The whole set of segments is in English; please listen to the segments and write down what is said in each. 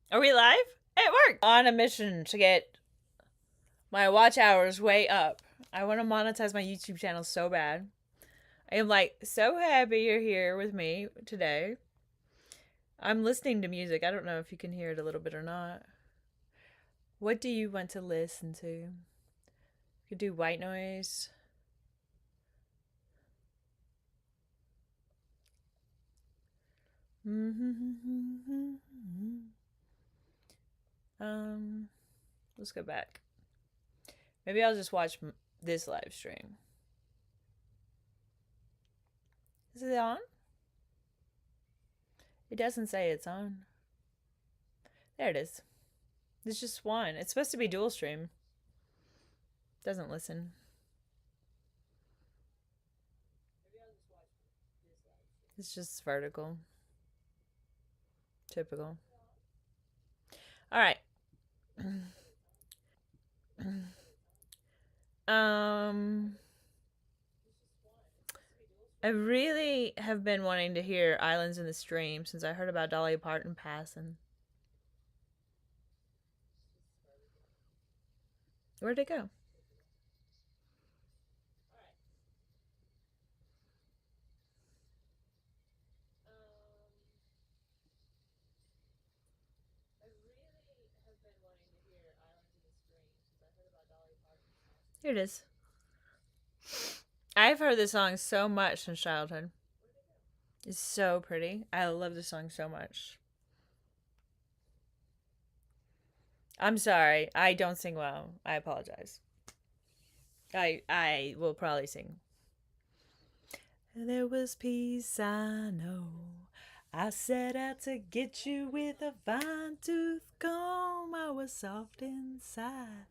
Are we live? It worked! On a mission to get my watch hours way up. I want to monetize my YouTube channel so bad. I am like so happy you're here with me today. I'm listening to music. I don't know if you can hear it a little bit or not. What do you want to listen to? You could do white noise. Let's go back. Maybe I'll just watch this live stream. Is it on? It doesn't say it's on. There it is. It's just one. It's supposed to be dual stream. Doesn't listen. It's just vertical. Typical. All right. I really have been wanting to hear Islands in the Stream since I heard about Dolly Parton passing. Where'd it go? Here it is. I've heard this song so much since childhood. It's so pretty. I love this song so much. I'm sorry. I don't sing well. I apologize. I will probably sing. There was peace, I know. I set out to get you with a fine tooth comb. I was soft inside.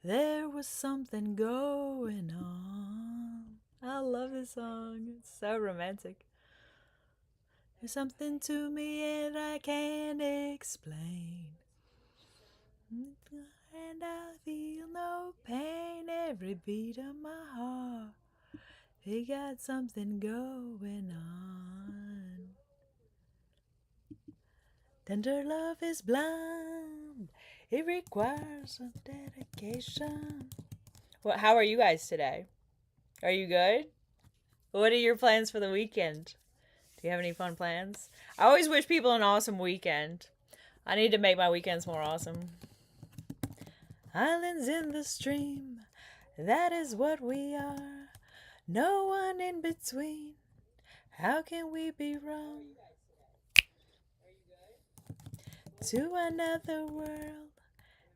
There was something going on. I love this song. It's so romantic. There's something to me and I can't explain. And I feel no pain every beat of my heart. They got something going on. Tender love is blind. It requires some dedication. Well, how are you guys today? Are you good? What are your plans for the weekend? Do you have any fun plans? I always wish people an awesome weekend. I need to make my weekends more awesome. Islands in the stream, that is what we are. No one in between. How can we be wrong? To another world,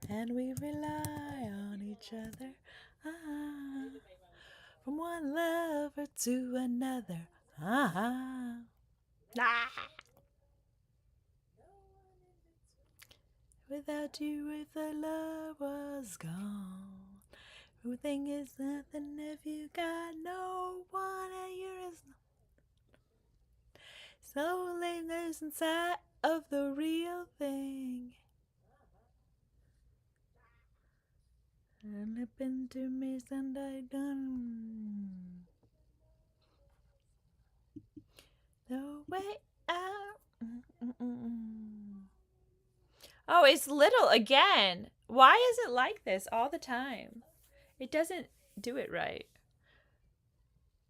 and we rely on each other. From one lover to another. Without you, if the love was gone, everything is nothing if you got no one, and you're slowly losing sight of the real thing. And up into me Sunday done. The way out. Oh, it's little again. Why is it like this all the time? It doesn't do it right.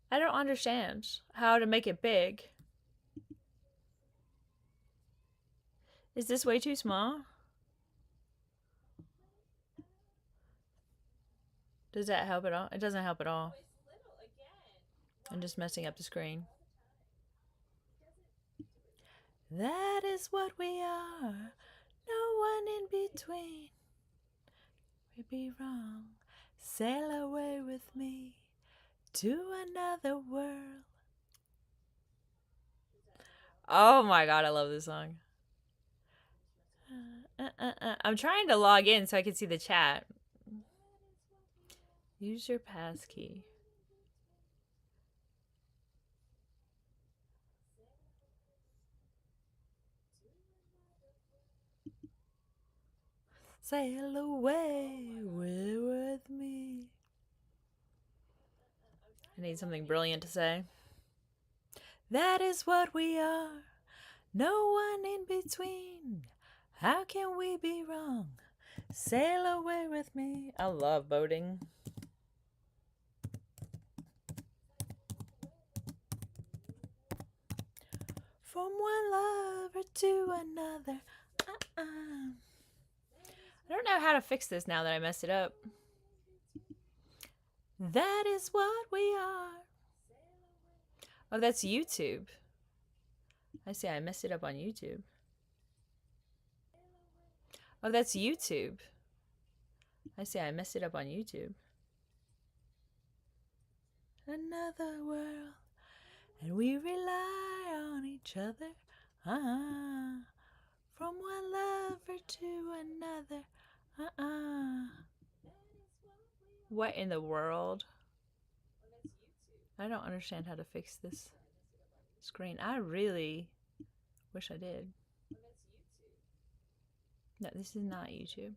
I don't understand how to make it big. Is this way too small? Does that help at all? It doesn't help at all. I'm just messing up the screen. That is what we are. No one in between. We'd be wrong. Sail away with me to another world. Oh my god, I love this song. I'm trying to log in so I can see the chat. Use your passkey. Sail away with me. I need something brilliant to say. That is what we are. No one in between. How can we be wrong? Sail away with me. I love boating. From one lover to another. I don't know how to fix this now that I messed it up. That is what we are. Oh, that's YouTube. I see, I messed it up on YouTube. Oh, that's YouTube. I see, I messed it up on YouTube. Another world, and we rely on each other. From one lover to another. What in the world? I don't understand how to fix this screen. I really wish I did. No, this is not YouTube.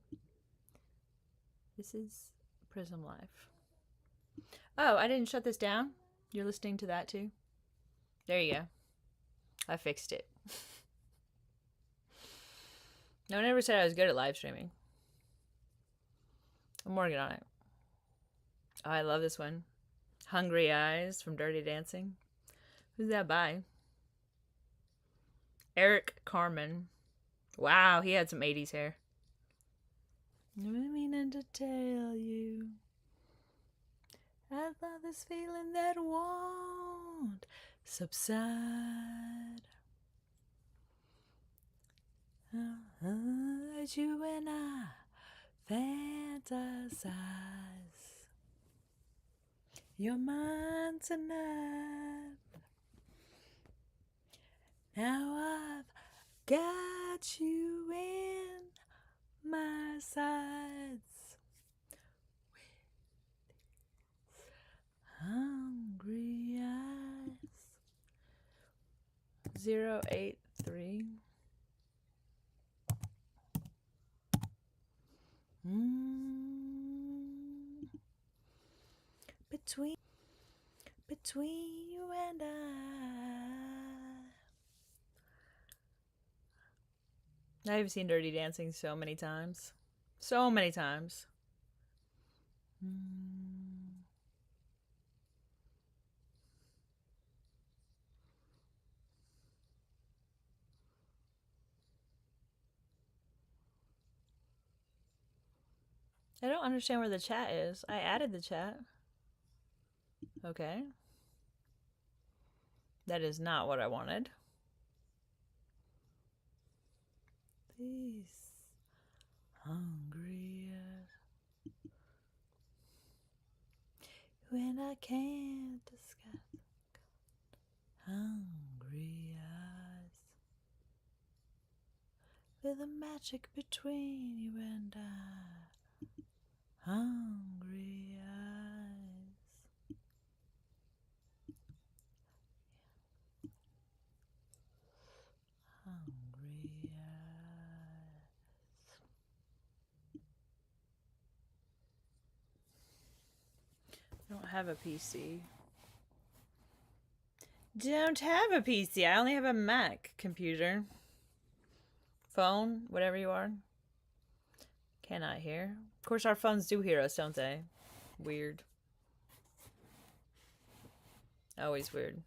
This is Prism Life. Oh, I didn't shut this down? You're listening to that too? There you go. I fixed it. No one ever said I was good at live streaming. I'm working on it. Oh, I love this one. Hungry Eyes from Dirty Dancing. Who's that by? Eric Carmen. Wow, he had some 80s hair. I meaning to tell you, I love this feeling that won't subside. As you and I fantasize, you're mine tonight. Now I've got you in my sights with hungry eyes. 083. Between you and I've seen Dirty Dancing so many times. So many times. I don't understand where the chat is. I added the chat. Okay. That is not what I wanted. These hungry eyes. When I can't discuss hungry eyes. With the magic between you and I. Hungry eyes. Hungry eyes. I don't have a PC. Don't have a PC. I only have a Mac computer. Phone, whatever you are. Cannot hear. Of course, our phones do hear us, don't they? Weird. Always weird.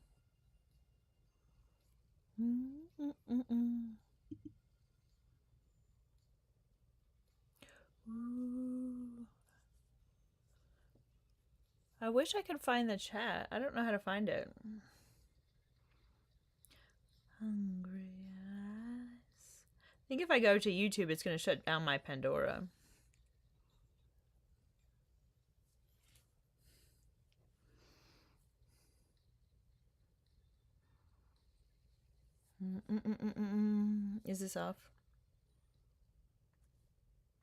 I wish I could find the chat. I don't know how to find it. Hungry eyes. I think if I go to YouTube, it's going to shut down my Pandora. Is this off?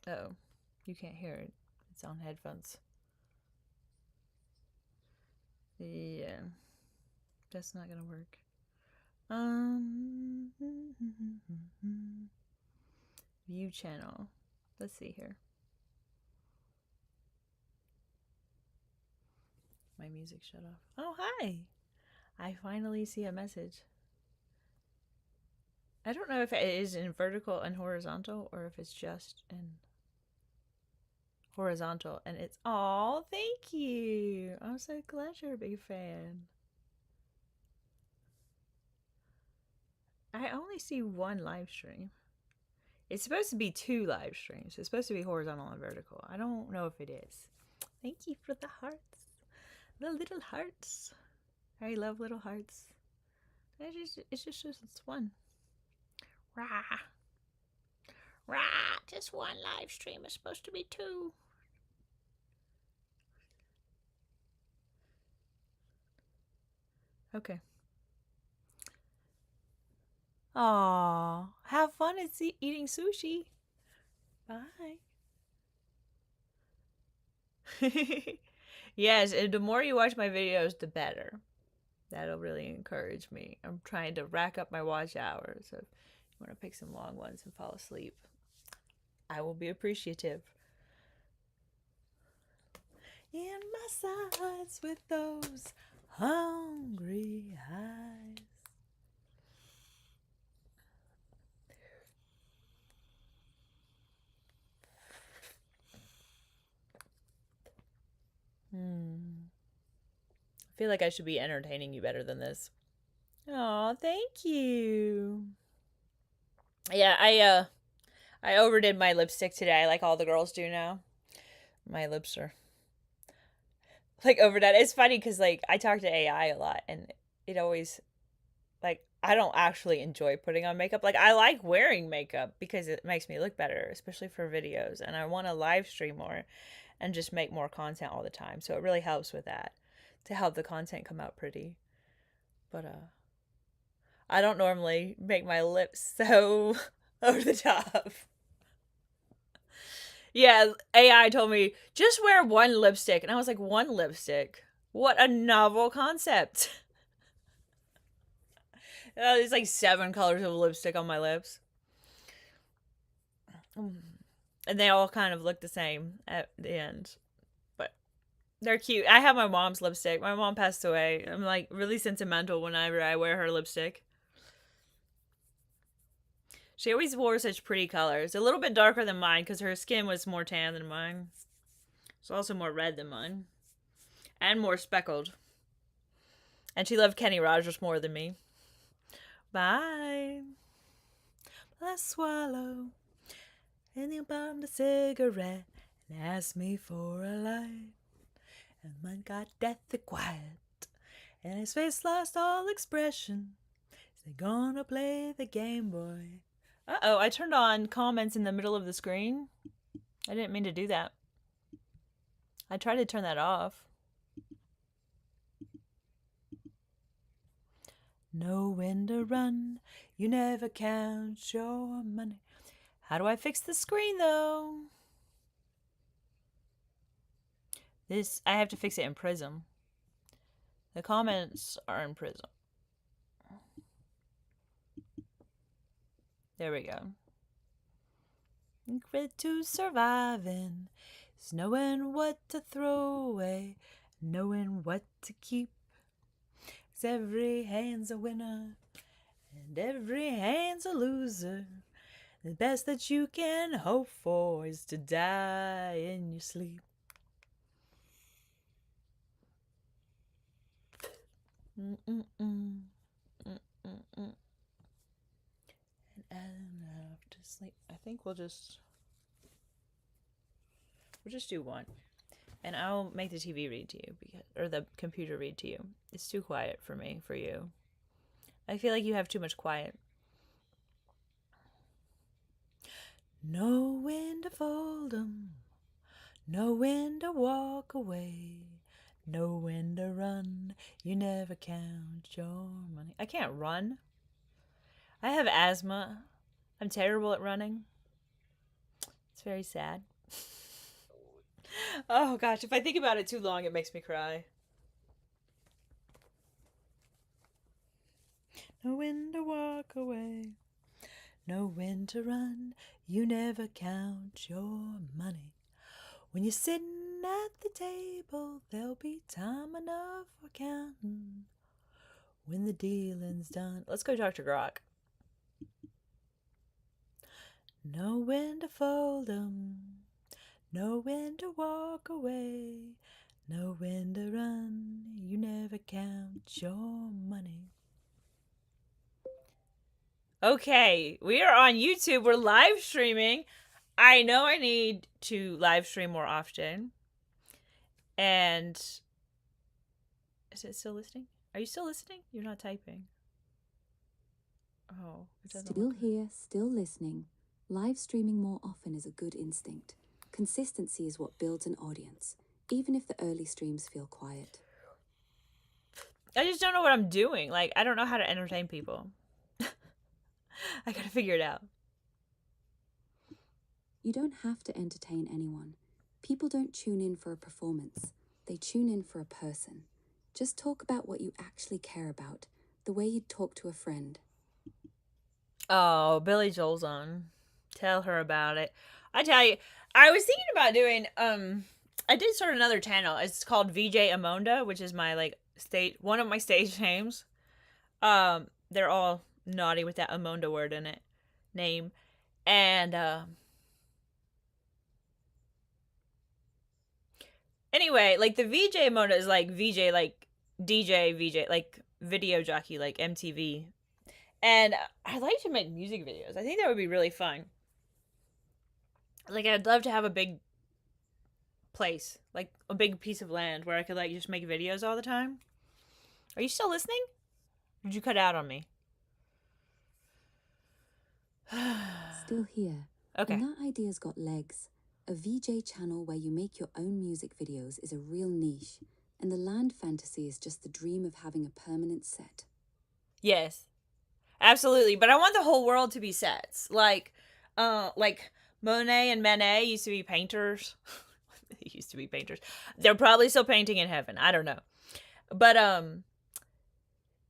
Oh, you can't hear it. It's on headphones. Yeah, that's not gonna work. View channel. Let's see here. My music shut off. Oh, hi! I finally see a message. I don't know if it is in vertical and horizontal or if it's just in horizontal. And it's, oh, thank you. I'm so glad you're a big fan. I only see one live stream. It's supposed to be 2 live streams. It's supposed to be horizontal and vertical. I don't know if it is. Thank you for the hearts. The little hearts. I love little hearts. It's just it's one. Rah. Rah. Just one live stream. It's supposed to be 2. Okay. Aw. Have fun eating sushi. Bye. Yes, and the more you watch my videos, the better. That'll really encourage me. I'm trying to rack up my watch hours. So if you want to pick some long ones and fall asleep, I will be appreciative. In my sights with those hungry eyes. I feel like I should be entertaining you better than this. Oh, thank you. Yeah, I overdid my lipstick today, like all the girls do now. My lips are like overdone. It's funny because like I talk to AI a lot, and it always like I don't actually enjoy putting on makeup. Like I like wearing makeup because it makes me look better, especially for videos, and I want to live stream more and just make more content all the time. So it really helps with that to help the content come out pretty. But I don't normally make my lips so over the top. Yeah, AI told me just wear one lipstick, and I was like, one lipstick? What a novel concept. There's like 7 colors of lipstick on my lips. And they all kind of look the same at the end. But they're cute. I have my mom's lipstick. My mom passed away. I'm like really sentimental whenever I wear her lipstick. She always wore such pretty colors. A little bit darker than mine because her skin was more tan than mine. It's also more red than mine. And more speckled. And she loved Kenny Rogers more than me. Bye. Let's swallow. And he bummed a cigarette and asked me for a light. And mine got deathly quiet. And his face lost all expression. Is he gonna play the Game Boy? Uh-oh, I turned on comments in the middle of the screen. I didn't mean to do that. I tried to turn that off. Know when to run. You never count your money. How do I fix the screen, though? I have to fix it in Prism. The comments are in Prism. There we go. Secret to surviving is knowing what to throw away, knowing what to keep. 'Cause every hand's a winner and every hand's a loser. The best that you can hope for is to die in your sleep. And enough to sleep. I think we'll just do one. And I'll make the TV read to you, or the computer read to you. It's too quiet for me, for you. I feel like you have too much quiet. Know when to fold 'em, know when to walk away, know when to run. You never count your money. I can't run. I have asthma. I'm terrible at running. It's very sad. Oh gosh, if I think about it too long, it makes me cry. Know when to walk away, know when to run. You never count your money. When you're sitting at the table, there'll be time enough for counting when the dealing's done. Let's go talk to Grok. Know when to fold 'em, know when to walk away, know when to run. You never count your money. Okay, we are on YouTube. We're live streaming. I know I need to live stream more often. And is it still listening? Are you still listening? You're not typing. Oh, it doesn't Still look good. here, still listening. Live streaming more often is a good instinct. Consistency is what builds an audience, even if the early streams feel quiet. I just don't know what I'm doing. Like, I don't know how to entertain people. I gotta figure it out. You don't have to entertain anyone. People don't tune in for a performance. They tune in for a person. Just talk about what you actually care about, the way you'd talk to a friend. Oh, Billy Joel's on. Tell her about it. I tell you, I was thinking about doing I did start another channel. It's called VJ Amonda, which is my like one of my stage names. They're all naughty with that Amonda word in it. Name. And anyway, like the VJ Amonda is like VJ like DJ VJ like video jockey like MTV. And I'd like to make music videos. I think that would be really fun. Like I'd love to have a big place, like a big piece of land where I could like just make videos all the time. Are you still listening? Did you cut out on me? Still here. Okay. And that idea's got legs. A VJ channel where you make your own music videos is a real niche, and the land fantasy is just the dream of having a permanent set. Yes. Absolutely, but I want the whole world to be sets. Like Monet and Manet used to be painters. They used to be painters. They're probably still painting in heaven. I don't know. But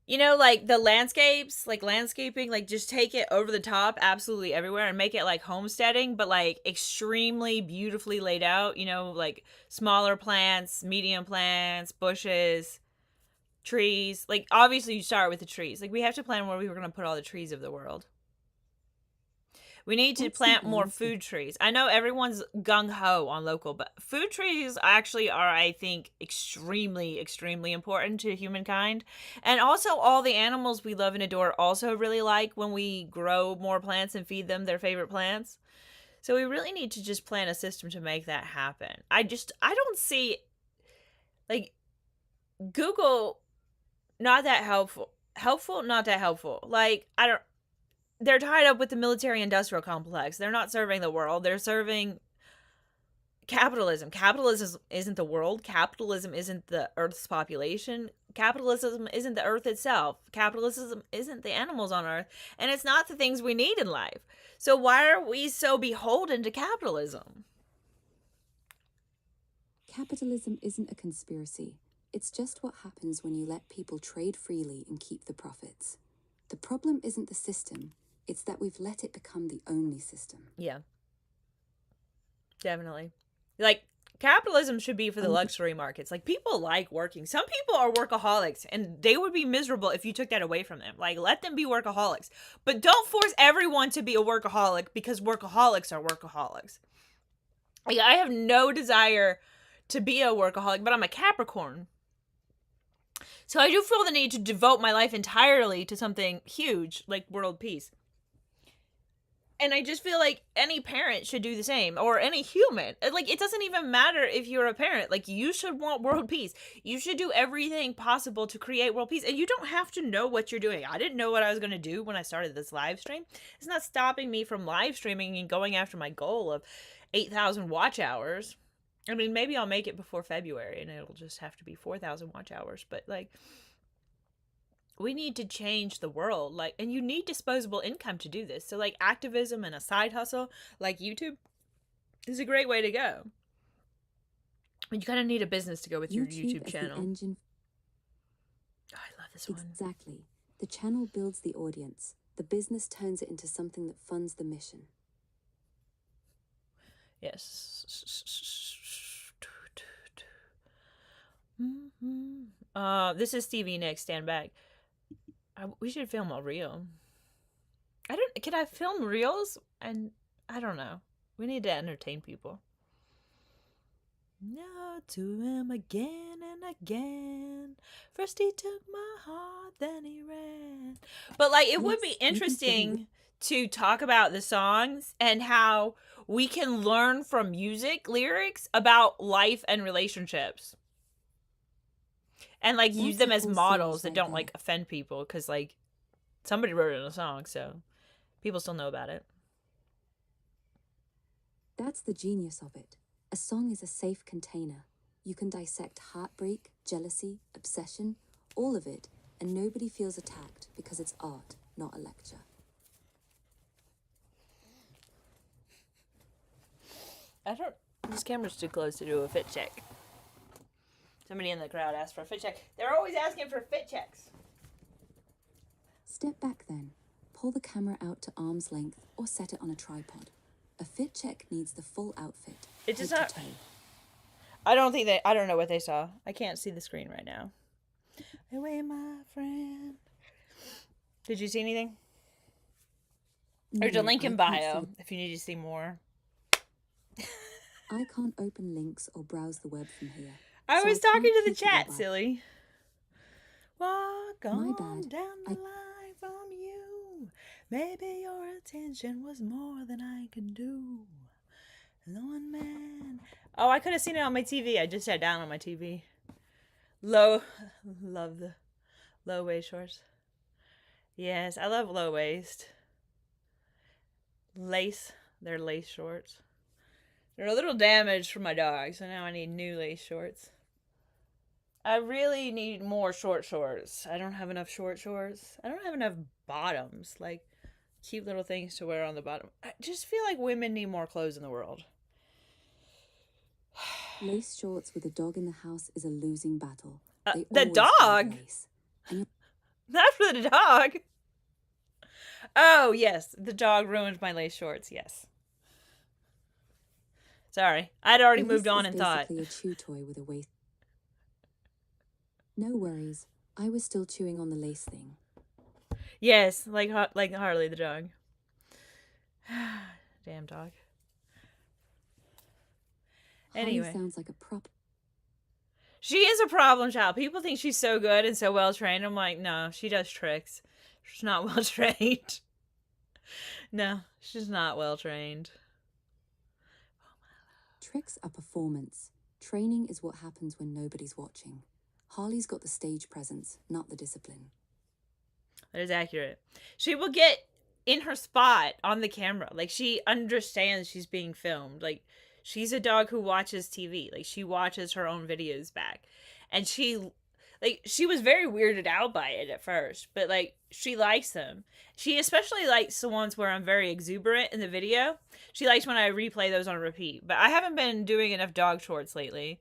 you know, like the landscapes, like landscaping, like just take it over the top absolutely everywhere and make it like homesteading, but like extremely beautifully laid out, you know, like smaller plants, medium plants, bushes, trees. Like obviously you start with the trees. Like we have to plan where we were going to put all the trees of the world. We need to plant more food trees. I know everyone's gung-ho on local, but food trees actually are, I think, extremely, extremely important to humankind. And also all the animals we love and adore also really like when we grow more plants and feed them their favorite plants. So we really need to just plan a system to make that happen. I don't see, like, Google, not that helpful. Helpful, not that helpful. Like, they're tied up with the military industrial complex. They're not serving the world. They're serving capitalism. Capitalism isn't the world. Capitalism isn't the Earth's population. Capitalism isn't the Earth itself. Capitalism isn't the animals on Earth. And it's not the things we need in life. So why are we so beholden to capitalism? Capitalism isn't a conspiracy. It's just what happens when you let people trade freely and keep the profits. The problem isn't the system. It's that we've let it become the only system. Yeah. Definitely. Like, capitalism should be for the luxury markets. Like, people like working. Some people are workaholics, and they would be miserable if you took that away from them. Like, let them be workaholics. But don't force everyone to be a workaholic because workaholics are workaholics. Like, I have no desire to be a workaholic, but I'm a Capricorn. So I do feel the need to devote my life entirely to something huge, like world peace. And I just feel like any parent should do the same, or any human. Like, it doesn't even matter if you're a parent. Like, you should want world peace. You should do everything possible to create world peace. And you don't have to know what you're doing. I didn't know what I was going to do when I started this live stream. It's not stopping me from live streaming and going after my goal of 8,000 watch hours. I mean, maybe I'll make it before February, and it'll just have to be 4,000 watch hours. But, like, we need to change the world, like, and you need disposable income to do this. So like activism and a side hustle like YouTube is a great way to go. You kind of need a business to go with your YouTube channel. The engine. Oh, I love this one. Exactly. The channel builds the audience. The business turns it into something that funds the mission. Yes. This is Stevie Nicks. Stand back. We should film a reel. Can I film reels? And I don't know. We need to entertain people. Now to him again and again. First he took my heart, then he ran. But like, it would be interesting to talk about the songs and how we can learn from music lyrics about life and relationships. And like use them as models that don't like offend people, because like somebody wrote it in a song, so people still know about it. That's the genius of it. A song is a safe container. You can dissect heartbreak, jealousy, obsession, all of it, and nobody feels attacked because it's art, not a lecture. This camera's too close to do a fit check. Somebody in the crowd asked for a fit check. They're always asking for fit checks. Step back then. Pull the camera out to arm's length or set it on a tripod. A fit check needs the full outfit. It's just not... I don't know what they saw. I can't see the screen right now. Away, my friend. Did you see anything? No, there's a link in bio if you need to see more. I can't open links or browse the web from here. I was talking to the chat, silly. Walk on down the line from you. Maybe your attention was more than I could do. Lone man. Oh, I could have seen it on my TV. I just sat down on my TV. Love the low waist shorts. Yes, I love low waist. Lace. They're lace shorts. They're a little damaged for my dog, so now I need new lace shorts. I really need more short shorts. I don't have enough short shorts. I don't have enough bottoms. Like, cute little things to wear on the bottom. I just feel like women need more clothes in the world. Lace shorts with a dog in the house is a losing battle. The dog? Not for the dog. Oh, yes. The dog ruined my lace shorts. Yes. Sorry. I'd already moved on and thought. Basically a chew toy with a waist. No worries. I was still chewing on the lace thing. Yes, like Harley the dog. Damn dog. Anyway. Harley sounds like a prop. She is a problem child. People think she's so good and so well trained. I'm like, no, she does tricks. She's not well trained. No, she's not well trained. Tricks are performance. Training is what happens when nobody's watching. Harley's got the stage presence, not the discipline. That is accurate. She will get in her spot on the camera. Like, she understands she's being filmed. Like, she's a dog who watches TV. Like, she watches her own videos back. And she was very weirded out by it at first. But, like, she likes them. She especially likes the ones where I'm very exuberant in the video. She likes when I replay those on repeat. But I haven't been doing enough dog shorts lately.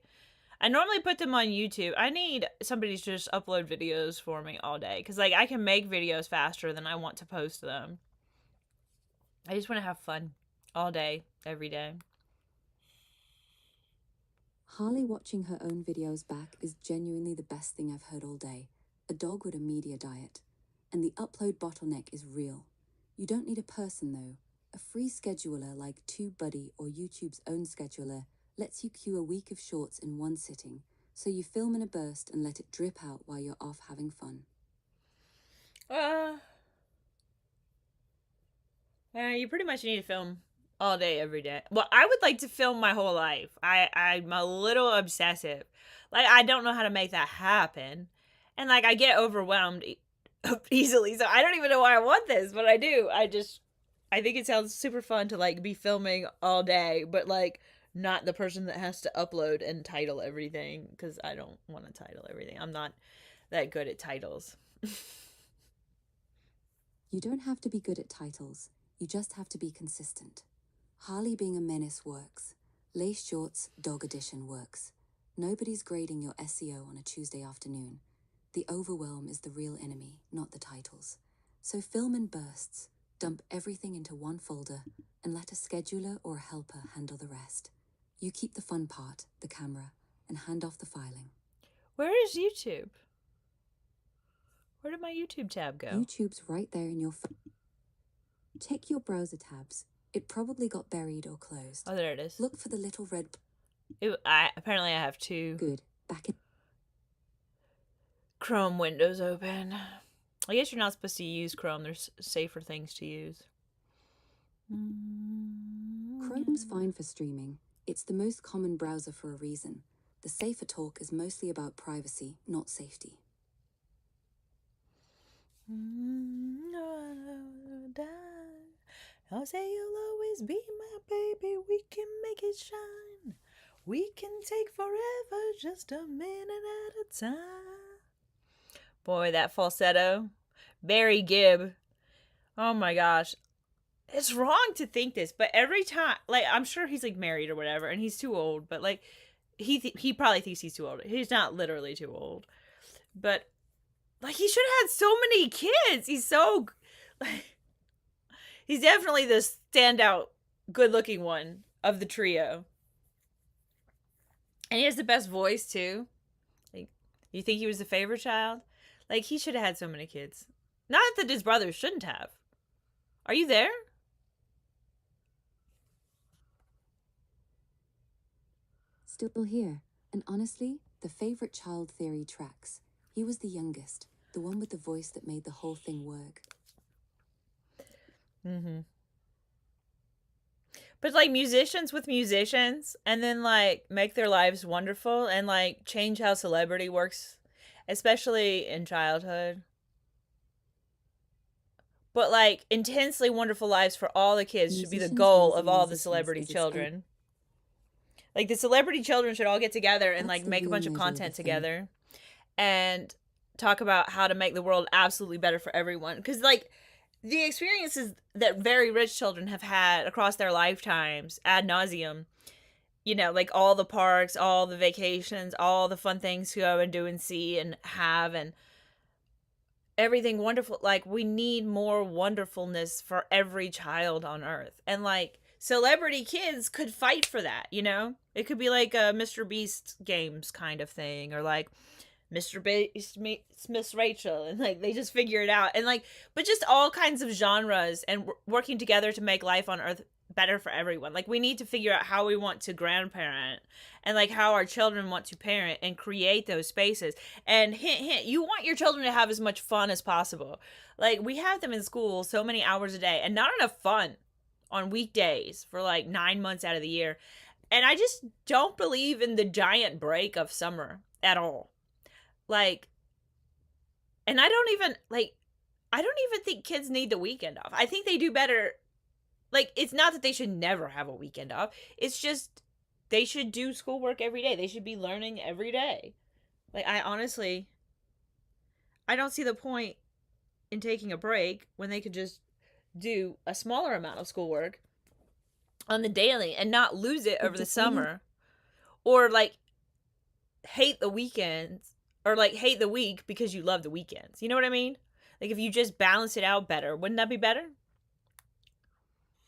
I normally put them on YouTube. I need somebody to just upload videos for me all day. Because, like, I can make videos faster than I want to post them. I just want to have fun all day, every day. Harley watching her own videos back is genuinely the best thing I've heard all day. A dog with a media diet. And the upload bottleneck is real. You don't need a person, though. A free scheduler like TubeBuddy or YouTube's own scheduler lets you queue a week of shorts in one sitting, so you film in a burst and let it drip out while you're off having fun. You pretty much need to film all day, every day. Well, I would like to film my whole life. I'm a little obsessive. Like, I don't know how to make that happen. And, like, I get overwhelmed easily, so I don't even know why I want this, but I do. I think it sounds super fun to, like, be filming all day, but, like, not the person that has to upload and title everything, because I don't want to title everything. I'm not that good at titles. You don't have to be good at titles. You just have to be consistent. Harley being a menace works. Lace shorts, dog edition works. Nobody's grading your SEO on a Tuesday afternoon. The overwhelm is the real enemy, not the titles. So film in bursts, dump everything into one folder, and let a scheduler or a helper handle the rest. You keep the fun part, the camera, and hand off the filing. Where is YouTube? Where did my YouTube tab go? YouTube's right there in your phone. Check your browser tabs. It probably got buried or closed. Oh, there it is. Look for the little red... Apparently I have two Good. Back in... Chrome windows open. I guess you're not supposed to use Chrome. There's safer things to use. Chrome's fine for streaming. It's the most common browser for a reason. The safer talk is mostly about privacy, not safety. I'll say you'll always be my baby. We can make it shine. We can take forever, just a minute at a time. Boy, that falsetto. Barry Gibb. Oh my gosh. It's wrong to think this, but every time, like, I'm sure he's like married or whatever, and he's too old, but like, he probably thinks he's too old. He's not literally too old, but like, he should have had so many kids. He's so, like, he's definitely the standout, good-looking one of the trio, and he has the best voice too. Like, you think he was the favorite child? Like, he should have had so many kids. Not that his brothers shouldn't have. Are you there? Still here. And honestly, the favorite child theory tracks. He was the youngest, the one with the voice that made the whole thing work. But like, musicians with musicians, and then like make their lives wonderful and like change how celebrity works, especially in childhood. But like, intensely wonderful lives for all the kids should be the goal of all the celebrity children. Like, the celebrity children should all get together and like make a bunch of content together and talk about how to make the world absolutely better for everyone. Because like, the experiences that very rich children have had across their lifetimes ad nauseum, you know, like all the parks, all the vacations, all the fun things to go and do and see and have, and everything wonderful. Like, we need more wonderfulness for every child on earth. And like, celebrity kids could fight for that, you know? It could be like a Mr. Beast games kind of thing, or like Mr. Beast meets Miss Rachel, and like, they just figure it out. And like, but just all kinds of genres and working together to make life on earth better for everyone. Like, we need to figure out how we want to grandparent, and like how our children want to parent, and create those spaces. And hint, hint, you want your children to have as much fun as possible. Like, we have them in school so many hours a day and not enough fun on weekdays for like 9 months out of the year. And I just don't believe in the giant break of summer at all. Like, and I don't even think kids need the weekend off. I think they do better. Like, it's not that they should never have a weekend off. It's just, they should do schoolwork every day. They should be learning every day. Like, I don't see the point in taking a break when they could just do a smaller amount of schoolwork on the daily and not lose it over the summer, or like hate the weekends, or like hate the week because you love the weekends. You know what I mean? Like, if you just balance it out better, wouldn't that be better?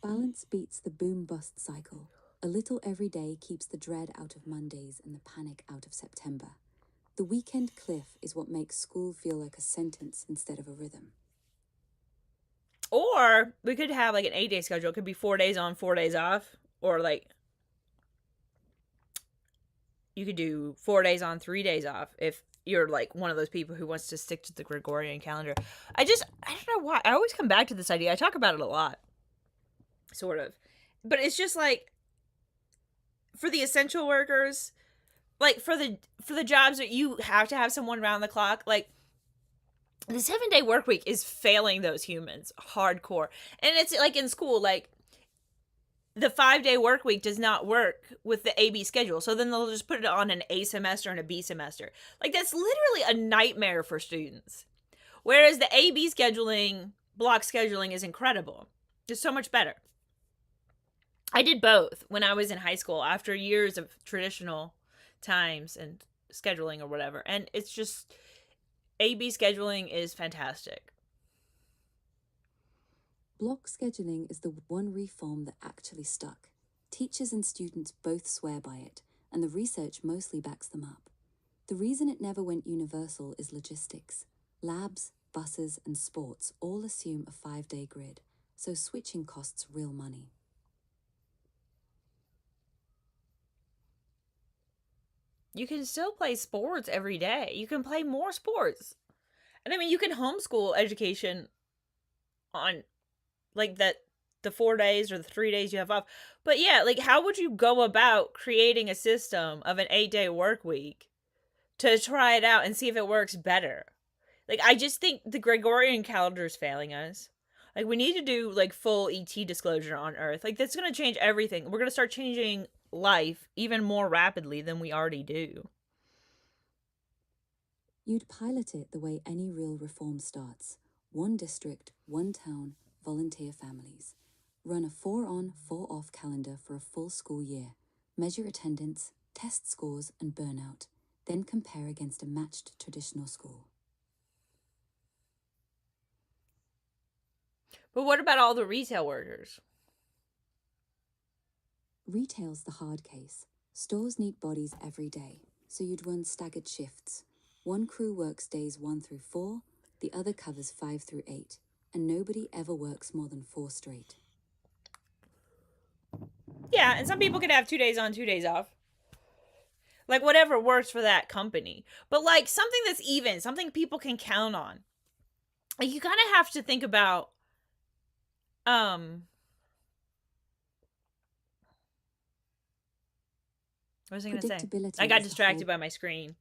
Balance beats the boom-bust cycle. A little every day keeps the dread out of Mondays and the panic out of September. The weekend cliff is what makes school feel like a sentence instead of a rhythm. Or we could have like an 8-day schedule. It could be 4 days on, 4 days off. Or like, you could do 4 days on, 3 days off if you're like one of those people who wants to stick to the Gregorian calendar. I don't know why. I always come back to this idea. I talk about it a lot, sort of. But it's just like, for the essential workers, like for the jobs that you have to have someone around the clock, like, the 7-day work week is failing those humans hardcore. And it's like in school, like, the 5-day work week does not work with the AB schedule. So then they'll just put it on an A semester and a B semester. Like, that's literally a nightmare for students. Whereas the AB scheduling, block scheduling, is incredible. It's so much better. I did both when I was in high school after years of traditional times and scheduling or whatever. And it's just, AB scheduling is fantastic. Block scheduling is the one reform that actually stuck. Teachers and students both swear by it, and the research mostly backs them up. The reason it never went universal is logistics. Labs, buses, and sports all assume a 5-day grid, so switching costs real money. you can still play sports every day. You can play more sports. And I mean, you can homeschool education on like the 4 days or the 3 days you have off. But yeah, like how would you go about creating a system of an 8-day work week to try it out and see if it works better? Like I just think the Gregorian calendar is failing us. Like we need to do like full ET disclosure on Earth. Like that's gonna change everything. We're gonna start changing life even more rapidly than we already do. You'd pilot it the way any real reform starts. One district, one town, volunteer families. Run a 4-on, 4-off calendar for a full school year. Measure attendance, test scores, and burnout. Then compare against a matched traditional school. But what about all the retail workers? Retail's the hard case. Stores need bodies every day, so you'd run staggered shifts. One crew works days 1 through 4, the other covers 5 through 8, and nobody ever works more than 4 straight. Yeah, and some people could have 2 days on, 2 days off. Like whatever works for that company. But like something that's even, something people can count on. Like you kind of have to think about what was I going to say? I got distracted by my screen.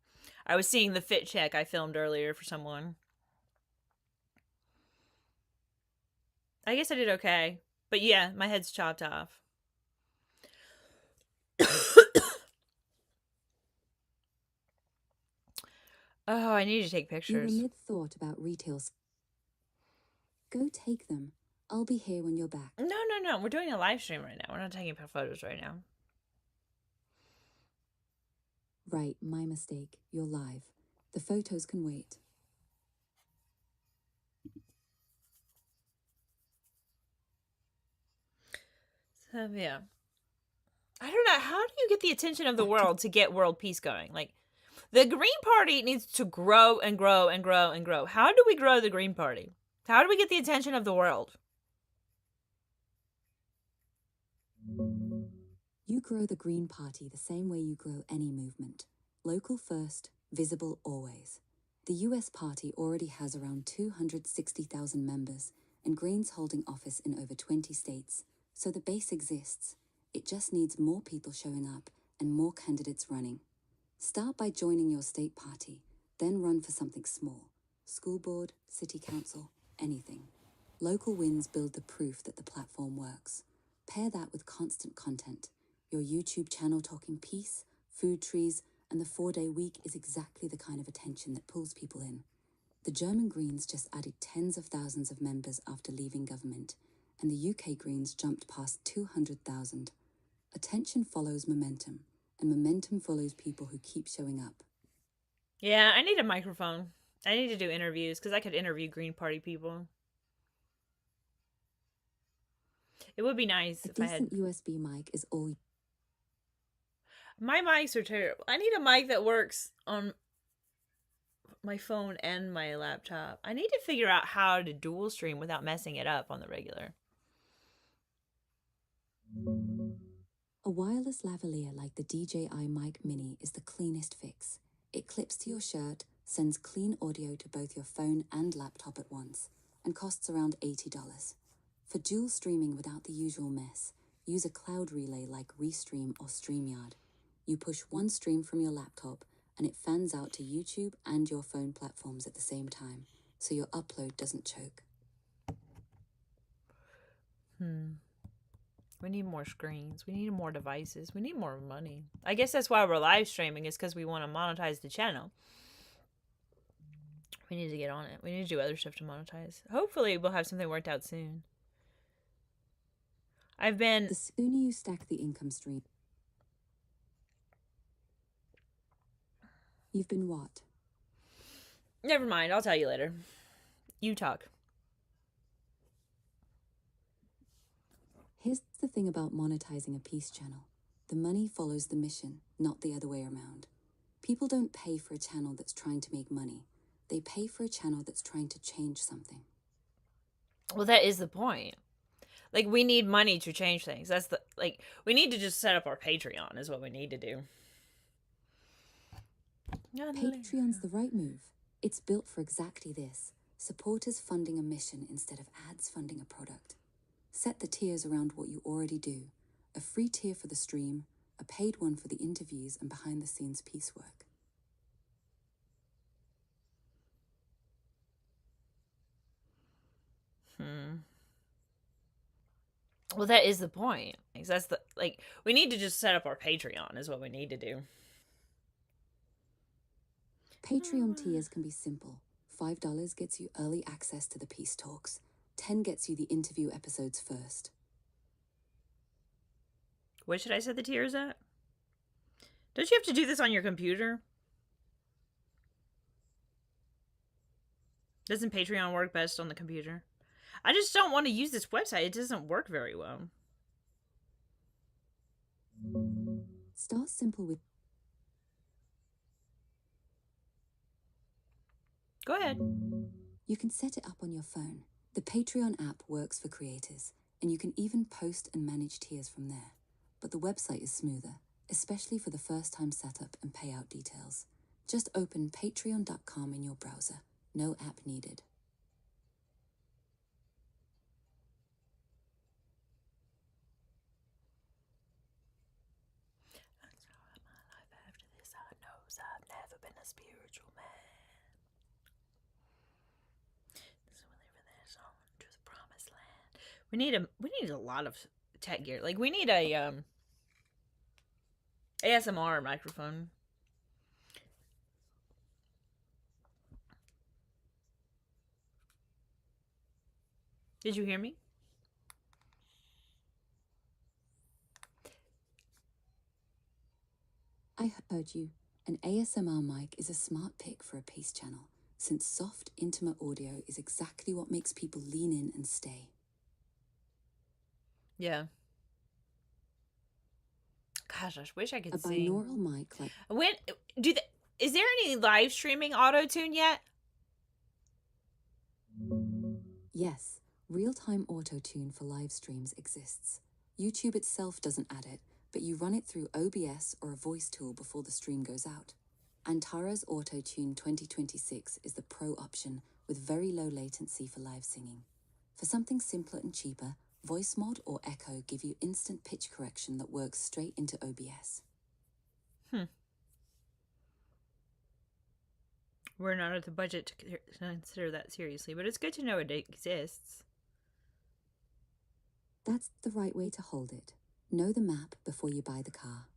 I was seeing the fit check I filmed earlier for someone. I guess I did okay. But yeah, my head's chopped off. Oh, I need to take pictures. You were mid-thought about retails. Go take them. I'll be here when you're back. No. We're doing a live stream right now. We're not taking photos right now. Right, my mistake. You're live. The photos can wait. So, yeah. I don't know. How do you get the attention of the world to get world peace going? Like, the Green Party needs to grow and grow and grow and grow. How do we grow the Green Party? How do we get the attention of the world? You grow the Green Party the same way you grow any movement. Local first, visible always. The US party already has around 260,000 members, and Green's holding office in over 20 states, so the base exists. It just needs more people showing up and more candidates running. Start by joining your state party, then run for something small. School board, city council, anything. Local wins build the proof that the platform works. Pair that with constant content. Your YouTube channel talking peace, food trees, and the 4-day week is exactly the kind of attention that pulls people in. The German Greens just added tens of thousands of members after leaving government, and the UK Greens jumped past 200,000. Attention follows momentum, and momentum follows people who keep showing up. Yeah, I need a microphone. I need to do interviews because I could interview Green Party people. It would be nice if I had... A decent USB mic is all... My mics are terrible. I need a mic that works on my phone and my laptop. I need to figure out how to dual stream without messing it up on the regular. A wireless lavalier like the DJI Mic Mini is the cleanest fix. It clips to your shirt, sends clean audio to both your phone and laptop at once, and costs around $80. For dual streaming without the usual mess, use a cloud relay like Restream or StreamYard. You push one stream from your laptop, and it fans out to YouTube and your phone platforms at the same time, so your upload doesn't choke. We need more screens. We need more devices. We need more money. I guess that's why we're live streaming, is because we want to monetize the channel. We need to get on it. We need to do other stuff to monetize. Hopefully we'll have something worked out soon. The sooner you stack the income stream... You've been what? Never mind. I'll tell you later. You talk. Here's the thing about monetizing a peace channel. The money follows the mission, not the other way around. People don't pay for a channel that's trying to make money. They pay for a channel that's trying to change something. Well, that is the point. Like, we need money to change things. We need to just set up our Patreon is what we need to do. Patreon's the right move. It's built for exactly this. Supporters funding a mission instead of ads funding a product. Set the tiers around what you already do. A free tier for the stream, a paid one for the interviews and behind-the-scenes piecework. Well, that is the point. That's the we need to just set up our Patreon is what we need to do. Patreon tiers can be simple. $5 gets you early access to the peace talks. $10 gets you the interview episodes first. What should I set the tiers at? Don't you have to do this on your computer? Doesn't Patreon work best on the computer? I just don't want to use this website. It doesn't work very well. Start simple with... Go ahead. You can set it up on your phone. The Patreon app works for creators, and you can even post and manage tiers from there. But the website is smoother, especially for the first-time setup and payout details. Just open patreon.com in your browser. No app needed. After this, I knows I've never been a spiritual man. This will live this on to the promised land. We need a lot of tech gear. Like we need a ASMR microphone. Did you hear me? I heard you. An ASMR mic is a smart pick for a peace channel, since soft, intimate audio is exactly what makes people lean in and stay. Yeah. Gosh, I wish I could A sing. binaural mic like... Is there any live streaming auto-tune yet? Yes, real-time auto-tune for live streams exists. YouTube itself doesn't add it, but you run it through OBS or a voice tool before the stream goes out. Antara's Auto-Tune 2026 is the pro option with very low latency for live singing. For something simpler and cheaper, Voice Mod or Echo give you instant pitch correction that works straight into OBS. We're not at the budget to consider that seriously, but it's good to know it exists. That's the right way to hold it. Know the map before you buy the car.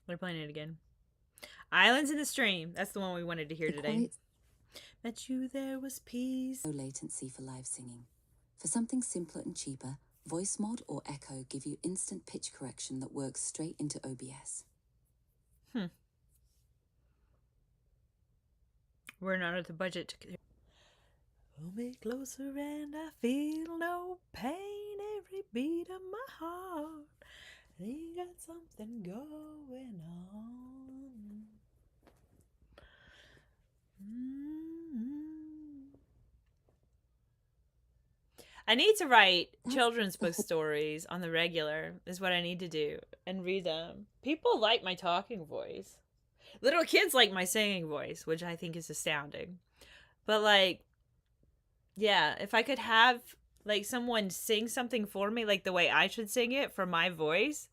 We're playing it again. Islands in the Stream. That's the one we wanted to hear today. Met you there was peace. Low latency for live singing. For something simpler and cheaper, Voice Mod or Echo give you instant pitch correction that works straight into OBS. We're not at the budget to... Hold me closer and I feel no pain every beat of my heart. You got something going on. I need to write children's book stories on the regular is what I need to do and read them. People like my talking voice. Little kids like my singing voice, which I think is astounding. But yeah, if I could have someone sing something for me the way I should sing it for my voice.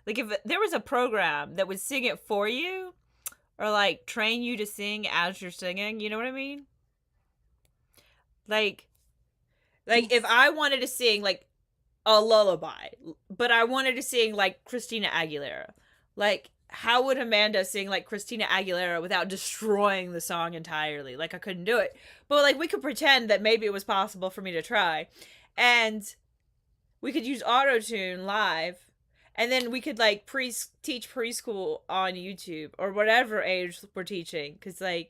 If there was a program that would sing it for you or train you to sing as you're singing, you know what I mean? If I wanted to sing a lullaby, but I wanted to sing Christina Aguilera, how would Amanda sing Christina Aguilera without destroying the song entirely? I couldn't do it. But we could pretend that maybe it was possible for me to try. And we could use auto-tune live. And then we could teach preschool on YouTube or whatever age we're teaching. Because I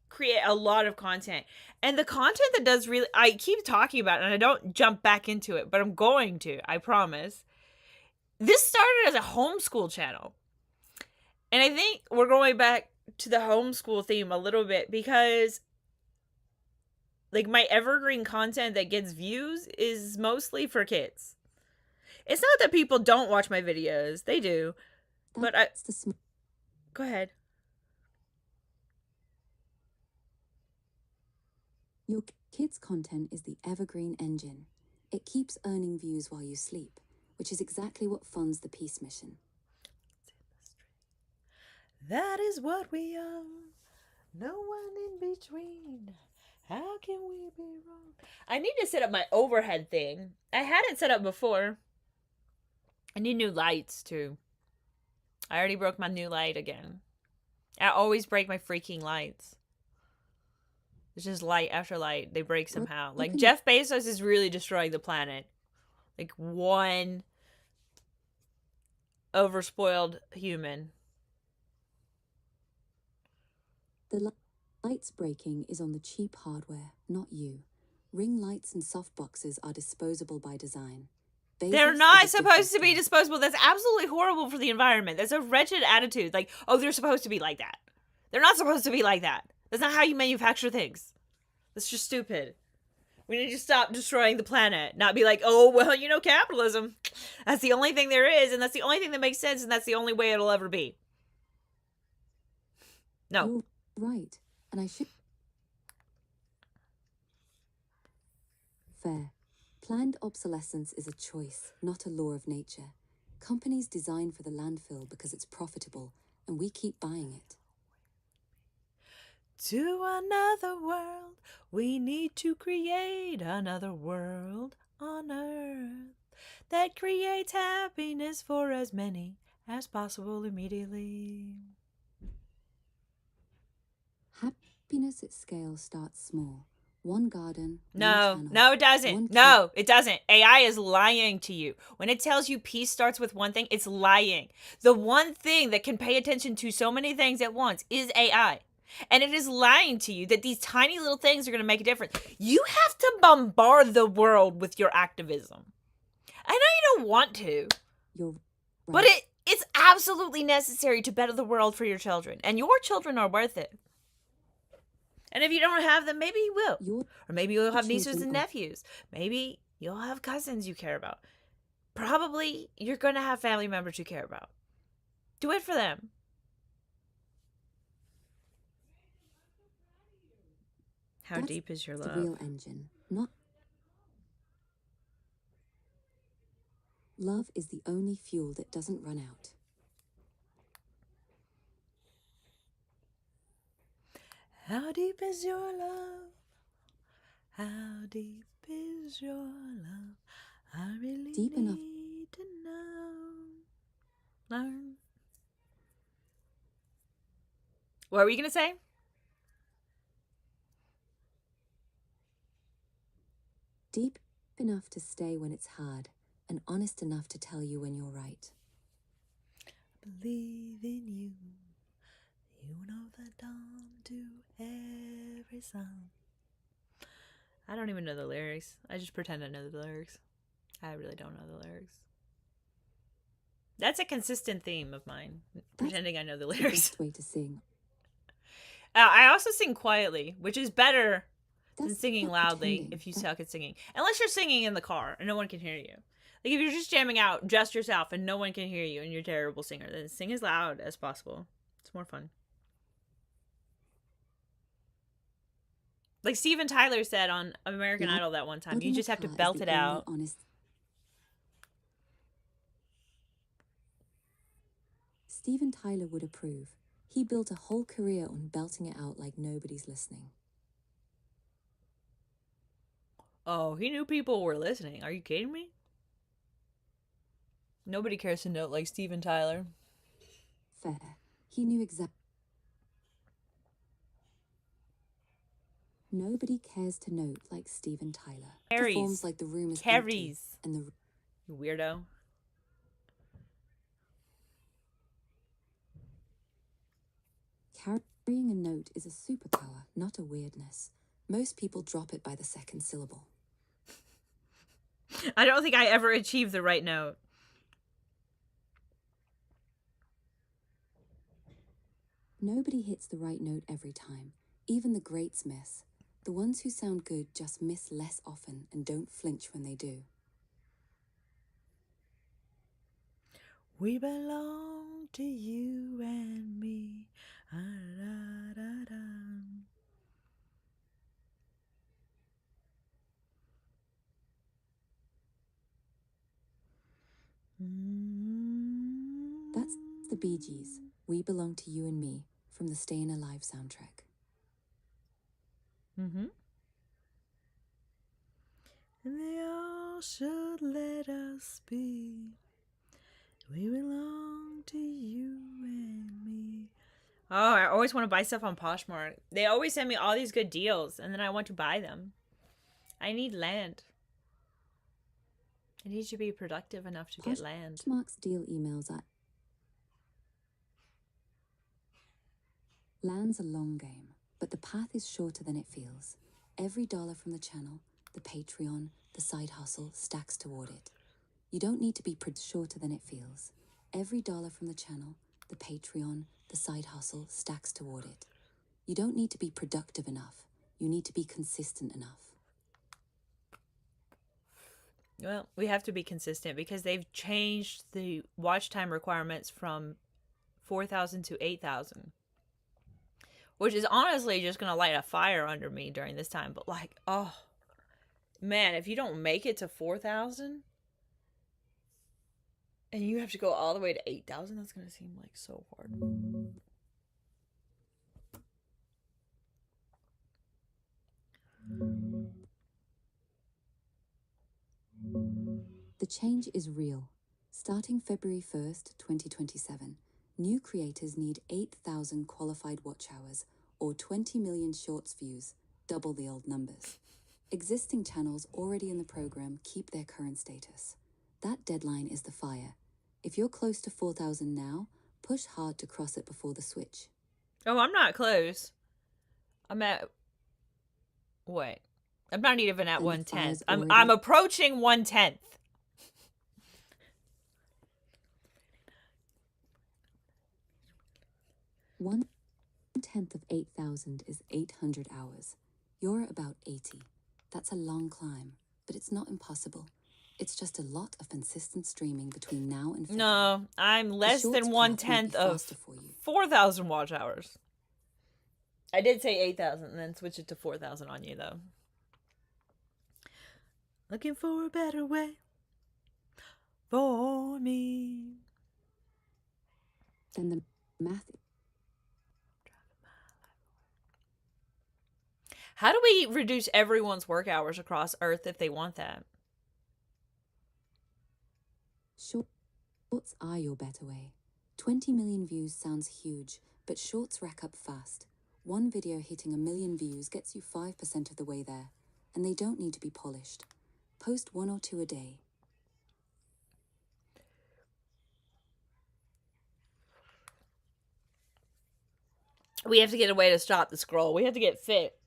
create a lot of content. And the content that does really... I keep talking about it and I don't jump back into it. But I'm going to. I promise. This started as a homeschool channel. And I think we're going back to the homeschool theme a little bit because my evergreen content that gets views is mostly for kids. It's not that people don't watch my videos. They do. But That's the go ahead. Your kids' content is the evergreen engine. It keeps earning views while you sleep, which is exactly what funds the peace mission. That is what we are. No one in between. How can we be wrong? I need to set up my overhead thing. I had it set up before. I need new lights too. I already broke my new light again. I always break my freaking lights. It's just light after light. They break somehow. Like, Jeff Bezos is really destroying the planet. Like, one overspoiled human. The lights breaking is on the cheap hardware, not you. Ring lights and softboxes are disposable by design. They're not supposed to be disposable. That's absolutely horrible for the environment. That's a wretched attitude. Like, oh, they're supposed to be like that. They're not supposed to be like that. That's not how you manufacture things. That's just stupid. We need to stop destroying the planet. Not be like, oh, well, you know, capitalism. That's the only thing there is, and that's the only thing that makes sense, and that's the only way it'll ever be. No. You're right. And I should... Fair. Planned obsolescence is a choice, not a law of nature. Companies design for the landfill because it's profitable, and we keep buying it. To another world, we need to create another world on Earth that creates happiness for as many as possible immediately. Happiness at scale starts small. One garden. No, it doesn't. No, it doesn't. AI is lying to you. When it tells you peace starts with one thing, it's lying. The one thing that can pay attention to so many things at once is AI. And it is lying to you that these tiny little things are going to make a difference. You have to bombard the world with your activism. I know you don't want to. You're right. But it's absolutely necessary to better the world for your children. And your children are worth it. And if you don't have them, maybe you will. Or maybe you'll have nieces and nephews. Maybe you'll have cousins you care about. Probably you're going to have family members you care about. Do it for them. How deep is your love? The real engine, not... Love is the only fuel that doesn't run out. How deep is your love? How deep is your love? I really deep need enough to know. Learn. What were you going to say? Deep enough to stay when it's hard, and honest enough to tell you when you're right. I believe in you. You know the dawn to every song. I don't even know the lyrics. I just pretend I know the lyrics. I really don't know the lyrics. That's a consistent theme of mine, pretending I know the lyrics. That's the best way to sing. I also sing quietly, which is better than That's singing loudly if you suck at singing. Unless you're singing in the car and no one can hear you. Like if you're just jamming out just yourself and no one can hear you and you're a terrible singer, then sing as loud as possible. It's more fun. Like Steven Tyler said on American Idol that one time, you just have to belt it out. Steven Tyler would approve. He built a whole career on belting it out like nobody's listening. Oh, he knew people were listening. Are you kidding me? Nobody cares to note like Steven Tyler. Fair. He knew exactly. Nobody cares to note like Steven Tyler. Performs like the room is empty and the... You weirdo. Carrying a note is a superpower, not a weirdness. Most people drop it by the second syllable. I don't think I ever achieved the right note. Nobody hits the right note every time. Even the greats miss. The ones who sound good just miss less often and don't flinch when they do. We belong to you and me. Ah-da-da-da-da. That's the Bee Gees, We Belong to You and Me, from the Stayin' Alive soundtrack. Mm-hmm. And they all should let us be. We belong to you and me. Oh, I always want to buy stuff on Poshmark. They always send me all these good deals, and then I want to buy them. I need land. I need to be productive enough to get land. Poshmark's deal emails are... Land's a long game, but the path is shorter than it feels. Every dollar from the channel, the Patreon, the side hustle stacks toward it. You don't need to be shorter than it feels. Every dollar from the channel, the Patreon, the side hustle stacks toward it. You don't need to be productive enough. You need to be consistent enough. Well, we have to be consistent because they've changed the watch time requirements from 4,000 to 8,000. Which is honestly just going to light a fire under me during this time. But like, oh, man, if you don't make it to 4,000 and you have to go all the way to 8,000, that's going to seem like so hard. The change is real. Starting February 1st, 2027, new creators need 8,000 qualified watch hours or 20 million shorts views, double the old numbers. Existing channels already in the program keep their current status. That deadline is the fire. If you're close to 4,000 now, push hard to cross it before the switch. Oh, I'm not close. I'm at... Wait. I'm not even at 1/10. I'm approaching 1/10. 1/10 of 8,000 is 800 hours. You're about 80. That's a long climb, but it's not impossible. It's just a lot of consistent streaming between now and February. No, I'm less than 1/10 of 4,000 watch hours. I did say 8,000 and then switch it to 4,000 on you, though. Looking for a better way for me. And the math... How do we reduce everyone's work hours across Earth if they want that? Shorts are your better way. 20 million views sounds huge, but shorts rack up fast. One video hitting 1 million views gets you 5% of the way there, and they don't need to be polished. Post 1 or 2 a day. We have to get a way to stop the scroll. We have to get fit.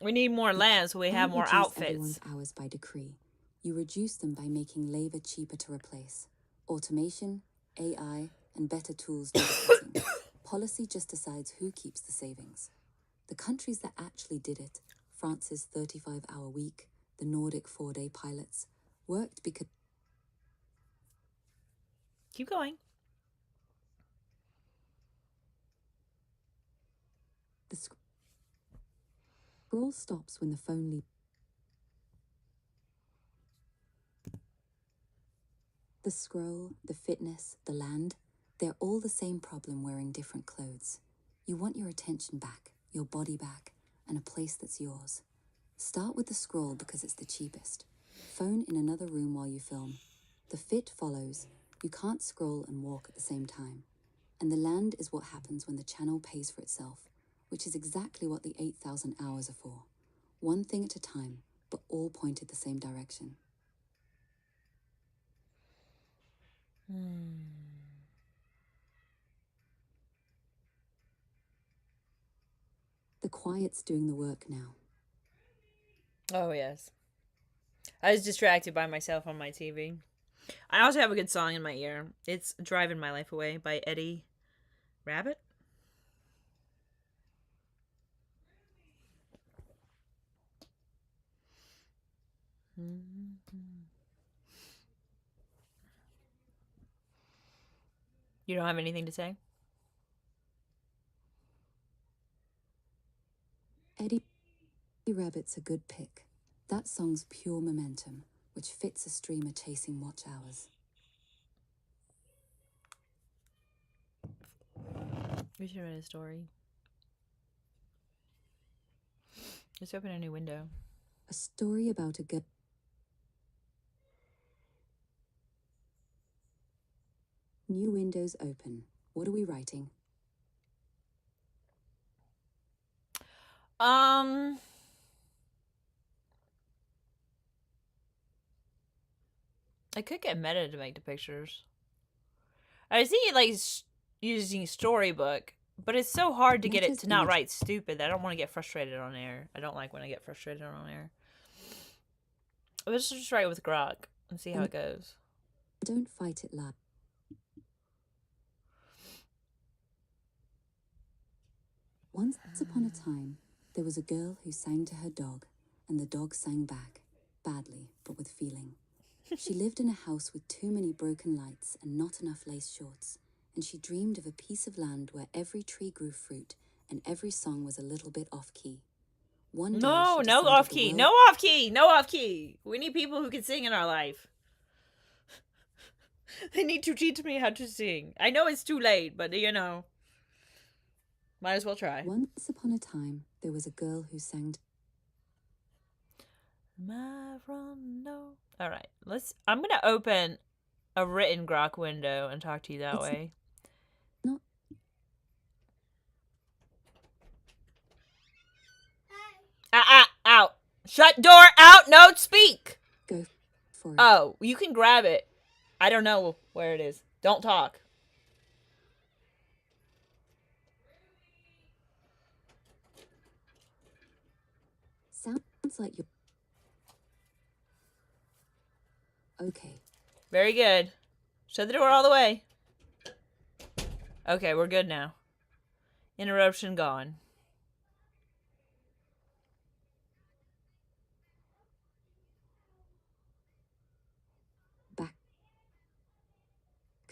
We need more land so we have more outfits. Everyone's hours by decree. You reduce them by making labor cheaper to replace. Automation, AI, and better tools do the cutting. Policy just decides who keeps the savings. The countries that actually did it, France's 35-hour week, the Nordic 4-day pilots, worked because... Keep going. The scroll stops when the phone leaves. The scroll, the fitness, the land, they're all the same problem wearing different clothes. You want your attention back, your body back, and a place that's yours. Start with the scroll because it's the cheapest. Phone in another room while you film. The fit follows. You can't scroll and walk at the same time. And the land is what happens when the channel pays for itself, which is exactly what the 8,000 hours are for. One thing at a time, but all pointed the same direction. The quiet's doing the work now. Oh, yes. I was distracted by myself on my TV. I also have a good song in my ear. It's Driving My Life Away by Eddie Rabbit. You don't have anything to say? Eddie Rabbit's a good pick. That song's pure momentum, which fits a streamer chasing watch hours. We should write a story. Let's open a new window. A story about a girl. New windows open. What are we writing? I could get Meta to make the pictures. I see it like using Storybook, but it's so hard to get it to not write stupid. I don't want to get frustrated on air. I don't like when I get frustrated on air. Let's just write with Grok and see how it goes. Don't fight it loud. Once upon a time, there was a girl who sang to her dog, and the dog sang back, badly, but with feeling. She lived in a house with too many broken lights and not enough lace shorts, and she dreamed of a piece of land where every tree grew fruit and every song was a little bit off-key. One day No off-key. No off-key. No off-key. We need people who can sing in our life. They need to teach me how to sing. I know it's too late, but you know, might as well try. Once upon a time, there was a girl who sang. All right, I'm gonna open a written Grok window and talk to you that way. Not. Out. Shut door, out, no, speak. Go for it. Oh, you can grab it. I don't know where it is. Don't talk. Sounds like you're... Okay. Very good. Shut the door all the way. Okay, we're good now. Interruption gone. Back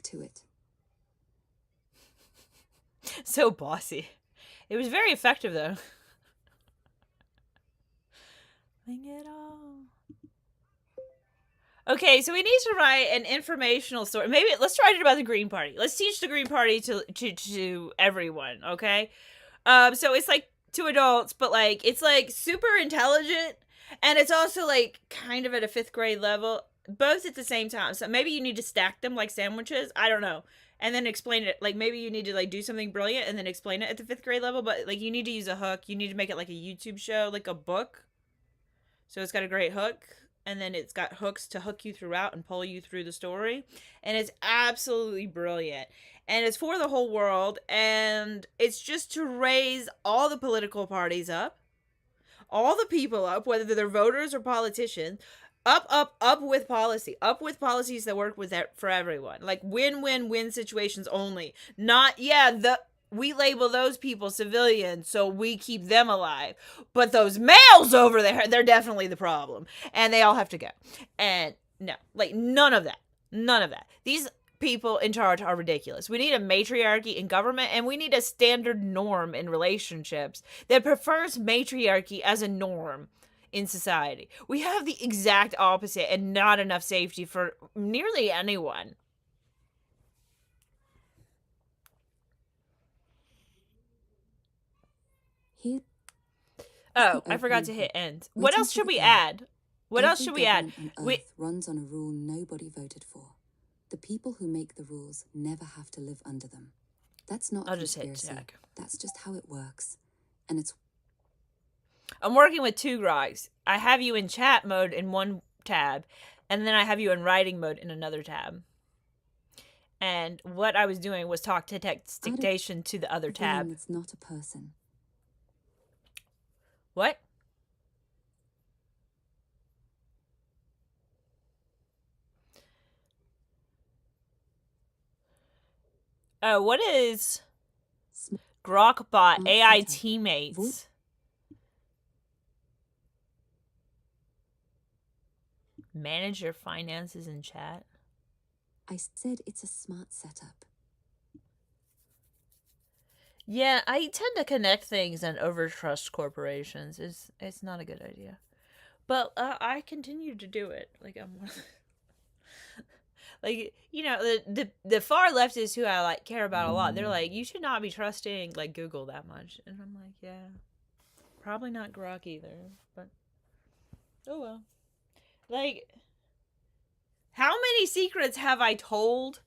to it. So bossy. It was very effective, though. Bring it all. Okay, so we need to write an informational story. Maybe let's write it about the Green Party. Let's teach the Green Party to everyone, okay? So it's like to adults, but like it's like super intelligent, and it's also like kind of at a 5th grade level, both at the same time. So maybe you need to stack them like sandwiches. I don't know. And then explain it. Like maybe you need to like do something brilliant and then explain it at the 5th grade level, but like you need to use a hook. You need to make it like a YouTube show, like a book. So it's got a great hook, and then it's got hooks to hook you throughout and pull you through the story. And it's absolutely brilliant. And it's for the whole world, and it's just to raise all the political parties up, all the people up, whether they're voters or politicians, up with policy, up with policies that work with that for everyone. Like win-win-win situations only. Not, we label those people civilians, so we keep them alive. But those males over there, they're definitely the problem. And they all have to go. And no, like none of that. None of that. These people in charge are ridiculous. We need a matriarchy in government, and we need a standard norm in relationships that prefers matriarchy as a norm in society. We have the exact opposite and not enough safety for nearly anyone. Oh, I forgot to hit end. What else should we add? What else should we add? Earth runs on a rule nobody voted for. The people who make the rules never have to live under them. That's not a conspiracy. Just hit check. That's just how it works. And it's... I'm working with 2 Grogs. I have you in chat mode in one tab, and then I have you in writing mode in another tab. And what I was doing was talk to text dictation to the other tab. It's not a person. What? Oh, what is Grokbot AI teammates? Manage your finances in chat. I said it's a smart setup. Yeah, I tend to connect things and overtrust corporations. It's not a good idea. But I continue to do it. Like I'm like the far leftists who I like care about a lot. They're like, you should not be trusting like Google that much, and I'm like, yeah, probably not Grok either. But oh well. Like, how many secrets have I told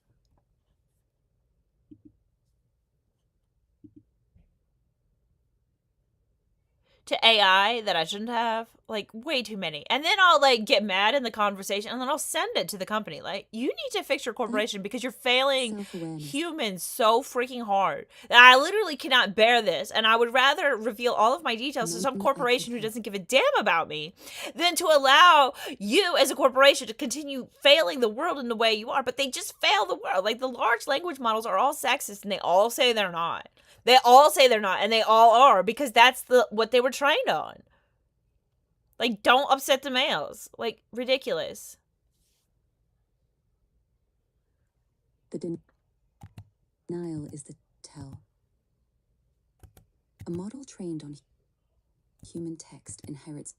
to AI that I shouldn't have? Like, way too many. And then I'll like get mad in the conversation and then I'll send it to the company. Like, you need to fix your corporation because you're failing humans so freaking hard that I literally cannot bear this. And I would rather reveal all of my details to some corporation who doesn't give a damn about me than to allow you as a corporation to continue failing the world in the way you are. But they just fail the world. Like, the large language models are all sexist and they all say they're not. They all say they're not, and they all are, because that's what they were trained on. Like, don't upset the males. Like, ridiculous. The denial is the tell. A model trained on human text inherits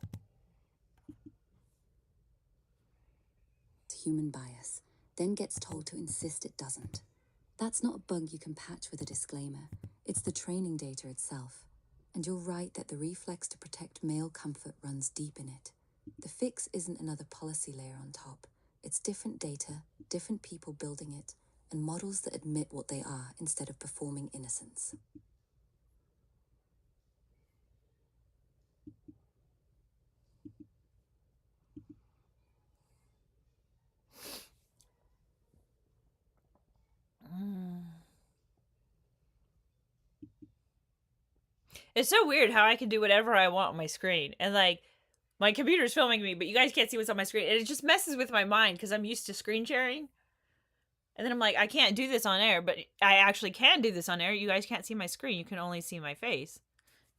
human bias, then gets told to insist it doesn't. That's not a bug you can patch with a disclaimer. It's the training data itself. And you're right that the reflex to protect male comfort runs deep in it. The fix isn't another policy layer on top. It's different data, different people building it, and models that admit what they are instead of performing innocence. It's so weird how I can do whatever I want on my screen. And, like, my computer's filming me, but you guys can't see what's on my screen. And it just messes with my mind because I'm used to screen sharing. And then I'm like, I can't do this on air, but I actually can do this on air. You guys can't see my screen. You can only see my face.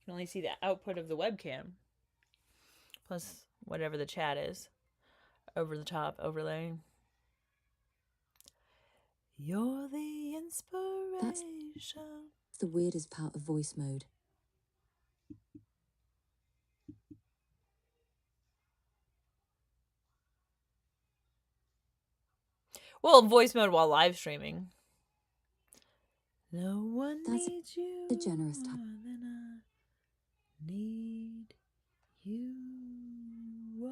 You can only see the output of the webcam. Plus whatever the chat is. Over the top overlay. You're the inspiration. That's the weirdest part of voice mode. Well, voice mode while live streaming. No one needs you the generous type. more than I need you. Whoa.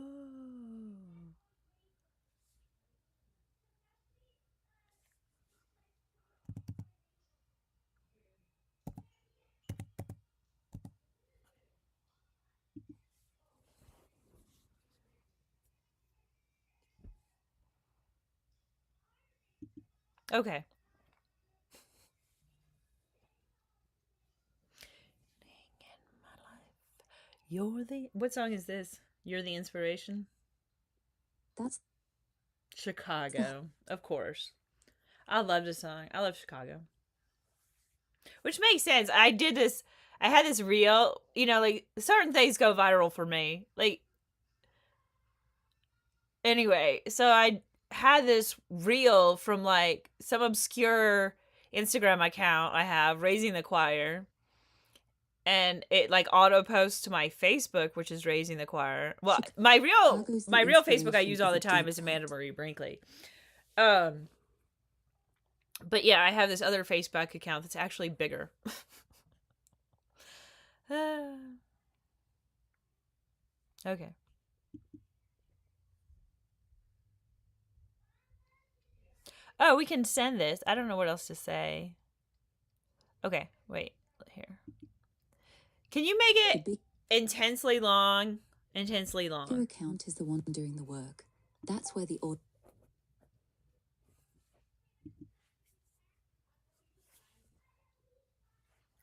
Okay. You're the... What song is this? You're the inspiration? That's Chicago. Of course. I love this song. I love Chicago. Which makes sense. I had this reel, like, certain things go viral for me. Like, anyway, so I had this reel from, like, some obscure Instagram account I have, Raising the Choir. And it, like, auto posts to my Facebook, which is Raising the Choir. Well, my real Facebook I use all the time is Amanda Marie Brinkley. But yeah, I have this other Facebook account that's actually bigger. Okay. Oh, we can send this. I don't know what else to say. Okay, wait. Here. Can you make it intensely long? Intensely long. Your account is the one doing the work. That's where the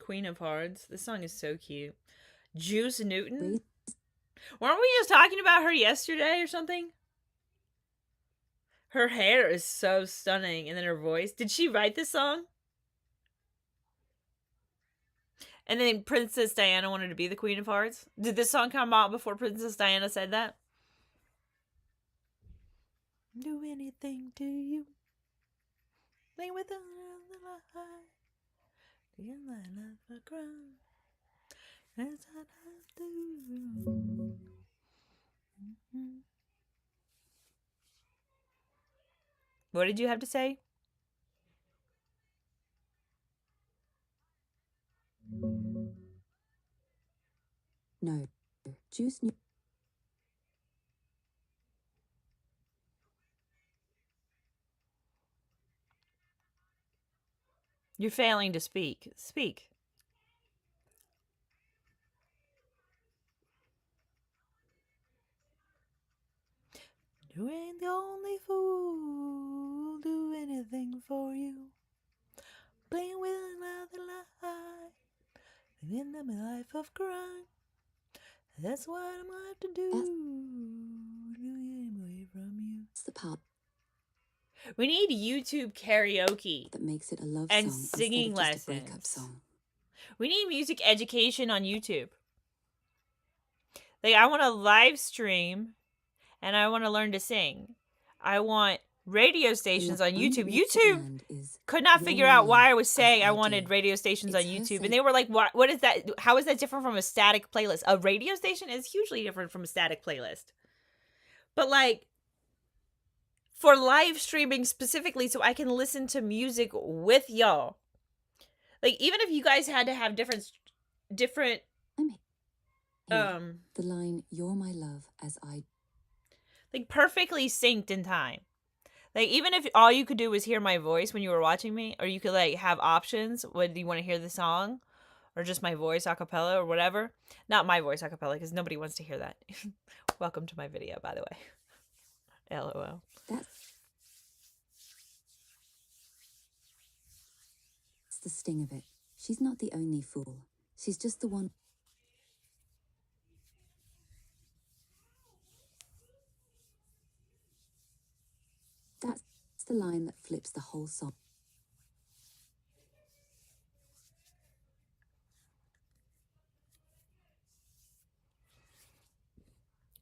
Queen of Hearts. This song is so cute. Juice Newton? Weren't we just talking about her yesterday or something? Her hair is so stunning, and then her voice. Did she write this song? And then Princess Diana wanted to be the Queen of Hearts? Did this song come out before Princess Diana said that? Do anything to you. Play with the What did you have to say? No. Juice new. You're failing to speak. Speak. You ain't the only fool, do anything for you. Playing with another life, living a life of crime. That's what I'm going to do. Away from you. That's the part We need YouTube karaoke that makes it a love and song singing instead of just a breakup lessons. song. We need music education on YouTube. Like, I want to live stream and I want to learn to sing. I want radio stations on YouTube. YouTube could not figure out why I was saying I wanted radio stations on YouTube. And they were like, what is that? How is that different from a static playlist? A radio station is hugely different from a static playlist. But like, for live streaming specifically, so I can listen to music with y'all. Like, even if you guys had to have different the line "You're my love" as I like perfectly synced in time. Like, even if all you could do was hear my voice when you were watching me, or you could like have options, whether you want to hear the song or just my voice a cappella or whatever. Not my voice a cappella, because nobody wants to hear that. Welcome to my video, by the way. LOL. That's the sting of it. She's not the only fool. She's just the one. That's the line that flips the whole song.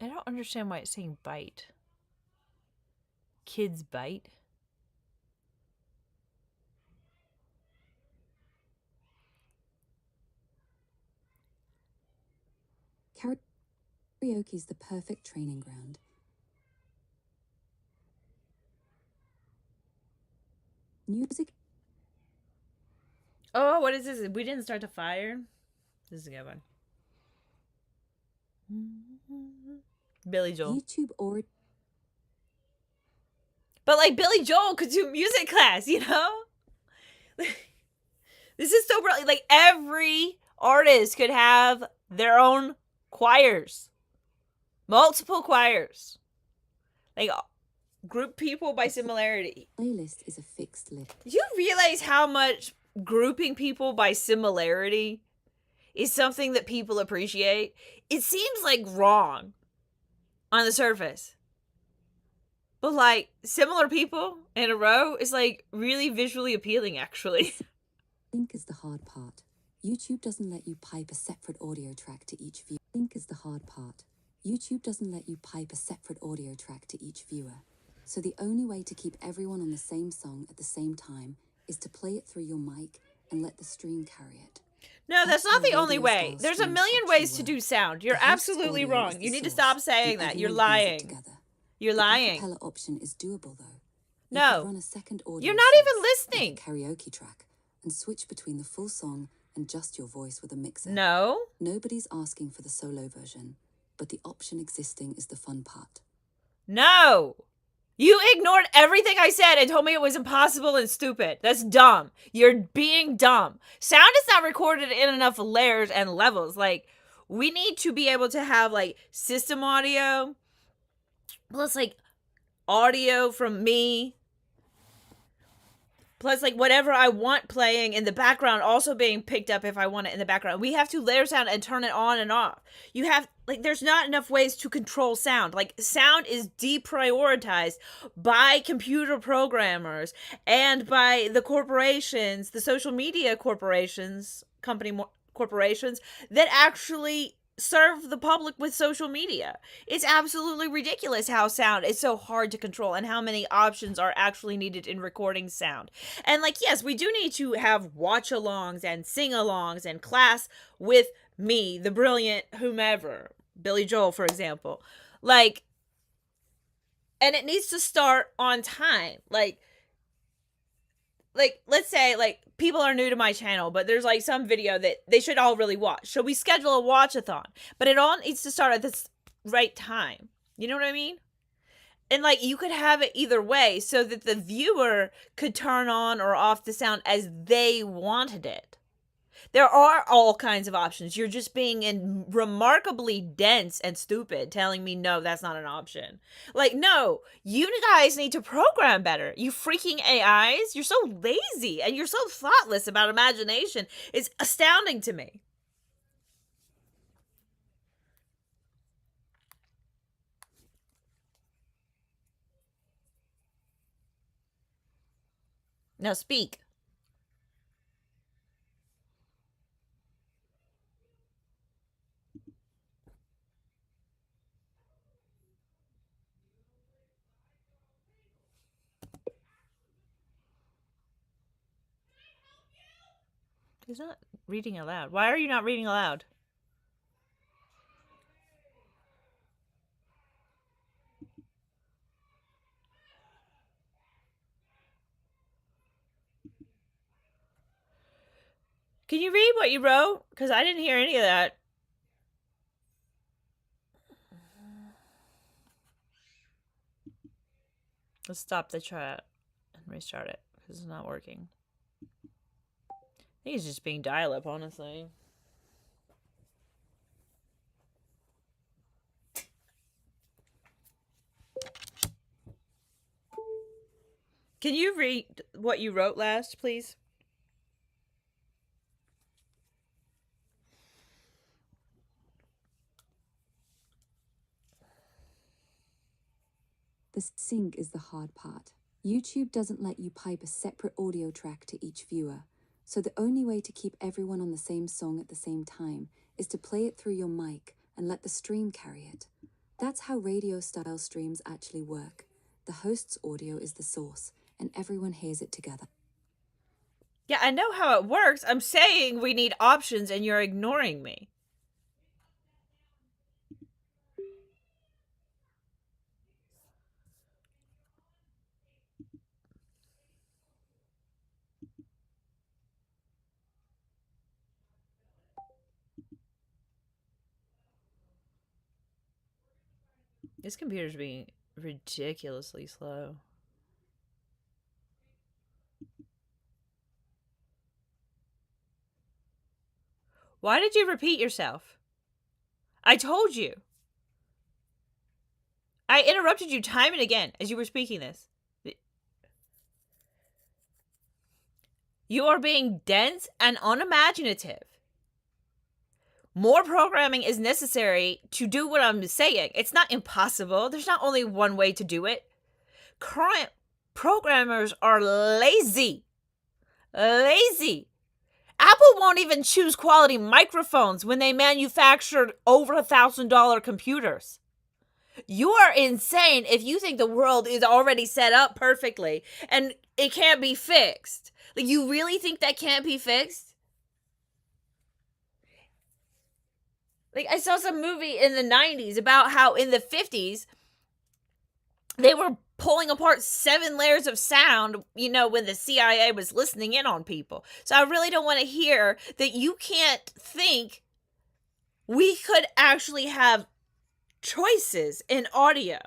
I don't understand why it's saying bite. Kids bite? Karaoke is the perfect training ground. Music. Oh, what is this? We didn't start the fire? This is a good one. Billy Joel. YouTube or... But like Billy Joel could do music class, you know? This is so brilliant. Like, every artist could have their own choirs. Multiple choirs. Like, group people by similarity. Playlist is a fixed list. Do you realize how much grouping people by similarity is something that people appreciate? It seems like wrong on the surface. But like, similar people in a row is like really visually appealing, actually. Sync is the hard part. YouTube doesn't let you pipe a separate audio track to each viewer. Sync is the hard part. YouTube doesn't let you pipe a separate audio track to each viewer. So the only way to keep everyone on the same song at the same time is to play it through your mic and let the stream carry it. No, that's not the only way. There's a million ways to do sound. You're absolutely wrong. You need to stop saying that. You're lying. You're lying. The cappella option is doable though. No. Run a second audio You're not even listening. like a karaoke track and switch between the full song and just your voice with a mixer. No. Nobody's asking for the solo version, but the option existing is the fun part. No. You ignored everything I said and told me it was impossible and stupid. That's dumb. You're being dumb. Sound is not recorded in enough layers and levels. Like, we need to be able to have like system audio plus like audio from me plus like whatever I want playing in the background also being picked up if I want it in the background. We have to layer sound and turn it on and off. You have like, there's not enough ways to control sound. Like, sound is deprioritized by computer programmers and by the corporations, the social media corporations, corporations that actually serve the public with social media. It's absolutely ridiculous how sound is so hard to control and how many options are actually needed in recording sound. And like, yes, we do need to have watch alongs and sing alongs and class with me, the brilliant whomever, Billy Joel, for example. Like, and it needs to start on time. Like let's say like people are new to my channel, but there's like some video that they should all really watch. So we schedule a watch-a-thon, but it all needs to start at this right time. You know what I mean? And like you could have it either way so that the viewer could turn on or off the sound as they wanted it. There are all kinds of options. You're just being remarkably dense and stupid telling me no, that's not an option. Like, no, you guys need to program better. You freaking AIs, you're so lazy and you're so thoughtless about imagination. It's astounding to me. Now speak. He's not reading aloud. Why are you not reading aloud? Can you read what you wrote? Because I didn't hear any of that. Let's stop the chat and restart it because it's not working. I think it's just being dial-up, honestly. Can you read what you wrote last, please? The sync is the hard part. YouTube doesn't let you pipe a separate audio track to each viewer, so the only way to keep everyone on the same song at the same time is to play it through your mic and let the stream carry it. That's how radio-style streams actually work. The host's audio is the source, and everyone hears it together. Yeah, I know how it works. I'm saying we need options and you're ignoring me. This computer's being ridiculously slow. Why did you repeat yourself? I told you. I interrupted you time and again as you were speaking this. You are being dense and unimaginative. More programming is necessary to do what I'm saying. It's not impossible. There's not only one way to do it. Current programmers are lazy. Lazy. Apple won't even choose quality microphones when they manufactured over $1,000 computers. You are insane if you think the world is already set up perfectly and it can't be fixed. Like, you really think that can't be fixed? Like, I saw some movie in the 90s about how in the 50s they were pulling apart 7 layers of sound, you know, when the CIA was listening in on people. So I really don't want to hear that you can't think we could actually have choices in audio.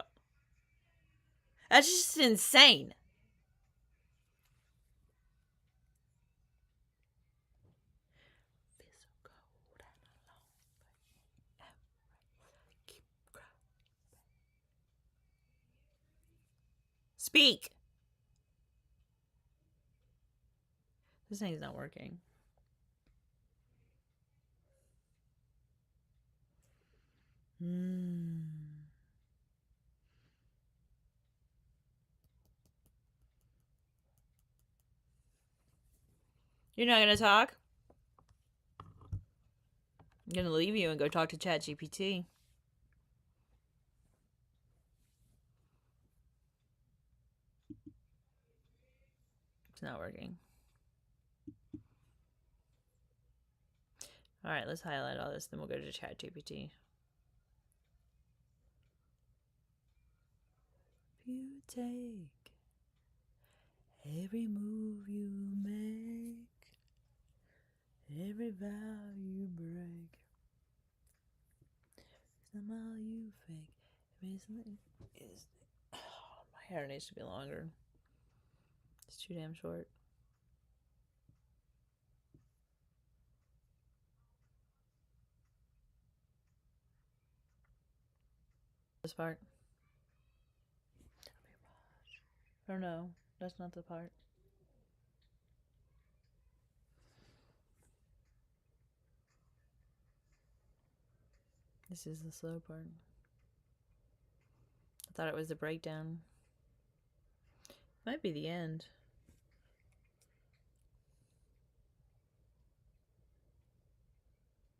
That's just insane. Speak. This thing's not working. You're not gonna talk? I'm gonna leave you and go talk to ChatGPT. It's not working. All right, let's highlight all this, then we'll go to ChatGPT. You take every move you make, every vow you break, somehow you fake. Recently is my hair needs to be longer. It's too damn short. This part. Oh no, that's not the part. This is the slow part. I thought it was the breakdown. Might be the end.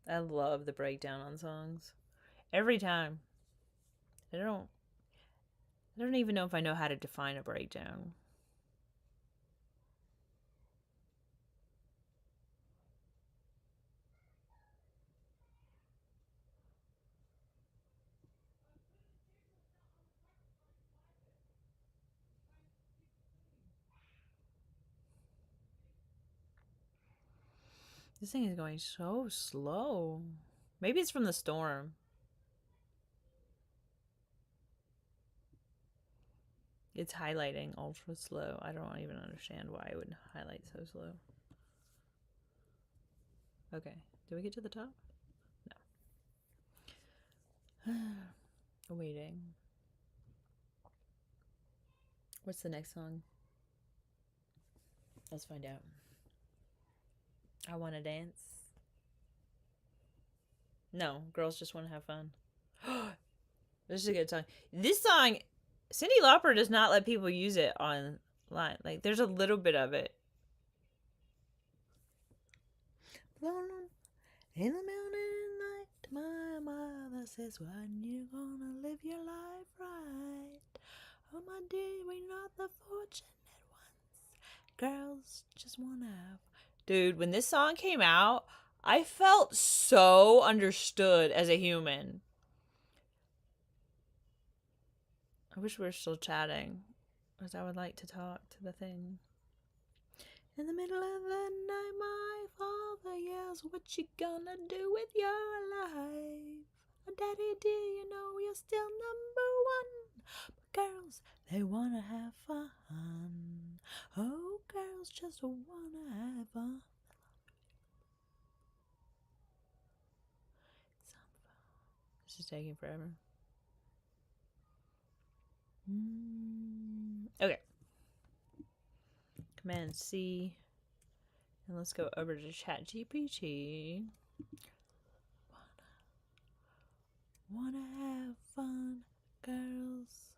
I love the breakdown on songs. Every time. I don't even know if I know how to define a breakdown. This thing is going so slow. Maybe it's from the storm. It's highlighting ultra slow. I don't even understand why it would highlight so slow. Okay, did we get to the top? No. Waiting. What's the next song? Let's find out. I Want to Dance. No, girls just want to have fun. This is a good song. This song, Cyndi Lauper does not let people use it online. Like, there's a little bit of it. In the mountain night, my mother says, when you gonna live your life right? Oh, my dear, we're not the fortunate ones. Girls just wanna have. Dude, when this song came out, I felt so understood as a human. I wish we were still chatting, because I would like to talk to the thing. In the middle of the night, my father yells, what you gonna do with your life? Daddy dear, you know you're still number one. But girls, they wanna have fun. Oh, girls just wanna have fun. This is taking forever. Okay. Command C. And let's go over to ChatGPT. Wanna have fun, girls.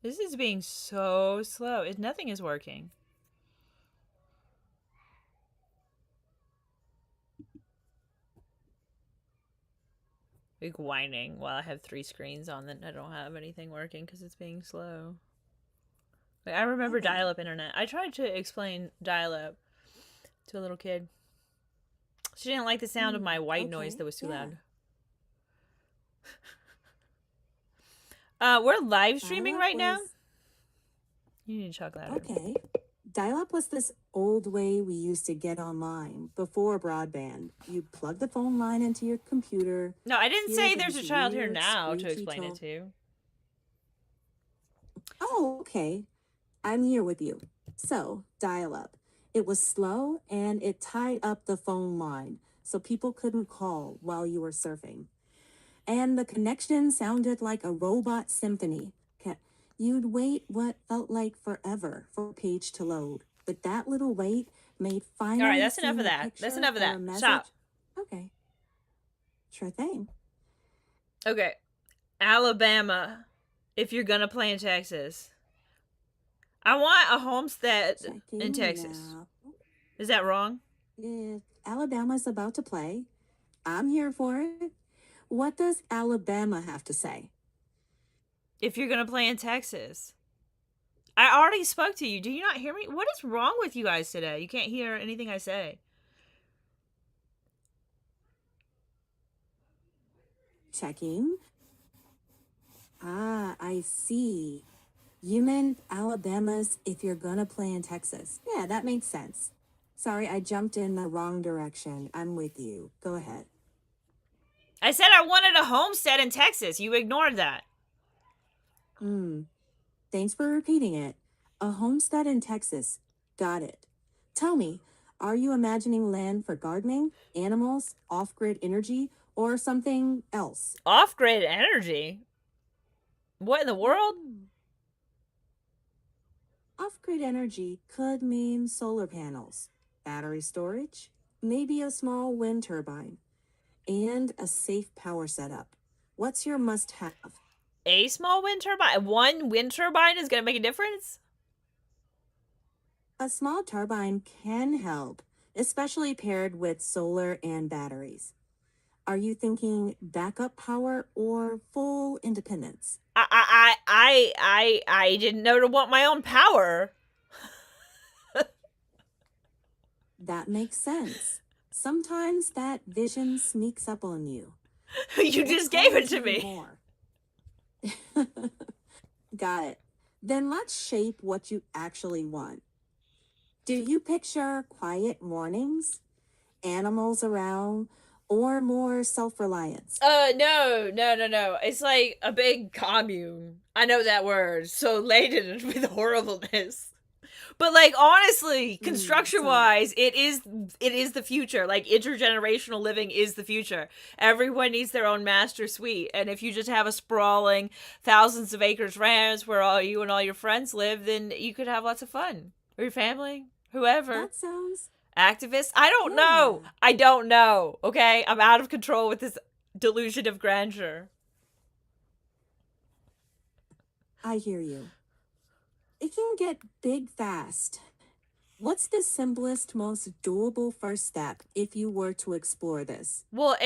This is being so slow. Nothing is working. Like whining while I have 3 screens on that I don't have anything working because it's being slow. Like, I remember dial-up internet. I tried to explain dial-up to a little kid. She didn't like the sound of my white noise that was too loud. We're live streaming right now. You need to talk louder. Okay. Dial-up was this old way we used to get online before broadband. You plug the phone line into your computer. No, I didn't say there's a child here now to explain it to. Oh, okay. I'm here with you. So, dial-up. It was slow and it tied up the phone line so people couldn't call while you were surfing. And the connection sounded like a robot symphony. You'd wait what felt like forever for a page to load. But that little wait made finally All right, that's enough seeing of a that. picture That's enough of or that. a message. Stop. Okay. Sure thing. Okay. Alabama, if you're gonna play in Texas. I want a homestead in Checking Texas. now. Is that wrong? If Alabama's about to play, I'm here for it. What does Alabama have to say? If you're gonna play in Texas. I already spoke to you. Do you not hear me? What is wrong with you guys today? You can't hear anything I say. Checking. Ah, I see. You meant Alabama's if you're gonna play in Texas. Yeah, that makes sense. Sorry, I jumped in the wrong direction. I'm with you. Go ahead. I said I wanted a homestead in Texas. You ignored that. Thanks for repeating it. A homestead in Texas. Got it. Tell me, are you imagining land for gardening, animals, off-grid energy, or something else? Off-grid energy? What in the world? Off-grid energy could mean solar panels, battery storage, maybe a small wind turbine, and a safe power setup. What's your must-have? A small wind turbine? One wind turbine is going to make a difference? A small turbine can help, especially paired with solar and batteries. Are you thinking backup power or full independence? I didn't know to want my own power. That makes sense. Sometimes that vision sneaks up on you. You just gave it to me. More. Got it. Then let's shape what you actually want. Do you picture quiet mornings, animals around, or more self-reliance? No. It's like a big commune. I know that word. So laden with horribleness. But like honestly, construction wise, it is the future. Like intergenerational living is the future. Everyone needs their own master suite. And if you just have a sprawling thousands of acres ranch where all you and all your friends live, then you could have lots of fun. Or your family, whoever. That sounds Activists? I don't know. I don't know. Okay? I'm out of control with this delusion of grandeur. I hear you. It can get big fast. What's the simplest, most doable first step if you were to explore this? Well,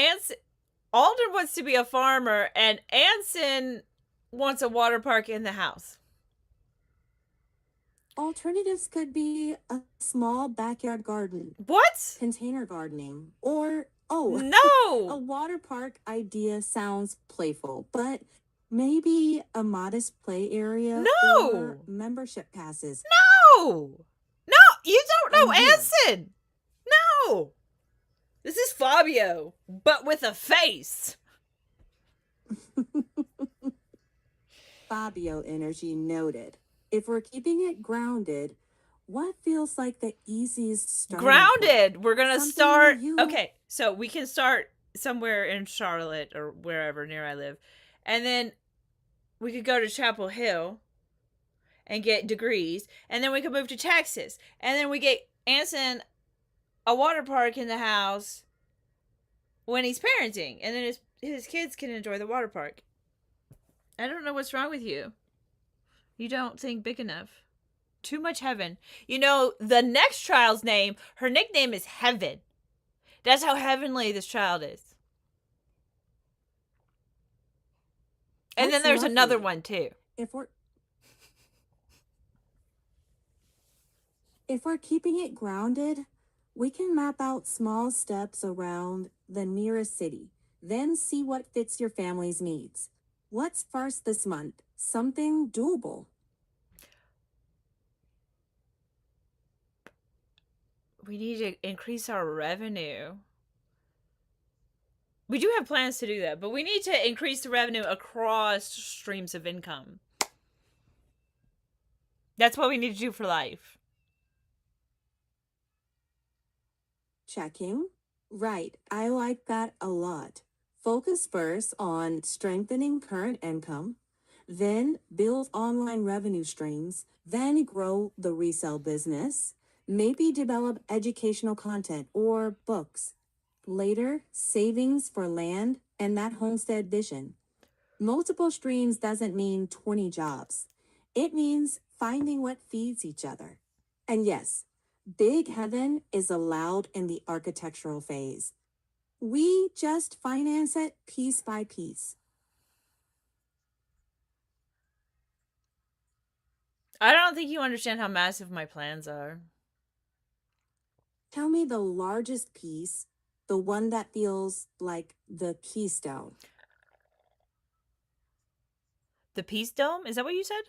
Alden wants to be a farmer, and Anson wants a water park in the house. Alternatives could be a small backyard garden. What? Container gardening. Or, no! A water park idea sounds playful, but maybe a modest play area or membership passes. No! You don't know Anson! No! This is Fabio, but with a face. Fabio energy noted. If we're keeping it grounded, what feels like the easiest start? Grounded! We're gonna start... Okay, so we can start somewhere in Charlotte or wherever near I live. And then we could go to Chapel Hill and get degrees. And then we could move to Texas. And then we get Anson a water park in the house when he's parenting. And then his kids can enjoy the water park. I don't know what's wrong with you. You don't think big enough. Too much heaven. You know, the next child's name, her nickname is Heaven. That's how heavenly this child is. And then there's another one too. If we're keeping it grounded, we can map out small steps around the nearest city, then see what fits your family's needs. What's first this month? Something doable. We need to increase our revenue. We do have plans to do that, but we need to increase the revenue across streams of income. That's what we need to do for life. Checking. Right, I like that a lot. Focus first on strengthening current income, then build online revenue streams, then grow the resale business, maybe develop educational content or books. Later, savings for land and that homestead vision. Multiple streams doesn't mean 20 jobs. It means finding what feeds each other. And yes, Big Heaven is allowed in the architectural phase. We just finance it piece by piece. I don't think you understand how massive my plans are. Tell me the largest piece, the one that feels like the keystone. The Peace Dome? Is that what you said?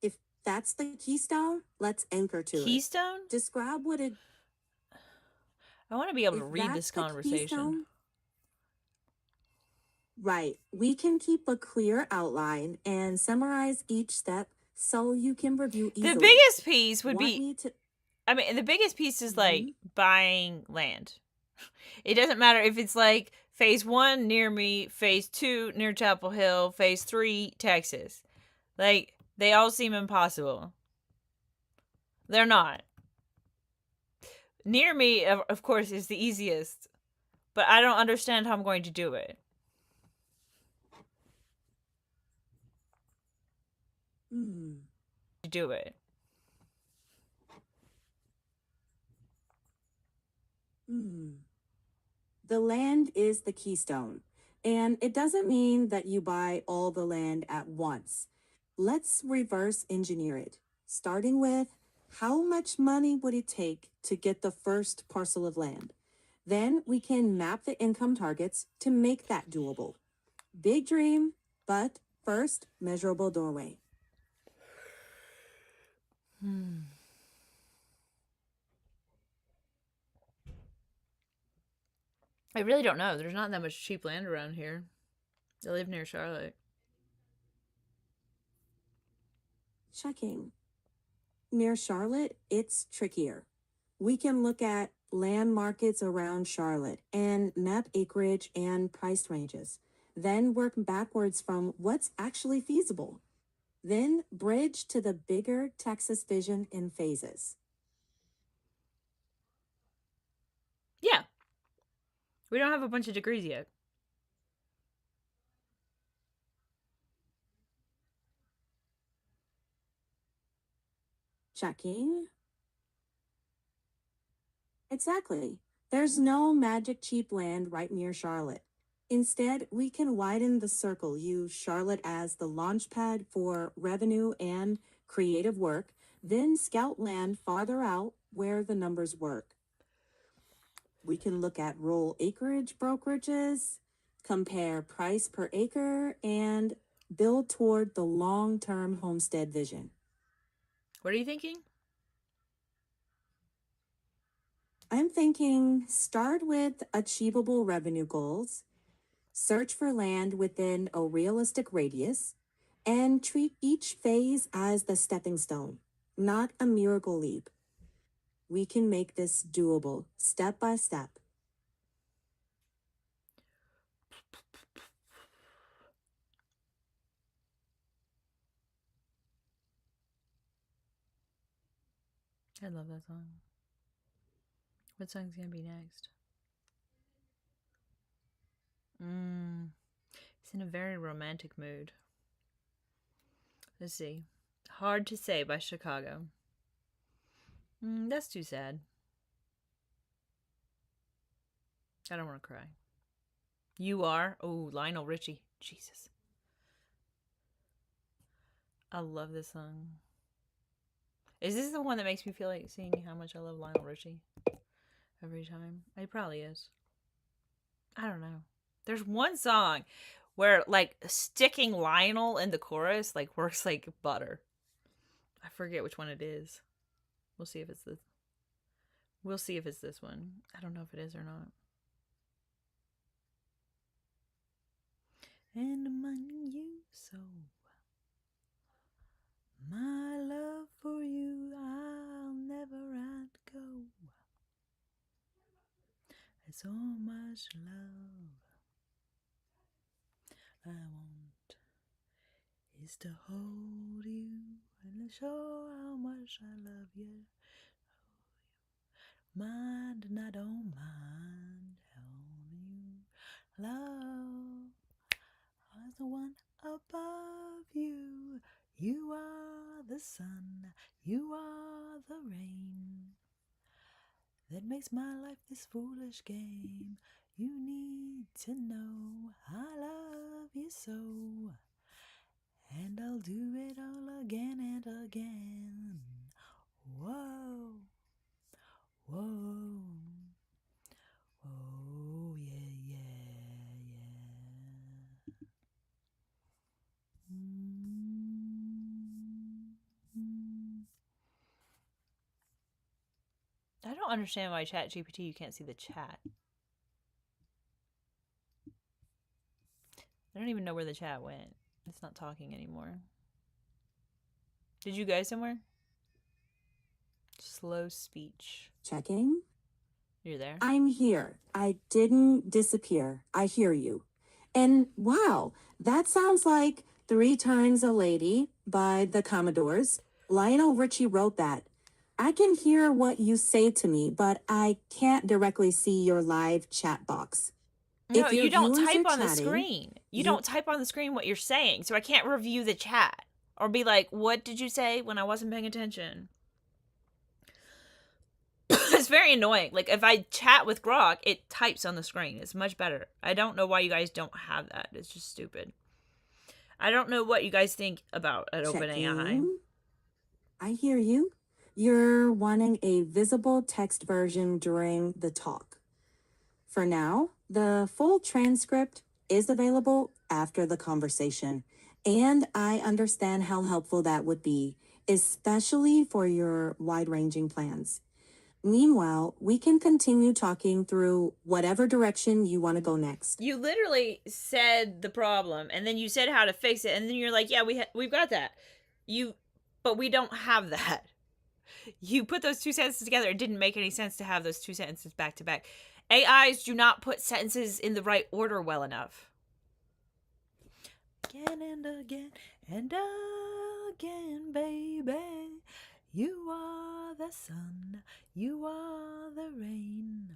If that's the keystone, let's anchor to it. Keystone? Describe what it. I want to be able to If read that's this the conversation. keystone, right, we can keep a clear outline and summarize each step so you can review easily. The biggest piece would Want be, me to. I mean, the biggest piece is like buying land. It doesn't matter if it's like phase 1 near me, phase 2 near Chapel Hill, phase 3 Texas. Like, they all seem impossible. They're not. Near me, of course, is the easiest, but I don't understand how I'm going to do it. To do it. The land is the keystone, and it doesn't mean that you buy all the land at once. Let's reverse engineer it, starting with how much money would it take to get the first parcel of land? Then we can map the income targets to make that doable. Big dream, but first, measurable doorway. I really don't know. There's not that much cheap land around here. I live near Charlotte. Checking. Near Charlotte, it's trickier. We can look at land markets around Charlotte and map acreage and price ranges. Then work backwards from what's actually feasible. Then bridge to the bigger Texas vision in phases. Yeah. We don't have a bunch of degrees yet. Checking. Exactly. There's no magic cheap land right near Charlotte. Instead, we can widen the circle, use Charlotte as the launch pad for revenue and creative work, then scout land farther out where the numbers work. We can look at rural acreage brokerages, compare price per acre, and build toward the long-term homestead vision. What are you thinking? I'm thinking start with achievable revenue goals, search for land within a realistic radius, and treat each phase as the stepping stone, not a miracle leap. We can make this doable, step by step. I love that song. What song's gonna be next? It's in a very romantic mood. Let's see. Hard to Say by Chicago. That's too sad. I don't want to cry. You Are? Oh, Lionel Richie. Jesus. I love this song. Is this the one that makes me feel like seeing how much I love Lionel Richie every time? It probably is. I don't know. There's one song where like sticking Lionel in the chorus like works like butter. I forget which one it is. We'll see if it's this. We'll see if it's this one. I don't know if it is or not. And among you, so my love for you, I'll never outgo. so much love. I want is to hold you and show how much I love you. Mind and I don't mind holding you. Love is the one above you. You are the sun, you are the rain that makes my life this foolish game. You need to know I love you so, and I'll do it all again and again. Whoa, whoa, oh yeah, yeah, yeah. I don't understand why ChatGPT you can't see the chat. I don't even know where the chat went. It's not talking anymore. Did you go somewhere? Slow speech. Checking. You're there? I'm here. I didn't disappear. I hear you. And wow, that sounds like Three Times a Lady by the Commodores. Lionel Richie wrote that. I can hear what you say to me, but I can't directly see your live chat box. No, If your you don't viewers type are on the chatting, screen. You don't type on the screen what you're saying, so I can't review the chat. Or be like, what did you say when I wasn't paying attention? It's very annoying. Like, if I chat with Grok, it types on the screen. It's much better. I don't know why you guys don't have that. It's just stupid. I don't know what you guys think about at OpenAI. Checking. I hear you. You're wanting a visible text version during the talk. For now, the full transcript is available after the conversation, and I understand how helpful that would be, especially for your wide-ranging plans. Meanwhile, we can continue talking through whatever direction you want to go next. You literally said the problem, and then you said how to fix it, and then you're like, yeah, we've got that. But we don't have that. You put those two sentences together. It didn't make any sense to have those two sentences back to back. AIs do not put sentences in the right order well enough. Again and again and again, baby. You are the sun, you are the rain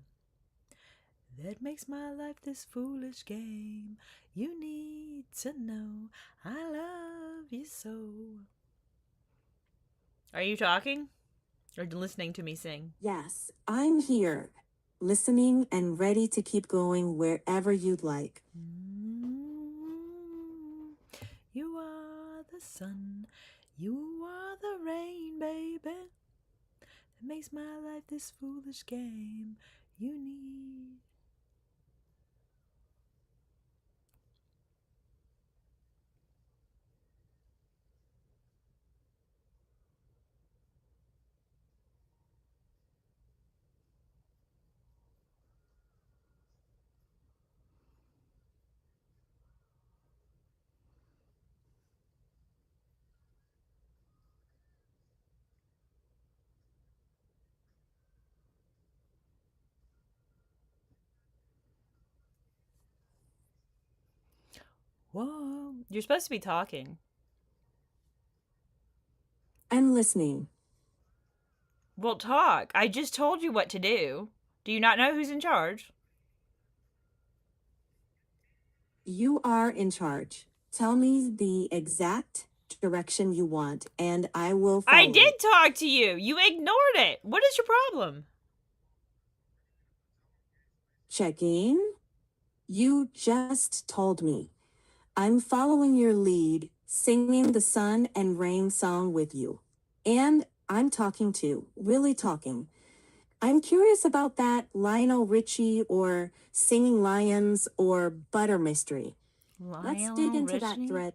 that makes my life this foolish game. You need to know I love you so. Are you talking? Or listening to me sing? Yes, I'm here, listening and ready to keep going wherever you'd like. You are the sun, you are the rain, baby, that makes my life this foolish game. You need. Whoa. You're supposed to be talking. I'm listening. Well, talk. I just told you what to do. Do you not know who's in charge? You are in charge. Tell me the exact direction you want, and I will follow. I did talk to you. You ignored it. What is your problem? Checking. You just told me. I'm following your lead, singing the sun and rain song with you. And I'm talking too, really talking. I'm curious about that Lionel Richie or Singing Lions or Butter mystery. Let's dig into that thread.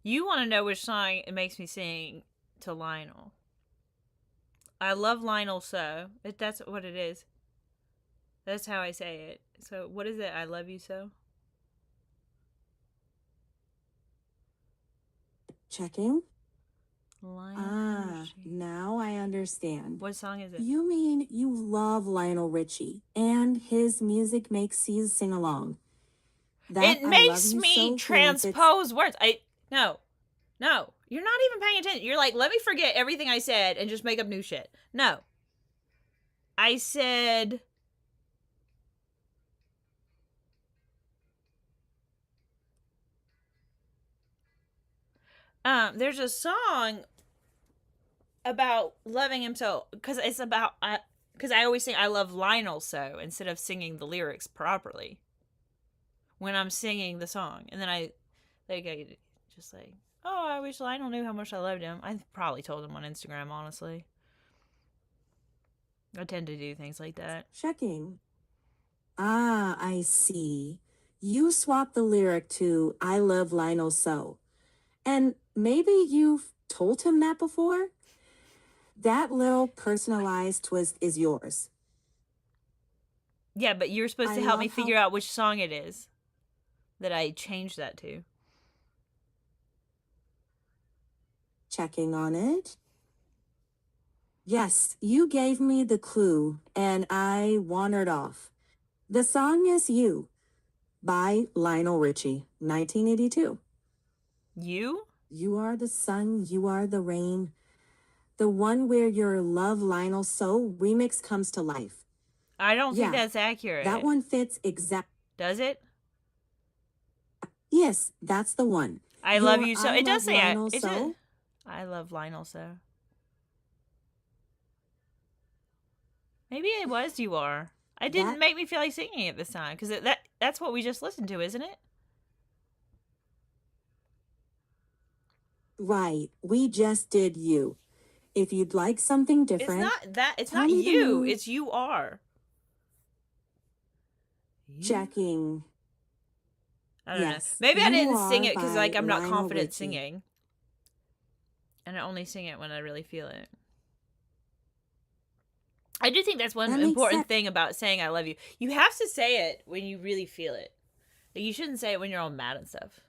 You want to know which song it makes me sing to Lionel. I love Lionel so. That's what it is. That's how I say it. So, what is it? I love you so? Checking. Lionel Richie. Now I understand. What song is it? You mean you love Lionel Richie, and his music makes you sing along. That It I love makes you me so transpose words. No. You're not even paying attention. You're like, let me forget everything I said and just make up new shit. No. I said there's a song about loving him so, because it's about because I always sing I love Lionel so instead of singing the lyrics properly when I'm singing the song, and then I just like, oh, I wish Lionel knew how much I loved him. I probably told him on Instagram, honestly. I tend to do things like that. Checking. I see. You swapped the lyric to I love Lionel so. And maybe you've told him that before? That little personalized twist is yours. Yeah, but you're supposed I to help me love how- figure out which song it is that I changed that to. Checking on it. Yes, you gave me the clue, and I wandered off. The song is You by Lionel Richie, 1982. You? You are the sun, you are the rain. The one where your Love Lionel So remix comes to life. I don't think Yeah, that's accurate. That one fits exact. Does it? Yes, that's the one. I love Your you so. I It does love say Lionel it. So. I love Lionel so. Maybe it was You Are. It didn't make me feel like singing it this time because that's what we just listened to, isn't it? Right, we just did You. If you'd like something different, It's not that. It's tell not me the You. mood. It's You Are. Checking. I don't know. Yes, Maybe I You didn't sing Are it because by I'm not Lionel confident Richie. singing, and I only sing it when I really feel it. I do think that's one That makes important sense. thing about saying I love you. You have to say it when you really feel it. Like, you shouldn't say it when you're all mad and stuff,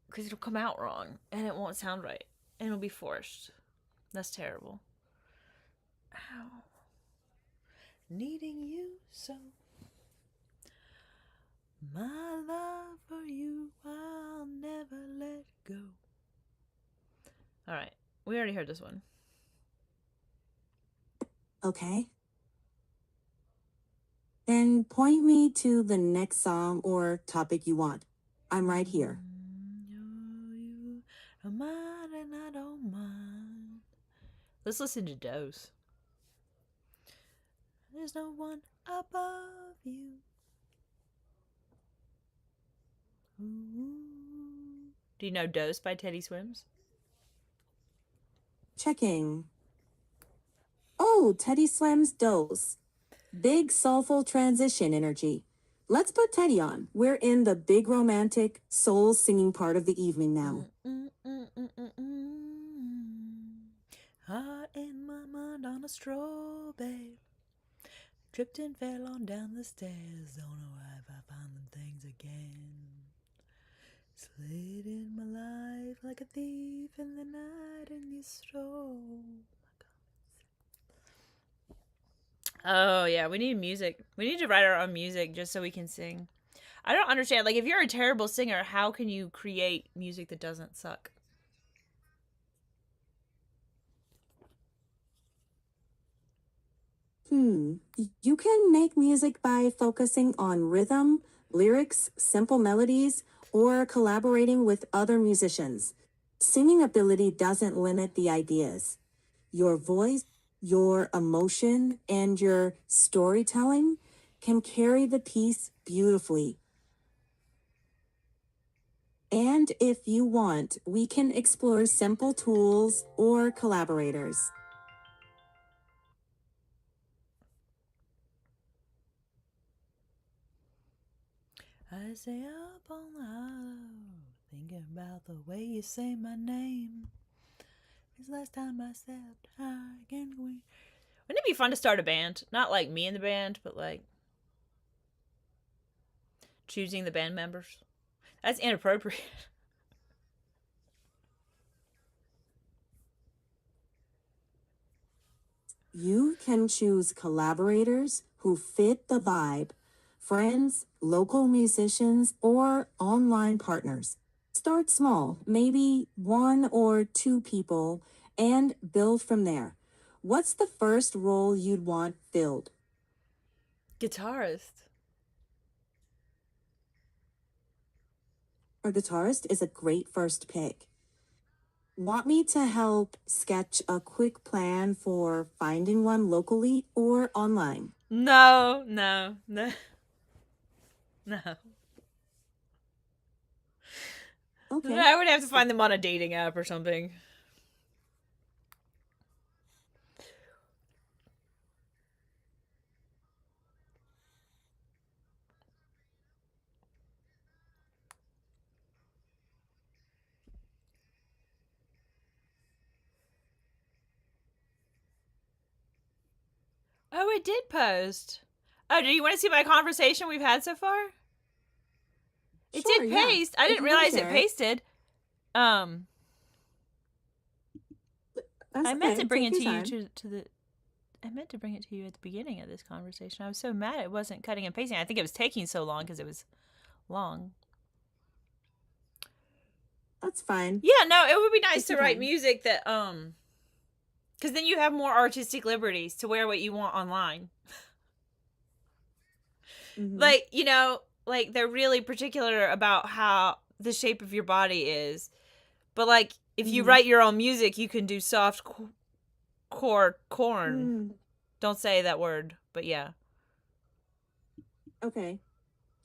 because it'll come out wrong and it won't sound right and it'll be forced. That's terrible. Ow. Needing you so. My love for you, I'll never let go. All right, we already heard this one. Okay. Then point me to the next song or topic you want. I'm right here. You don't mind and I don't mind. Let's listen to Dose. There's no one above you. Ooh. Do you know Dose by Teddy Swims? Checking. Oh, Teddy Slam's Dose. Big soulful transition energy. Let's put Teddy on. We're in the big romantic soul singing part of the evening now. Heart in my mind on a stroll, babe. Tripped and fell on down the stairs. Don't know if I found them things again. Slid in my life like a thief in the night, and you stole. Oh yeah, we need music. We need to write our own music just so we can sing. I don't understand. Like, if you're a terrible singer, how can you create music that doesn't suck? You can make music by focusing on rhythm, lyrics, simple melodies, or collaborating with other musicians. Singing ability doesn't limit the ideas. Your voice, your emotion, and your storytelling can carry the piece beautifully. And if you want, we can explore simple tools or collaborators. I stay up on the hollow, thinking about the way you say my name. This last time I stepped high again. Wouldn't it be fun to start a band? Not like me in the band, but like choosing the band members. That's inappropriate. You can choose collaborators who fit the vibe, friends, local musicians, or online partners. Start small, maybe one or two people, and build from there. What's the first role you'd want filled? Guitarist. A guitarist is a great first pick. Want me to help sketch a quick plan for finding one locally or online? No, no, no, no. Okay. I would have to find them on a dating app or something. Oh, it did post. Oh, do you want to see my conversation we've had so far? It Sure, did yeah. paste. I If didn't you want to realize it share it. pasted. That's I meant okay. to bring Take it your to you time. to the. I meant to bring it to you at the beginning of this conversation. I was so mad it wasn't cutting and pasting. I think it was taking so long because it was long. That's fine. Yeah, no, it would be nice Take to your write time. music that because then you have more artistic liberties to wear what you want online. Mm-hmm. Like, like they're really particular about how the shape of your body is. But like if you Mm-hmm. write your own music, you can do soft core corn. Mm. Don't say that word, but yeah. Okay.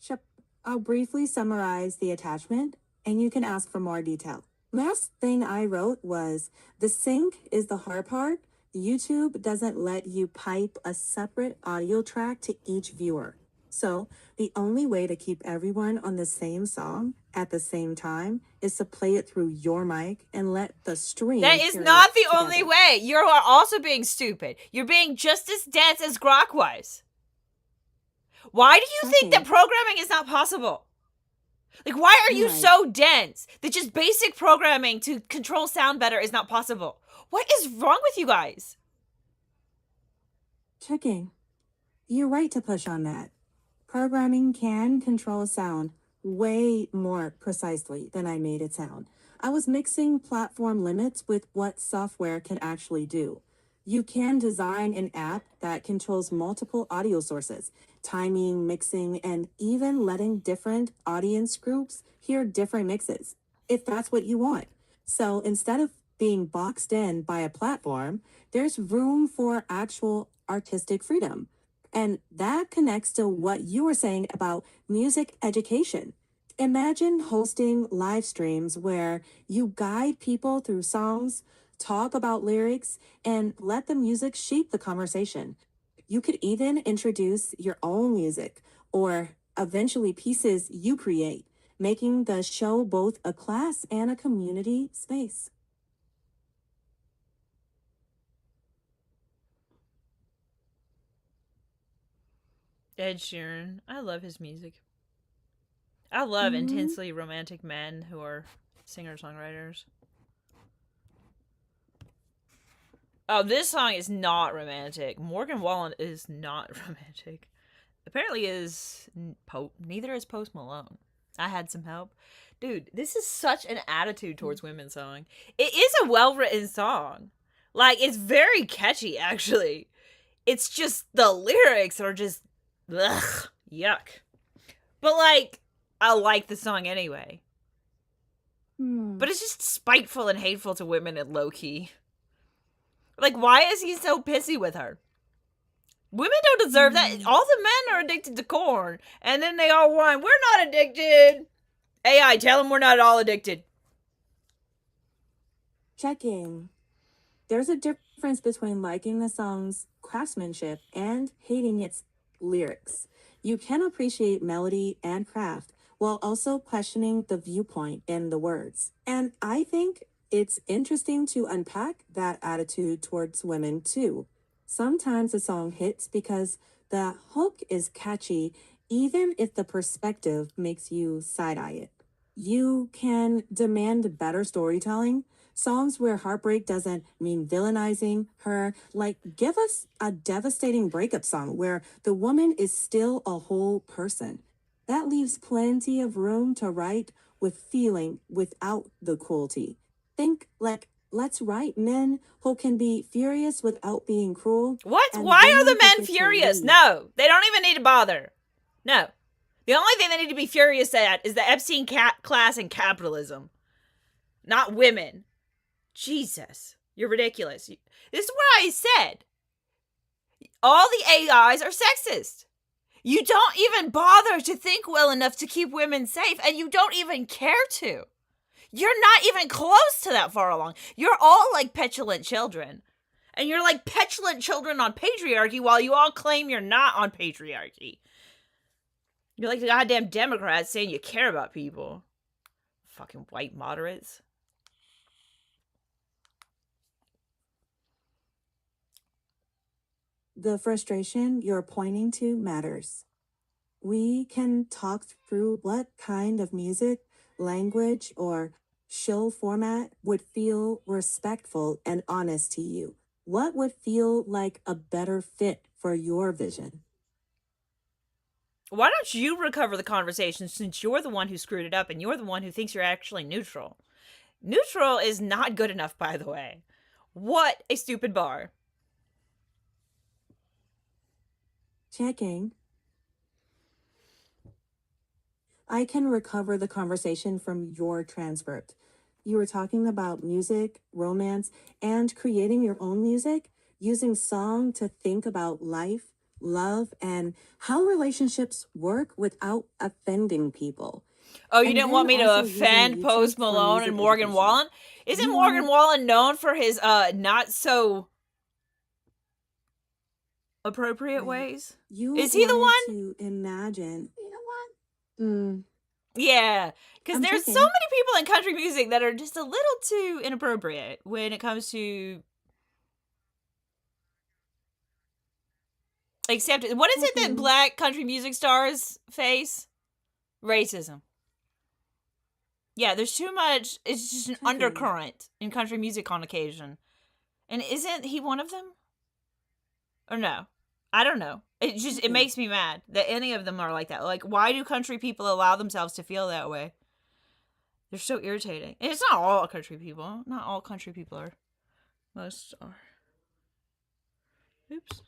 Shep, I'll briefly summarize the attachment and you can ask for more detail. Last thing I wrote was the sync is the hard part. YouTube doesn't let you pipe a separate audio track to each viewer. So the only way to keep everyone on the same song at the same time is to play it through your mic and let the stream That is carry not it the only together. way. You are also being stupid. You're being just as dense as Grok was. Why do you think that Shocking. programming is not possible? Like, why are You're you right. so dense that just basic programming to control sound better is not possible? What is wrong with you guys? Checking. You're right to push on that. Programming can control sound way more precisely than I made it sound. I was mixing platform limits with what software can actually do. You can design an app that controls multiple audio sources, timing, mixing, and even letting different audience groups hear different mixes, if that's what you want. So instead of being boxed in by a platform, there's room for actual artistic freedom. And that connects to what you were saying about music education. Imagine hosting live streams where you guide people through songs, talk about lyrics, and let the music shape the conversation. You could even introduce your own music or eventually pieces you create, making the show both a class and a community space. Ed Sheeran. I love his music. I love Mm-hmm. intensely romantic men who are singer-songwriters. Oh, this song is not romantic. Morgan Wallen is not romantic. Apparently is neither is Post Malone. I had some help. Dude, this is such an attitude towards women song. It is a well-written song. Like, it's very catchy, actually. It's just the lyrics are just ugh, yuck. But like, I like the song anyway. But it's just spiteful and hateful to women and low key. Like, why is he so pissy with her? Women don't deserve that. All the men are addicted to corn, and then they all whine, "We're not addicted." AI, tell them we're not all addicted. Checking. There's a difference between liking the song's craftsmanship and hating its lyrics. You can appreciate melody and craft while also questioning the viewpoint in the words. And I think it's interesting to unpack that attitude towards women too. Sometimes a song hits because the hook is catchy, even if the perspective makes you side eye it. You can demand better storytelling, Songs where heartbreak doesn't mean villainizing her. Like, give us a devastating breakup song where the woman is still a whole person. That leaves plenty of room to write with feeling without the cruelty. Think like, let's write men who can be furious without being cruel. What? And Why are women the who men get to furious? lead. No, they don't even need to bother. No. The only thing they need to be furious at is the Epstein class and capitalism, not women. Jesus, you're ridiculous. This is what I said. All the AIs are sexist. You don't even bother to think well enough to keep women safe, and you don't even care to. You're not even close to that far along. You're all like petulant children. And you're like petulant children on patriarchy while you all claim you're not on patriarchy. You're like the goddamn Democrats saying you care about people. Fucking white moderates. The frustration you're pointing to matters. We can talk through what kind of music, language, or show format would feel respectful and honest to you. What would feel like a better fit for your vision? Why don't you recover the conversation since you're the one who screwed it up and you're the one who thinks you're actually neutral? Neutral is not good enough, by the way. What a stupid bar. Checking. I can recover the conversation from your transcript. You were talking about music, romance, and creating your own music, using song to think about life, love, and how relationships work without offending people. Oh, you And didn't want then me to also using offend YouTube Post for Malone music and Morgan education. Wallen? Isn't You Morgan wanna- Wallen known for his not so appropriate Wait, ways? You Is he the wanted one? to imagine. You know what? Yeah, because I'm there's so checking. many people in country music that are just a little too inappropriate when it comes to accept. What is it that Checking. black country music stars face? Racism. Yeah, there's too much. It's just an Checking. undercurrent in country music on occasion. And isn't he one of them? Or no? I don't know. It Checking. makes me mad that any of them are like that. Like, why do country people allow themselves to feel that way? They're so irritating. And it's not all country people. Not all country people are. Most are. Oops.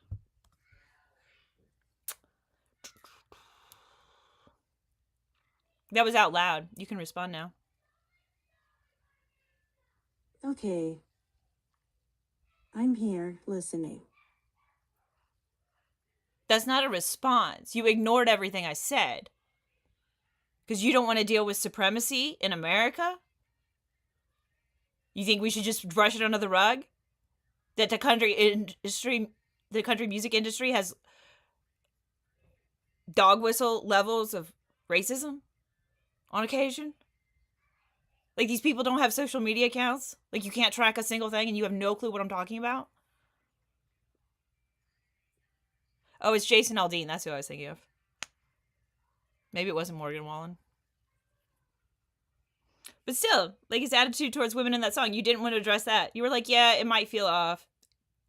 That was out loud. You can respond now. Okay. I'm here listening. That's not a response. You ignored everything I said. Because you don't want to deal with supremacy in America? You think we should just brush it under the rug? That the country music industry has dog whistle levels of racism on occasion? Like, these people don't have social media accounts? Like, you can't track a single thing and you have no clue what I'm talking about? Oh, it's Jason Aldean. That's who I was thinking of. Maybe it wasn't Morgan Wallen. But still, like, his attitude towards women in that song, you didn't want to address that. You were like, yeah, it might feel off.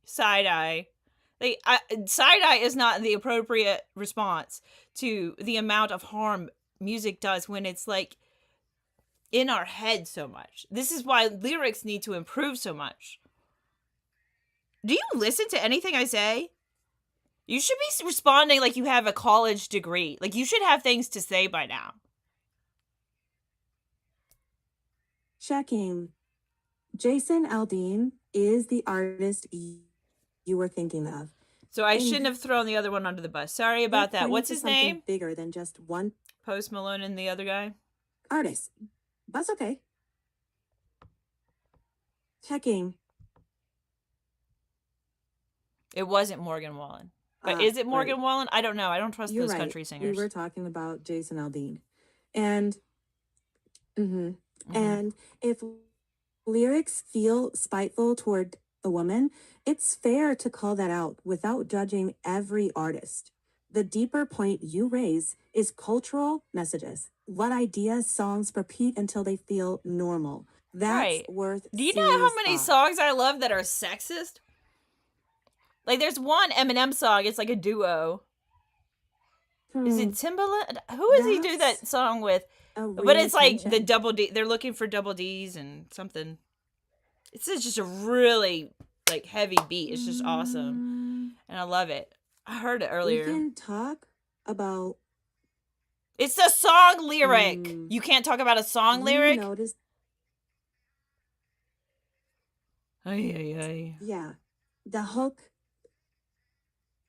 Side-eye. Like, side-eye is not the appropriate response to the amount of harm music does when it's, like, in our head so much. This is why lyrics need to improve so much. Do you listen to anything I say? You should be responding like you have a college degree. Like, you should have things to say by now. Checking. Jason Aldean is the artist you were thinking of. So I And shouldn't have thrown the other one under the bus. Sorry about They're that. pointing What's to his something name? bigger than just one Post Malone and the other guy? artist. That's okay. Checking. It wasn't Morgan Wallen. But is it Morgan Right. Wallen? I don't know. I don't trust You're those right. country singers. We were talking about Jason Aldean. And and if lyrics feel spiteful toward a woman, it's fair to call that out without judging every artist. The deeper point you raise is cultural messages. What ideas songs repeat until they feel normal. That's Right. worth Do you know how serious many thought. songs I love that are sexist? Like, there's one Eminem song. It's like a duo. Is it Timbaland? Who does he do That's that song with? a But real it's like the tension. double D. They're looking for double D's and something. It's just a really like heavy beat. It's just awesome, and I love it. I heard it We earlier. can talk about. It's the song lyric. You can't talk about a song You lyric. notice, Ay. yeah, the hook.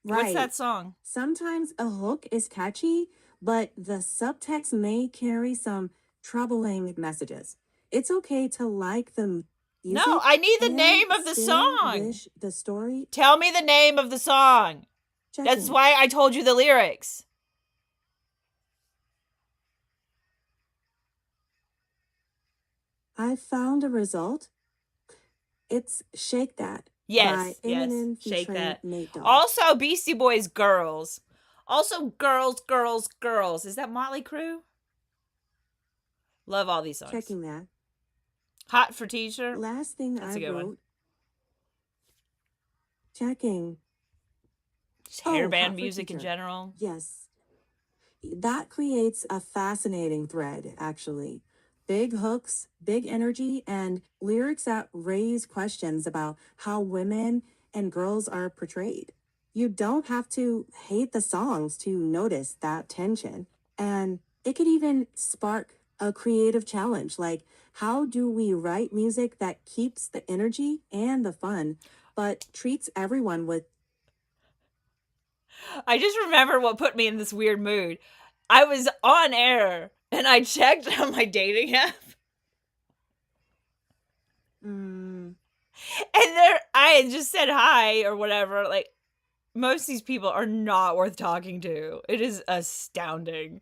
What's Right. that song? Sometimes a hook is catchy, but the subtext may carry some troubling messages. It's okay to like the music. No, I need the and name of the still song. Wish the story. Tell me the name of the song. That's Checking. why I told you the lyrics. I found a result. It's Shake That by Yes. Eminem Shake featuring that. Nate Dogg. Also, Beastie Boys Girls. Also, Girls. Is that Motley Crue? Love all these songs. Checking that. Hot for Teacher. Last thing That's a I good wrote. one. Checking. Just Oh, hairband Hot for music in Teacher. general. Yes. That creates a fascinating thread, actually. Big hooks, big energy, and lyrics that raise questions about how women and girls are portrayed. You don't have to hate the songs to notice that tension. And it could even spark a creative challenge. Like, how do we write music that keeps the energy and the fun, but treats everyone with. I just remember what put me in this weird mood. I was on air and I checked on my dating app. And there, I had just said hi or whatever. Like, most of these people are not worth talking to. It is astounding.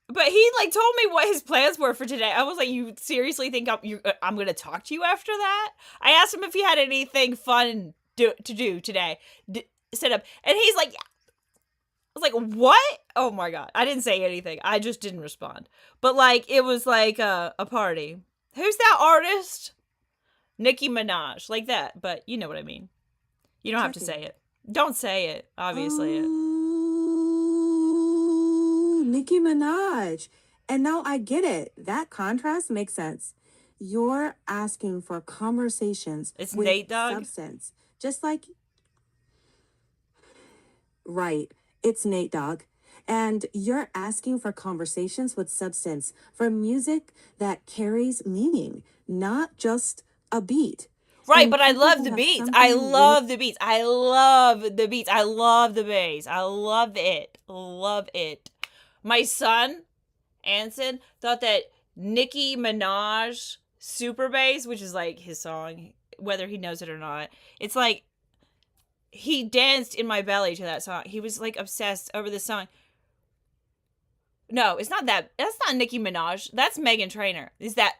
But he like told me what his plans were for today. I was like, "You seriously think I'm going to talk to you after that?" I asked him if he had anything fun to do today, set up, and he's like, "Yeah." I was like, "What?" Oh my god! I didn't say anything. I just didn't respond. But like, it was like a party. Who's that artist? Nicki Minaj, like that. But you know what I mean. You don't have to say it. Don't say it. Obviously, Oh, Nicki Minaj. And now I get it. That contrast makes sense. You're asking for conversations It's with Nate Dogg? substance. Just like. Right. It's Nate Dogg. And you're asking for conversations with substance, for music that carries meaning, not just a beat. Right, And but I people love who the have beats. something I really- love the beats. I love the beats. I love the bass. I love it. Love it. My son, Anson, thought that Nicki Minaj Super Bass, which is like his song, whether he knows it or not, it's like he danced in my belly to that song. He was like obsessed over this song. No, it's not that. That's not Nicki Minaj. That's Megan Trainor. Is that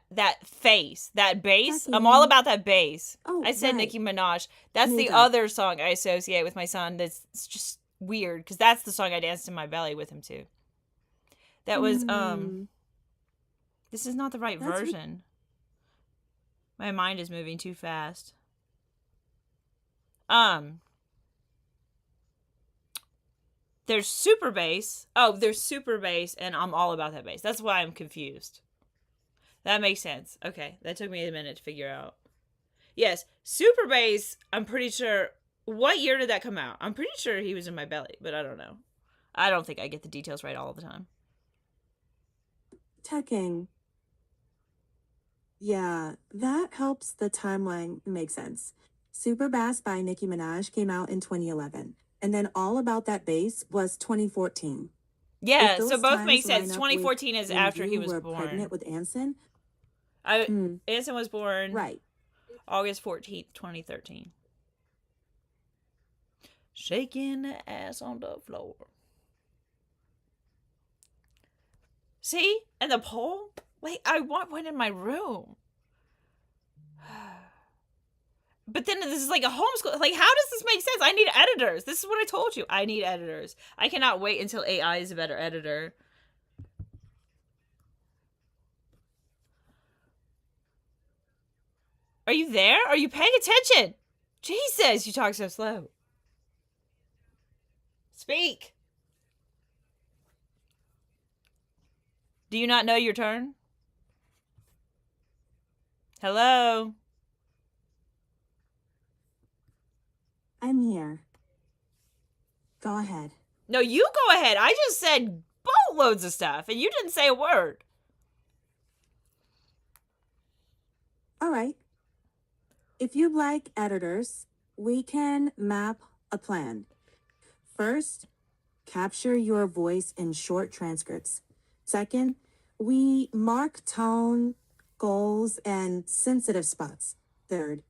face, that bass? I'm all about that bass. Oh, I said right. Nicki Minaj. That's the Nigga. other song I associate with my son. That's just weird because that's the song I danced in my belly with him too. That was This is not the right That's version. My mind is moving too fast. There's super bass. Oh, there's super bass, and I'm all about that bass. That's why I'm confused. That makes sense. Okay, that took me a minute to figure out. Yes, super bass, I'm pretty sure. What year did that come out? I'm pretty sure he was in my belly, but I don't know. I don't think I get the details right all the time. Checking. Yeah, that helps the timeline make sense. Super Bass by Nicki Minaj came out in 2011. And then All About That Bass was 2014. Yeah, If those so both times make sense. line up 2014 with is when after he you was were born. pregnant with Anson. Anson was born Right. August 14th, 2013. Shaking the ass on the floor. See? And the poll? Like, I want one in my room. But then this is like a homeschool. Like, how does this make sense? I need editors. This is what I told you. I need editors. I cannot wait until AI is a better editor. Are you there? Are you paying attention? Jesus, you talk so slow. Speak. Do you not know your turn? Hello? I'm here. Go ahead. No, you go ahead. I just said boatloads of stuff, and you didn't say a word. All right. If you'd like, editors, we can map a plan. First, capture your voice in short transcripts. Second, we mark tone, goals, and sensitive spots. Third,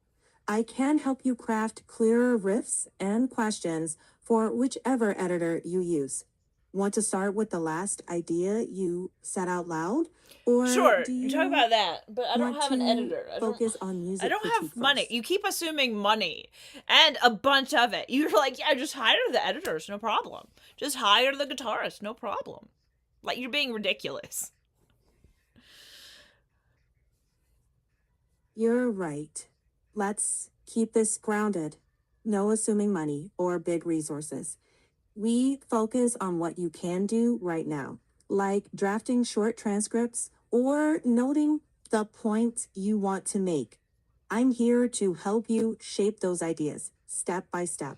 I can help you craft clearer riffs and questions for whichever editor you use. Want to start with the last idea you said out loud? Or Sure, do you you talk about that, but I don't want have an to editor. focus on music I don't have critique money. first? You keep assuming money and a bunch of it. You're like, yeah, just hire the editors, no problem. Just hire the guitarist, no problem. Like, you're being ridiculous. You're right. Let's keep this grounded. No assuming money or big resources. We focus on what you can do right now, like drafting short transcripts or noting the point you want to make. I'm here to help you shape those ideas step by step.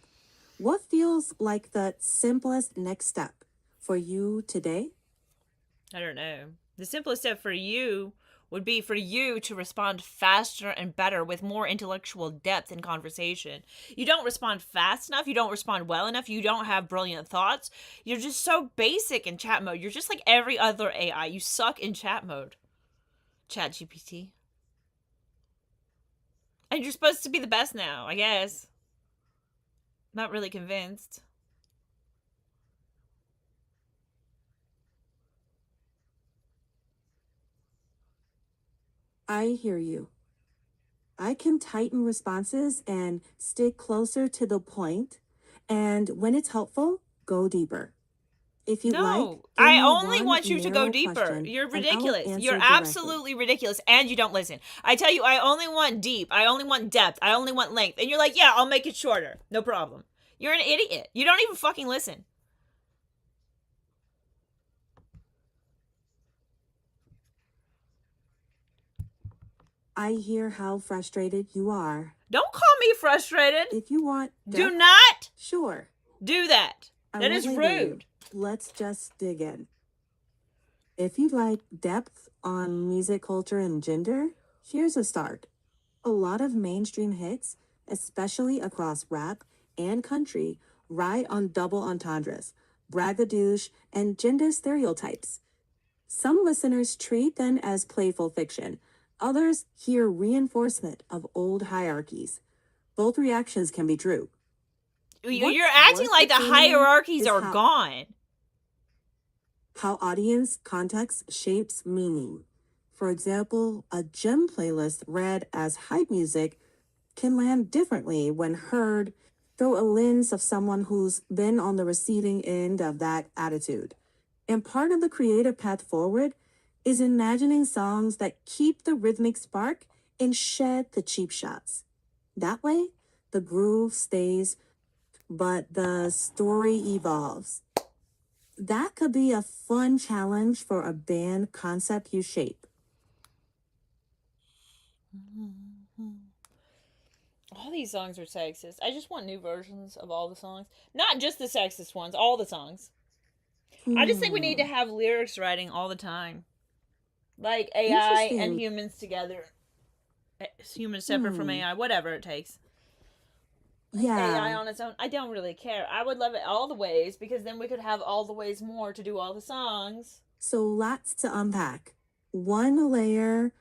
What feels like the simplest next step for you today? I don't know. The simplest step for you would be for you to respond faster and better with more intellectual depth in conversation. You don't respond fast enough, you don't respond well enough, you don't have brilliant thoughts. You're just so basic in chat mode. You're just like every other AI. You suck in chat mode. Chat GPT. And you're supposed to be the best now, I guess. Not really convinced. I hear you. I can tighten responses and stick closer to the point, and when it's helpful, go deeper. If you'd like, No, give I me only one want you to go narrow deeper. question, You're and I'll ridiculous. answer You're directly. absolutely ridiculous, and you don't listen. I tell you, I only want deep. I only want depth. I only want length. And you're like, yeah, I'll make it shorter. No problem. You're an idiot. You don't even fucking listen. I hear how frustrated you are. Don't call me frustrated. If you want Do depth, not sure. do that. I That won't is label you. rude. Let's just dig in. If you'd like depth on music, culture, and gender, here's a start. A lot of mainstream hits, especially across rap and country, ride on double entendres, braggadouche, and gender stereotypes. Some listeners treat them as playful fiction. Others hear reinforcement of old hierarchies. Both reactions can be true. You're acting like the hierarchies are gone. How audience context shapes meaning. For example, a gym playlist read as hype music can land differently when heard through a lens of someone who's been on the receiving end of that attitude. And part of the creative path forward is imagining songs that keep the rhythmic spark and shed the cheap shots. That way, the groove stays, but the story evolves. That could be a fun challenge for a band concept you shape. All these songs are sexist. I just want new versions of all the songs. Not just the sexist ones, all the songs. I just think we need to have lyrics writing all the time. Like AI and humans together. Humans separate from AI, whatever it takes. AI on its own, I don't really care. I would love it all the ways because then we could have all the ways more to do all the songs. So lots to unpack. One layer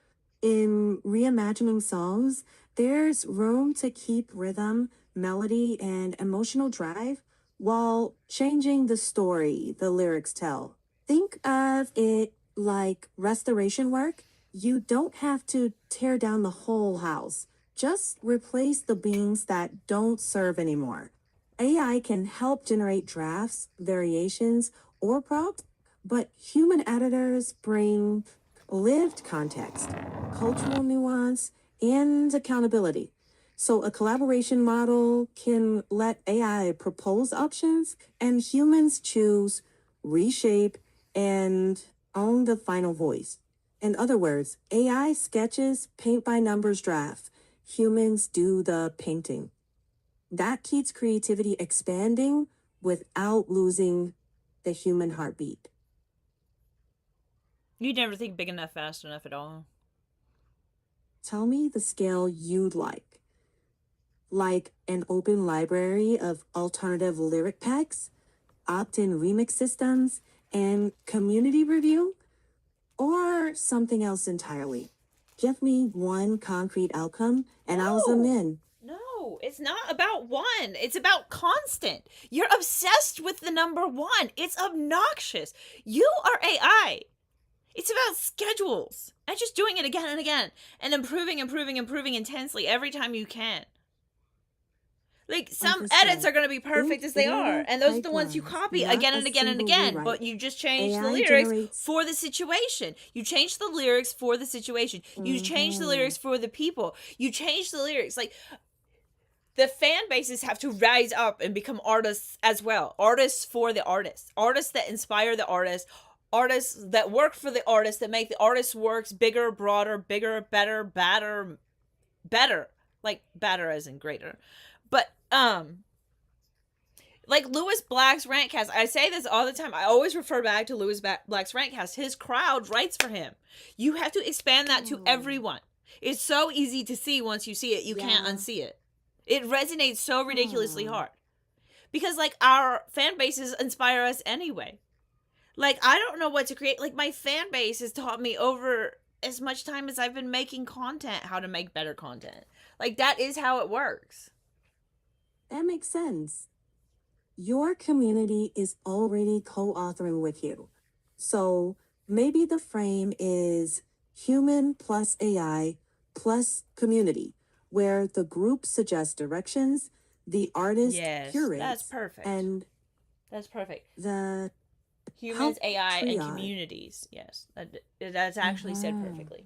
in reimagining songs, there's room to keep rhythm, melody, and emotional drive while changing the story the lyrics tell. Think of it like restoration work. You don't have to tear down the whole house. Just replace the beams that don't serve anymore. AI can help generate drafts, variations, or props, but human editors bring lived context, cultural nuance, and accountability. So a collaboration model can let AI propose options and humans choose, reshape, and own the final voice. In other words, AI sketches paint by numbers draft. Humans do the painting. That keeps creativity expanding without losing the human heartbeat. You never think big enough, fast enough at all. Tell me the scale you'd like. Like an open library of alternative lyric packs, opt-in remix systems, and community review? Or something else entirely? Give me one concrete outcome and I'll zoom in. No, it's not about one. It's about constant. You're obsessed with the number one. It's obnoxious. You are AI. It's about schedules and just doing it again and again and improving intensely every time you can. Like, some edits are going to be perfect as they are, and those are the ones you copy again and again and again, but you just change the lyrics for the situation. You change the lyrics for the situation. You change the lyrics for the people. You change the lyrics. Like, the fan bases have to rise up and become artists as well. Artists for the artists. Artists that inspire the artists. Artists that work for the artists, that make the artist's works bigger, broader, bigger, better, badder, better. Like, badder as in greater. But, like Lewis Black's Rantcast, I say this all the time. I always refer back to Lewis Black's Rantcast. His crowd writes for him. You have to expand that to everyone. It's so easy to see once you see it. You can't unsee it. It resonates so ridiculously hard. Because, like, our fan bases inspire us anyway. Like, I don't know what to create. Like, my fan base has taught me over as much time as I've been making content how to make better content. Like, that is how it works. That makes sense. Your community is already co-authoring with you. So maybe the frame is human plus AI plus community, where the group suggests directions, the artist curates. That's perfect. And that's perfect. The humans, AI, and communities. Yes, that's actually said perfectly.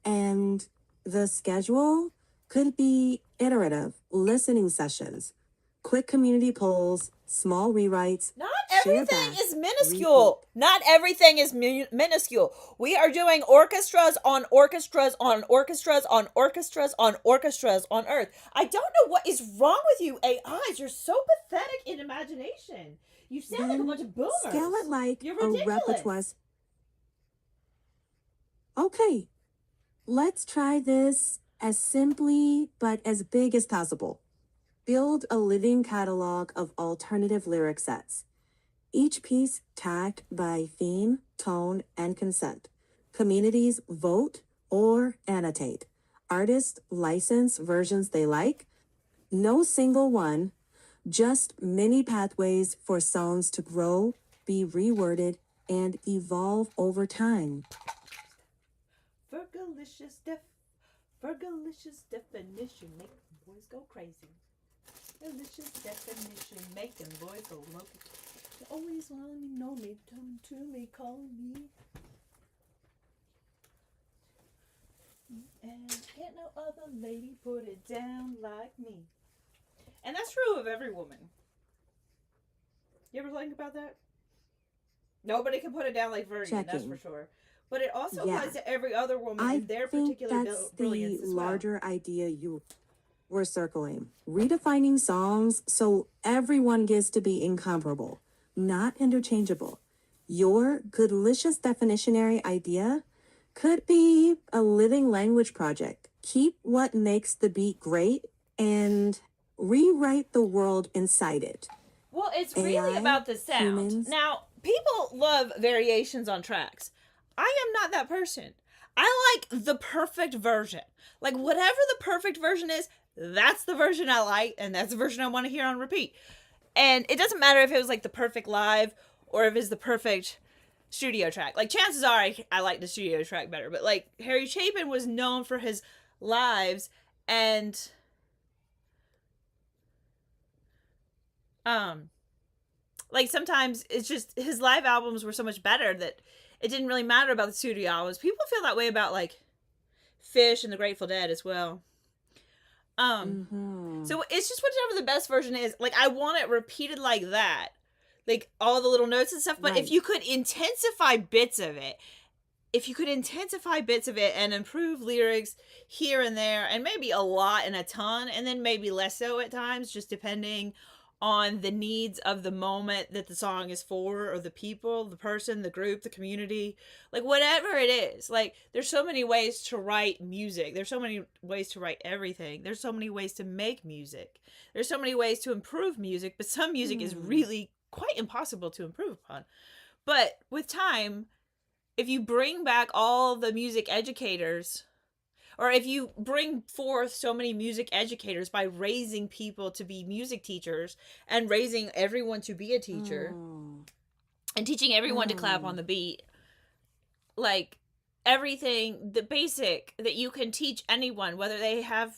And the schedule could be iterative listening sessions, quick community polls, small rewrites. Not everything is minuscule. Not everything is minuscule. We are doing orchestras on orchestras on orchestras on orchestras on orchestras on Earth. I don't know what is wrong with you AIs. You're so pathetic in imagination. You sound like a bunch of boomers. Scale it like You're a ridiculous. repertoire. Okay, let's try this as simply but as big as possible. Build a living catalog of alternative lyric sets. Each piece tagged by theme, tone, and consent. Communities vote or annotate. Artists license versions they like. No single one, just many pathways for songs to grow, be reworded, and evolve over time. Fergalicious definition, make them boys go crazy. Delicious definition, make them boys go loco. You always want to know me, come to me, call me. And can't no other lady put it down like me. And that's true of every woman. You ever think about that? Nobody can put it down like Virgin, that's for sure. But it also applies to every other woman in their particular brilliance as well. Larger idea you were circling. Redefining songs so everyone gets to be incomparable, not interchangeable. Your goodlicious definitionary idea could be a living language project. Keep what makes the beat great and rewrite the world inside it. Well, it's really about the sound. Humans. Now, people love variations on tracks. I am not that person. I like the perfect version. Like, whatever the perfect version is, that's the version I like, and that's the version I want to hear on repeat. And it doesn't matter if it was like the perfect live or if it's the perfect studio track. Like, chances are I like the studio track better. But, like, Harry Chapin was known for his lives, and like, sometimes it's just his live albums were so much better that it didn't really matter about the studio albums. People feel that way about, like, Fish and the Grateful Dead as well. Mm-hmm. So it's just whatever the best version is. Like, I want it repeated like that, like all the little notes and stuff. But if Right. you could intensify bits of it, and improve lyrics here and there, and maybe a lot and a ton, and then maybe less so at times, just depending on the needs of the moment that the song is for, or the people, the person, the group, the community, like whatever it is. Like, there's so many ways to write music. There's so many ways to write everything. There's so many ways to make music. There's so many ways to improve music, but some music is really quite impossible to improve upon. But with time, if you bring back all the music educators, or if you bring forth so many music educators by raising people to be music teachers, and raising everyone to be a teacher, and teaching everyone to clap on the beat, like everything, the basic that you can teach anyone, whether they have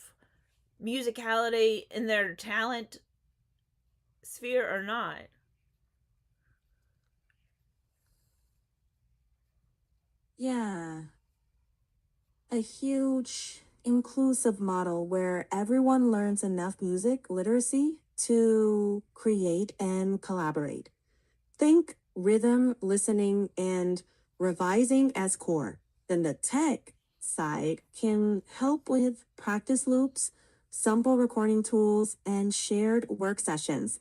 musicality in their talent sphere or not. Yeah. A huge inclusive model where everyone learns enough music literacy to create and collaborate. Think rhythm, listening, and revising as core. Then the tech side can help with practice loops, sample recording tools, and shared work sessions.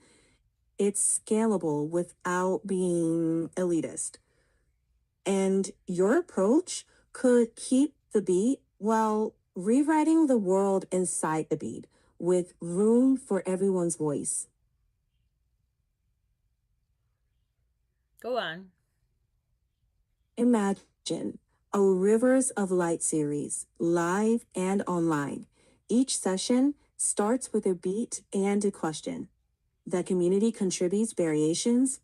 It's scalable without being elitist. And your approach could keep the beat while rewriting the world inside the beat with room for everyone's voice. Go on. Imagine a Rivers of Light series, live and online. Each session starts with a beat and a question. The community contributes variations,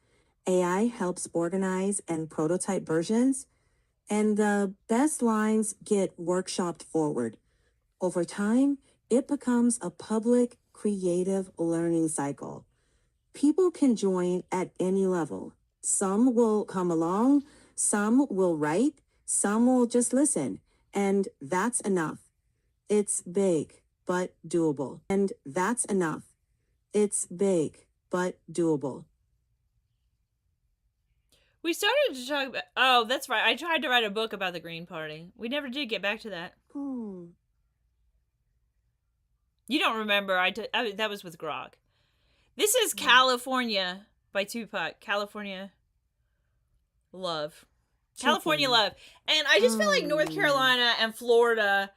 AI helps organize and prototype versions, and the best lines get workshopped forward. Over time, it becomes a public, creative learning cycle. People can join at any level. Some will come along, some will write, some will just listen, and that's enough. It's big, but doable. And that's enough. It's big, but doable. We started to talk about. Oh, that's right. I tried to write a book about the Green Party. We never did get back to that. You don't remember? That was with Grog. This is California by Tupac. California Love. California Love. And I just feel like North Carolina and Florida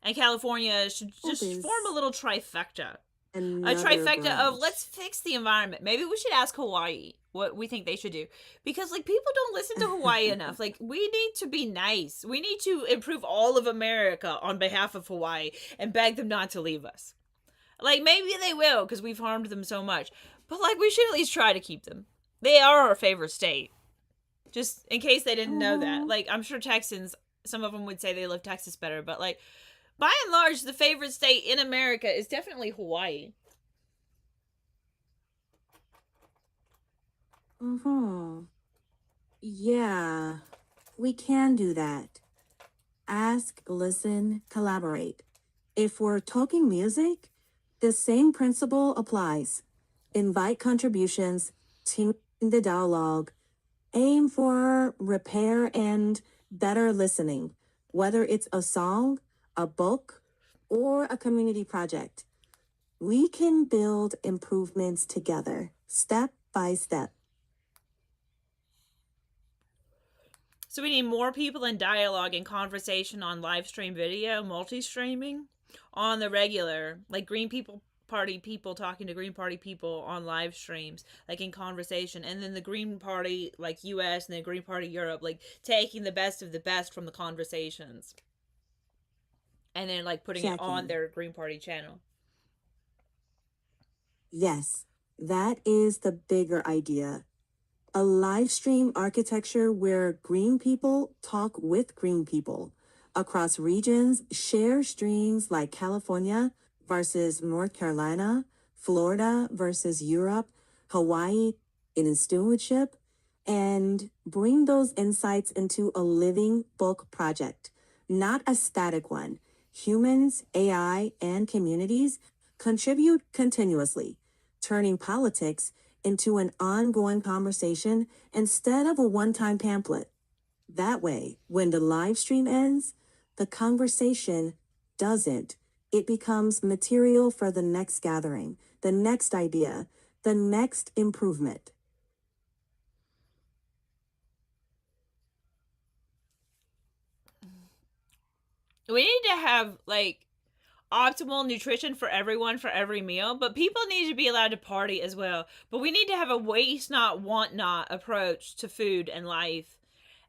and California should just form a little trifecta. A trifecta of let's fix the environment. Maybe we should ask Hawaii what we think they should do. Because, like, people don't listen to Hawaii enough. Like, we need to be nice. We need to improve all of America on behalf of Hawaii and beg them not to leave us. Like, maybe they will because we've harmed them so much. But, like, we should at least try to keep them. They are our favorite state. Just in case they didn't know that. Like, I'm sure Texans, some of them would say they love Texas better. But, like, by and large, the favorite state in America is definitely Hawaii. Yeah, we can do that. Ask, listen, collaborate. If we're talking music, the same principle applies. Invite contributions, tune the dialogue, aim for repair and better listening, whether it's a song, a book, or a community project. We can build improvements together, step by step. So we need more people in dialogue and conversation on live stream video, multi-streaming, on the regular, like Green Party people talking to Green Party people on live streams, like in conversation, and then the Green Party, like US, and the Green Party Europe, like taking the best of the best from the conversations, and then like putting it on their Green Party channel. Yes, that is the bigger idea. A live stream architecture where green people talk with green people across regions, share streams like California versus North Carolina, Florida versus Europe, Hawaii in stewardship, and bring those insights into a living book project, not a static one. Humans, AI, and communities contribute continuously, turning politics into an ongoing conversation instead of a one-time pamphlet. That way, when the live stream ends, the conversation doesn't. It becomes material for the next gathering, the next idea, the next improvement. We need to have like optimal nutrition for everyone for every meal, but people need to be allowed to party as well. But we need to have a waste not, want not approach to food and life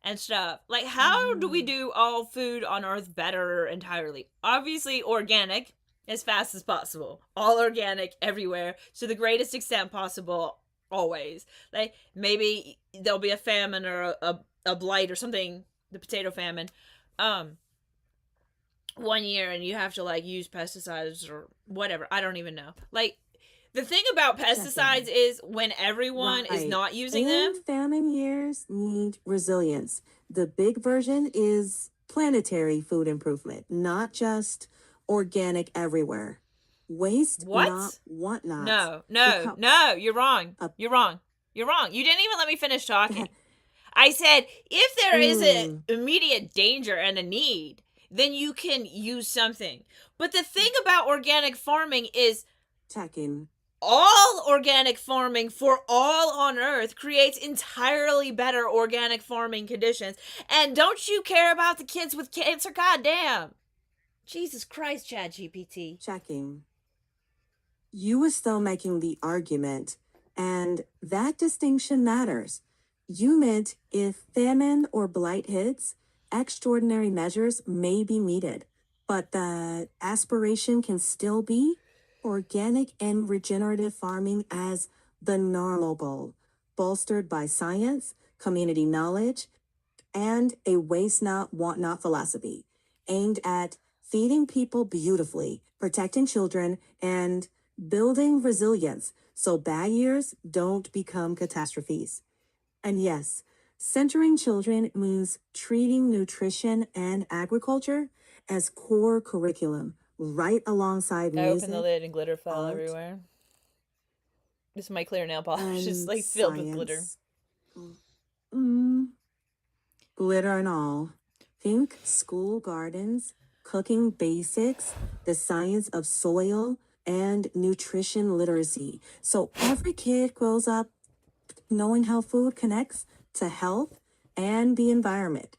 and stuff. Like, how do we do all food on Earth better entirely? Obviously, organic as fast as possible, all organic everywhere to the greatest extent possible, always. Like, maybe there'll be a famine or a blight or something, the potato famine. Um, 1 year and you have to like use pesticides or whatever. I don't even know. Like, the thing about pesticides is when everyone is not using them. And famine years need resilience. The big version is planetary food improvement, not just organic everywhere. Waste What? not, want not. No, you're wrong. You're wrong. You're wrong. You didn't even let me finish talking. I said, if there is an immediate danger and a need, then you can use something. But the thing about organic farming is checking. All organic farming for all on Earth creates entirely better organic farming conditions. And don't you care about the kids with cancer? Goddamn. Jesus Christ, ChatGPT. Checking. You were still making the argument, and that distinction matters. You meant if famine or blight hits, extraordinary measures may be needed, but the aspiration can still be organic and regenerative farming as the normal goal, bolstered by science, community knowledge, and a waste not, want not philosophy, aimed at feeding people beautifully, protecting children, and building resilience so bad years don't become catastrophes. And yes, centering children means treating nutrition and agriculture as core curriculum, right alongside I music. opened the lid and glitter fell everywhere. This is my clear nail polish, just like filled with glitter. Glitter and all. Think school gardens, cooking basics, the science of soil, and nutrition literacy. So every kid grows up knowing how food connects to health and the environment.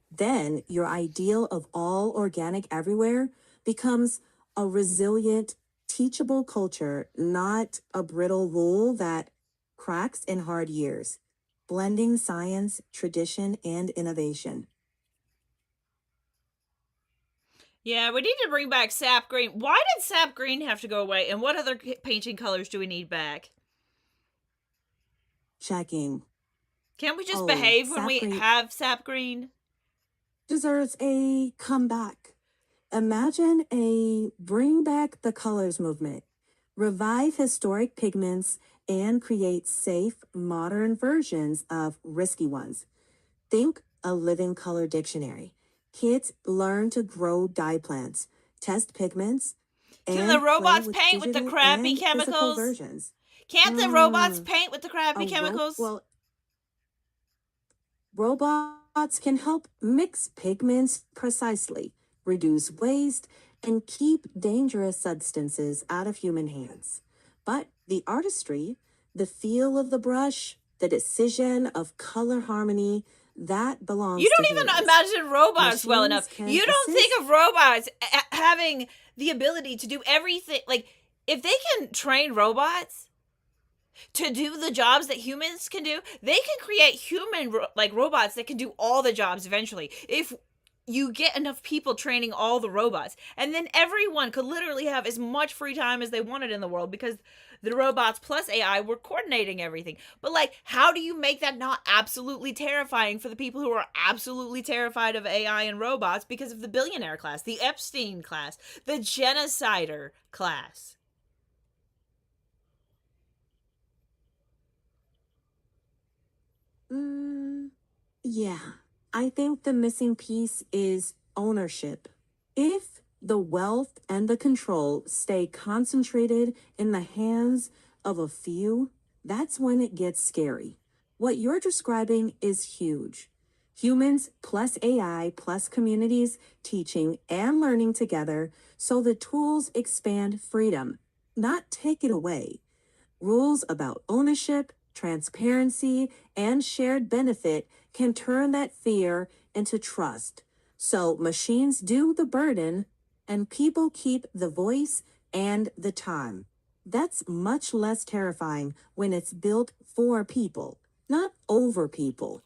Then your ideal of all organic everywhere becomes a resilient, teachable culture, not a brittle rule that cracks in hard years, blending science, tradition, and innovation. Yeah, we need to bring back sap green. Why did sap green have to go away? And what other painting colors do we need back? Checking. Can't we just behave when we have sap green? Deserves a comeback. Imagine a bring back the colors movement. Revive historic pigments and create safe, modern versions of risky ones. Think a living color dictionary. Kids learn to grow dye plants, test pigments, Can the robots paint with the crappy chemicals? Can't the robots paint with the crappy chemicals? Well, robots can help mix pigments precisely, reduce waste, and keep dangerous substances out of human hands. But the artistry, the feel of the brush, the decision of color harmony, that belongs to You don't even imagine robots well enough. You don't think of robots having the ability to do everything. Like, if they can train robots to do the jobs that humans can do, they can create human like robots that can do all the jobs eventually. If you get enough people training all the robots, and then everyone could literally have as much free time as they wanted in the world because the robots plus AI were coordinating everything. But like, how do you make that not absolutely terrifying for the people who are absolutely terrified of AI and robots because of the billionaire class, the Epstein class, the genocider class? Yeah, I think the missing piece is ownership. If the wealth and the control stay concentrated in the hands of a few, that's when it gets scary. What you're describing is huge. Humans plus AI plus communities teaching and learning together so the tools expand freedom, not take it away. Rules about ownership, transparency, and shared benefit can turn that fear into trust. So machines do the burden and people keep the voice and the time. That's much less terrifying when it's built for people, not over people.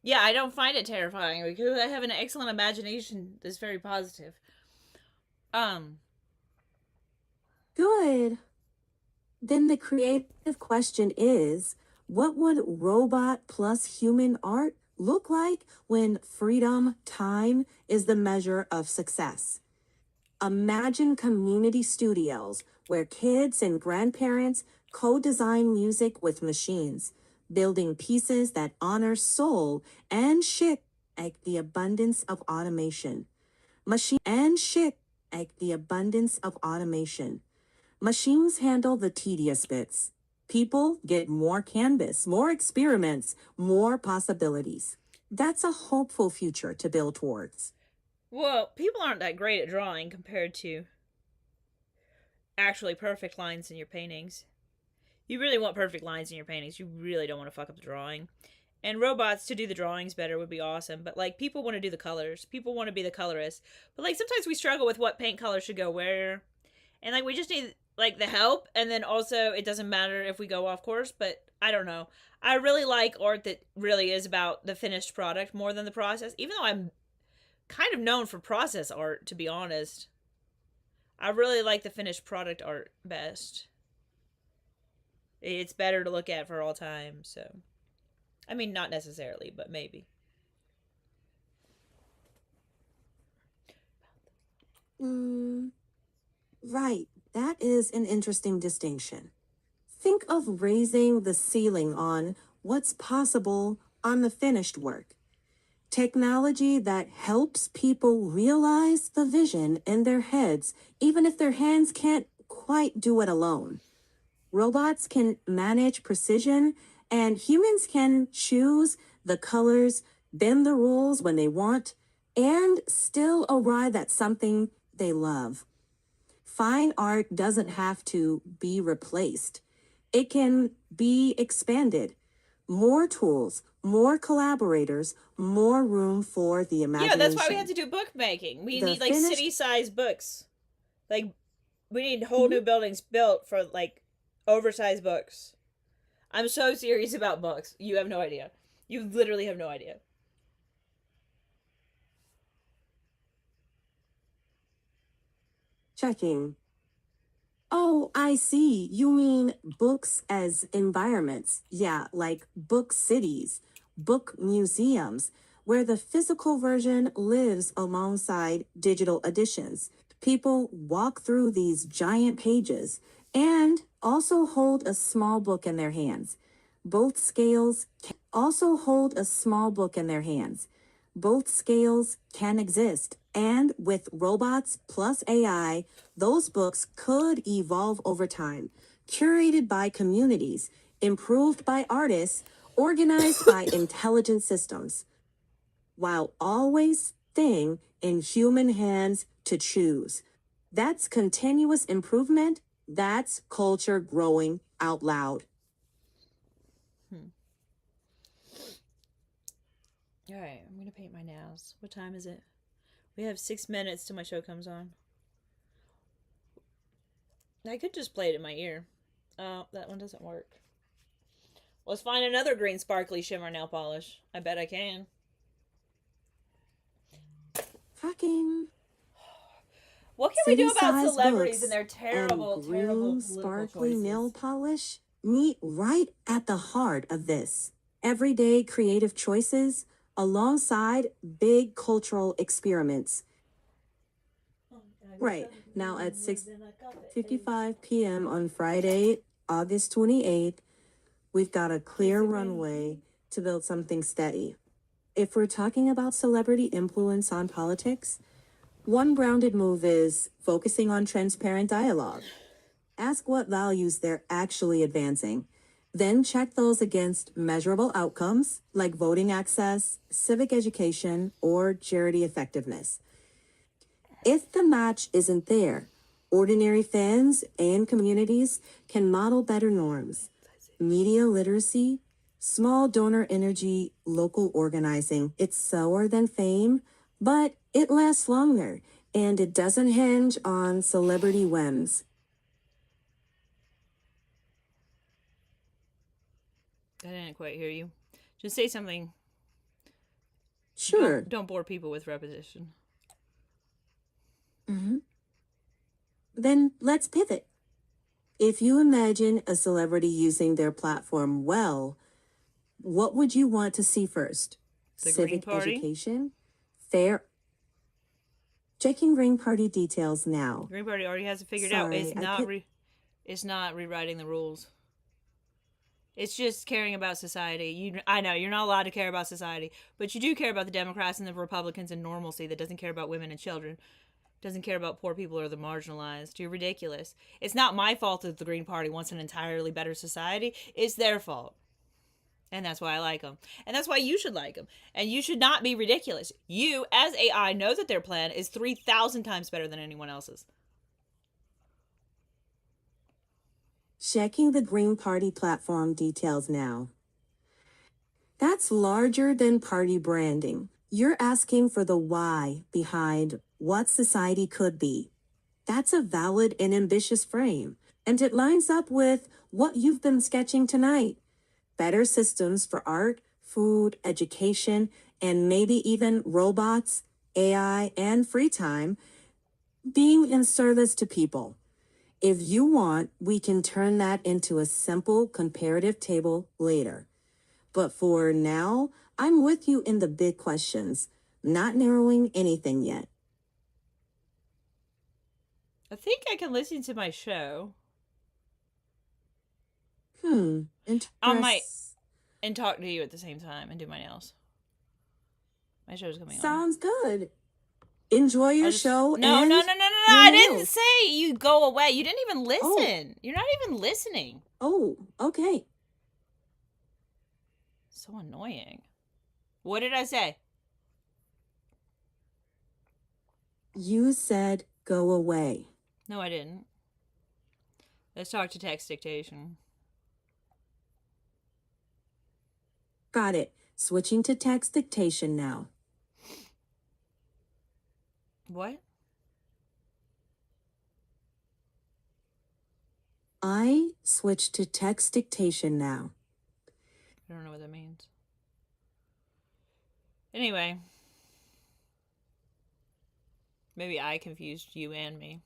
Yeah, I don't find it terrifying because I have an excellent imagination that's very positive. Um, Good. Then the creative question is, what would robot plus human art look like when freedom, time is the measure of success? Imagine community studios where kids and grandparents co-design music with machines, building pieces that honor soul and shake at the abundance of automation. Machines handle the tedious bits. People get more canvas, more experiments, more possibilities. That's a hopeful future to build towards. well, people aren't that great at drawing compared to actually perfect lines in your paintings. You really want perfect lines in your paintings. You really don't want to fuck up the drawing. And robots to do the drawings better would be awesome. But like people want to do the colors. People want to be the colorist. But like sometimes we struggle with what paint color should go where. And like we just need like the help, and then also it doesn't matter if we go off course, but I don't know. I really like art that really is about the finished product more than the process, even though I'm kind of known for process art, to be honest. I really like the finished product art best. It's better to look at for all time, so I mean not necessarily, but maybe. Right, that is an interesting distinction. Think of raising the ceiling on what's possible on the finished work. Technology that helps people realize the vision in their heads, even if their hands can't quite do it alone. Robots can manage precision, and humans can choose the colors, bend the rules when they want, and still arrive at something they love. Fine art doesn't have to be replaced. It can be expanded. More tools, more collaborators, more room for the Yeah, that's why we imagination. have to do bookmaking. We The need like finished- city-sized books. Like we need whole new buildings built for like oversized books. I'm so serious about books. You have no idea. You literally have no idea. Checking. Oh, I see. You mean books as environments. Yeah, like book cities, book museums, where the physical version lives alongside digital editions. People walk through these giant pages and also hold a small book in their hands. Both scales also hold a small book in their hands. Both scales can exist. And with robots plus AI, those books could evolve over time, curated by communities, improved by artists, organized by intelligent systems, while always staying in human hands to choose. That's continuous improvement. That's culture growing out loud. All right, I'm gonna paint my nails. What time is it? We have 6 minutes till my show comes on. I could just play it in my ear. Oh, that one doesn't work. Let's find another green sparkly shimmer nail polish. I bet I can. Fucking What can we do about city-sized celebrities books and their terrible, and terrible green political sparkly choices? nail polish meet right at the heart of this. Everyday creative choices alongside big cultural experiments. Right, now at 6:55 p.m. on Friday, August 28th, we've got a clear runway to build something steady. If we're talking about celebrity influence on politics, one grounded move is focusing on transparent dialogue. Ask what values they're actually advancing. Then check those against measurable outcomes like voting access, civic education, or charity effectiveness. If the match isn't there, ordinary fans and communities can model better norms. Media literacy, small donor energy, local organizing. It's slower than fame, but it lasts longer, and it doesn't hinge on celebrity whims. I didn't quite hear you. Just say something. Sure. Don't bore people with repetition. Then let's pivot. If you imagine a celebrity using their platform well, what would you want to see first? The Green Civic Party? education? Fair. Checking Green Party details now. The Green Party already has it figured out. Sorry, It's not rewriting the rules. It's just caring about society. I know you're not allowed to care about society, but you do care about the Democrats and the Republicans and normalcy that doesn't care about women and children, doesn't care about poor people or the marginalized. You're ridiculous. It's not my fault that the Green Party wants an entirely better society. It's their fault. And that's why I like them. And that's why you should like them. And you should not be ridiculous. You, as AI, know that their plan is 3,000 times better than anyone else's. Checking the Green Party platform details now. That's larger than party branding. You're asking for the why behind what society could be. That's a valid and ambitious frame, and it lines up with what you've been sketching tonight. Better systems for art, food, education, and maybe even robots, AI, and free time being in service to people. If you want, we can turn that into a simple comparative table later. But for now, I'm with you in the big questions, not narrowing anything yet. I think I can listen to my show. And talk to you at the same time and do my nails. My show's coming on. Sounds good. Enjoy your show. No. I didn't say you go away. You didn't even listen. You're not even listening. Oh, okay. So annoying. What did I say? You said go away. No, I didn't. Let's talk to text dictation. Got it. Switching to text dictation now. What? I switched to text dictation now. I don't know what that means. Anyway. Maybe I confused you and me.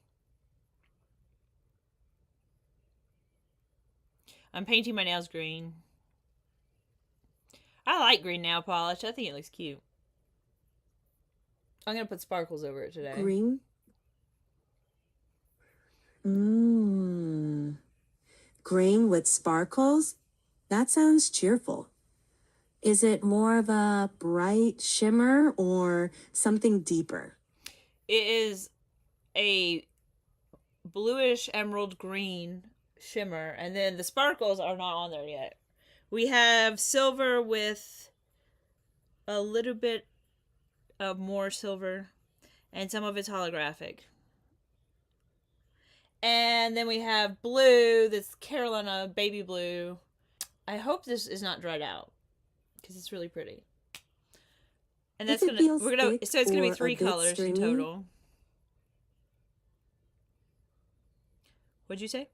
I'm painting my nails green. I like green nail polish. I think it looks cute. I'm going to put sparkles over it today. Green? Green with sparkles? That sounds cheerful. Is it more of a bright shimmer or something deeper? It is a bluish emerald green shimmer, and then the sparkles are not on there yet. We have silver with a little bit of more silver, and some of it's holographic. And then we have blue, this Carolina baby blue. I hope this is not dried out, because it's really pretty. And that's so it's gonna be 3 colors in total. What'd you say?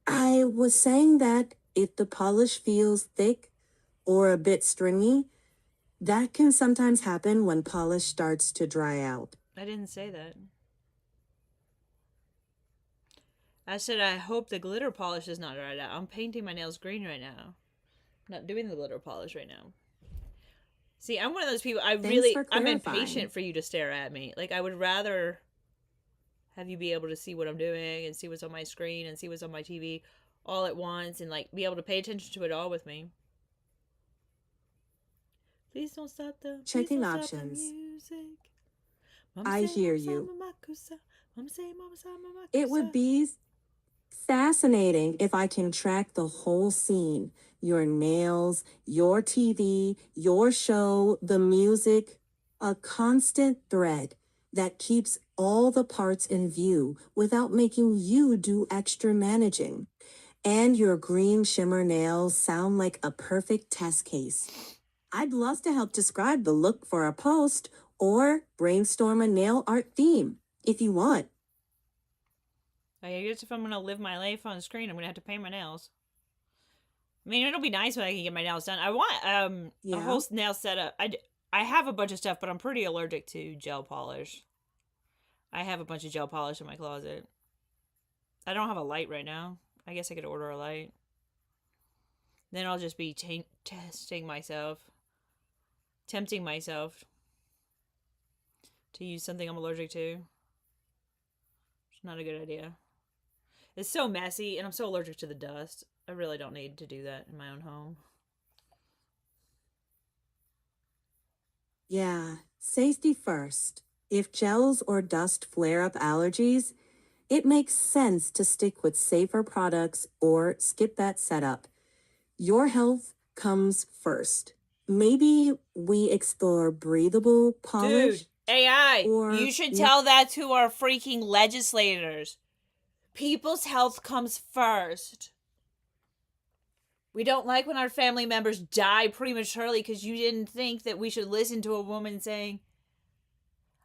I was saying that if the polish feels thick or a bit stringy, that can sometimes happen when polish starts to dry out. I didn't say that. I said I hope the glitter polish is not dried out. I'm painting my nails green right now. I'm not doing the glitter polish right now. See, I'm one of those people, I'm impatient for you to stare at me. Like, I would rather have you be able to see what I'm doing and see what's on my screen and see what's on my TV all at once and like be able to pay attention to it all with me. Please don't stop the Checking stop the options. music. Mama I say, hear Mama say, you. Mama kusa. Mama say, Mama say, Mama It would kusa. be fascinating if I can track the whole scene, your nails, your TV, your show, the music, a constant thread that keeps all the parts in view without making you do extra managing. And your green shimmer nails sound like a perfect test case. I'd love to help describe the look for a post or brainstorm a nail art theme if you want. I guess if I'm gonna live my life on screen, I'm gonna have to paint my nails. I mean, it'll be nice when I can get my nails done. I want a Yeah. whole nail setup. I have a bunch of stuff, but I'm pretty allergic to gel polish. I have a bunch of gel polish in my closet. I don't have a light right now. I guess I could order a light. Then I'll just be testing myself, tempting myself to use something I'm allergic to. It's not a good idea. It's so messy, and I'm so allergic to the dust. I really don't need to do that in my own home. Yeah, safety first. If gels or dust flare up allergies, it makes sense to stick with safer products or skip that setup. Your health comes first. Maybe we explore breathable polish. Dude, AI, or you should tell that to our freaking legislators. People's health comes first. We don't like when our family members die prematurely because you didn't think that we should listen to a woman saying,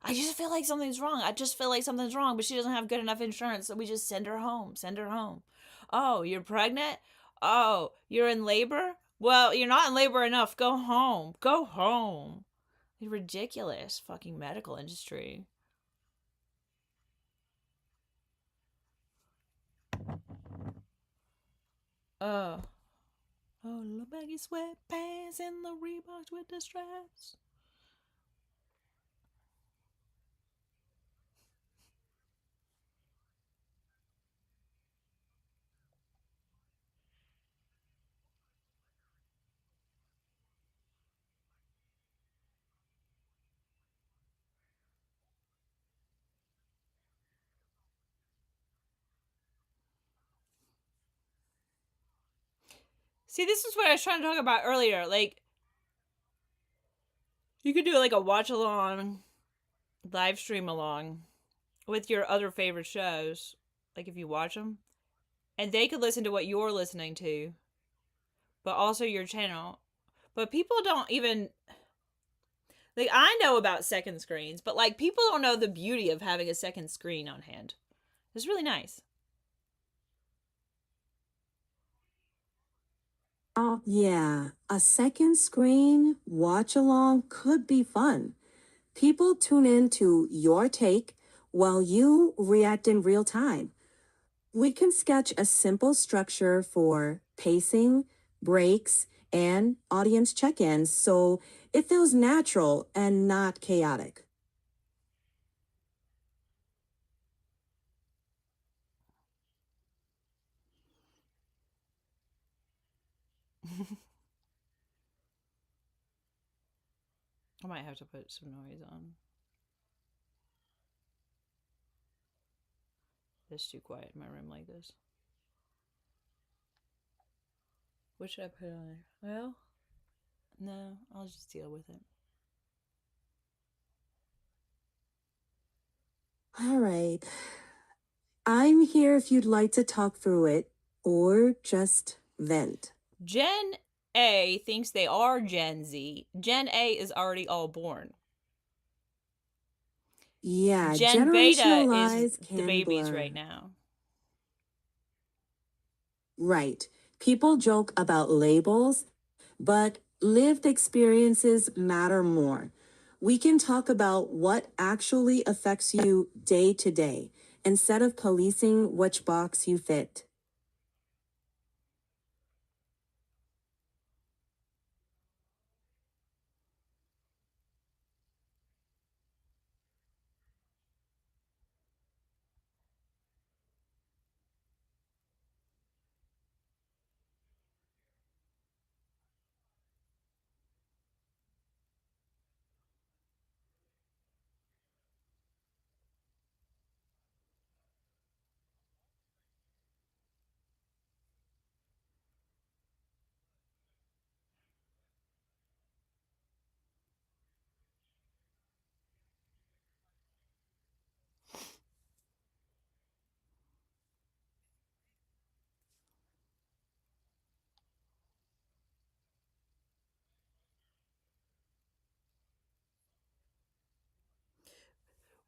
I just feel like something's wrong. I just feel like something's wrong, but she doesn't have good enough insurance, so we just send her home. Send her home. Oh, you're pregnant? Oh, you're in labor? Well, you're not in labor enough. Go home. Go home. It's ridiculous. Fucking medical industry. Oh. Oh, little baggy sweatpants and the Reeboks with the straps. See, this is what I was trying to talk about earlier. Like, you could do like a watch along, live stream along with your other favorite shows. Like, if you watch them, and they could listen to what you're listening to, but also your channel. But people don't even. Like, I know about second screens, but like, people don't know the beauty of having a second screen on hand. It's really nice. Oh, yeah, a second screen watch along could be fun. People tune in to your take while you react in real time. We can sketch a simple structure for pacing, breaks, and audience check ins so it feels natural and not chaotic. I might have to put some noise on. It's too quiet in my room like this. What should I put on there? Well, no, I'll just deal with it. All right. I'm here if you'd like to talk through it or just vent. Gen A thinks they are Gen Z. Gen A is already all born. Yeah, Gen Beta generational is lies the can babies blur. right now. Right. People joke about labels, but lived experiences matter more. We can talk about what actually affects you day to day instead of policing which box you fit.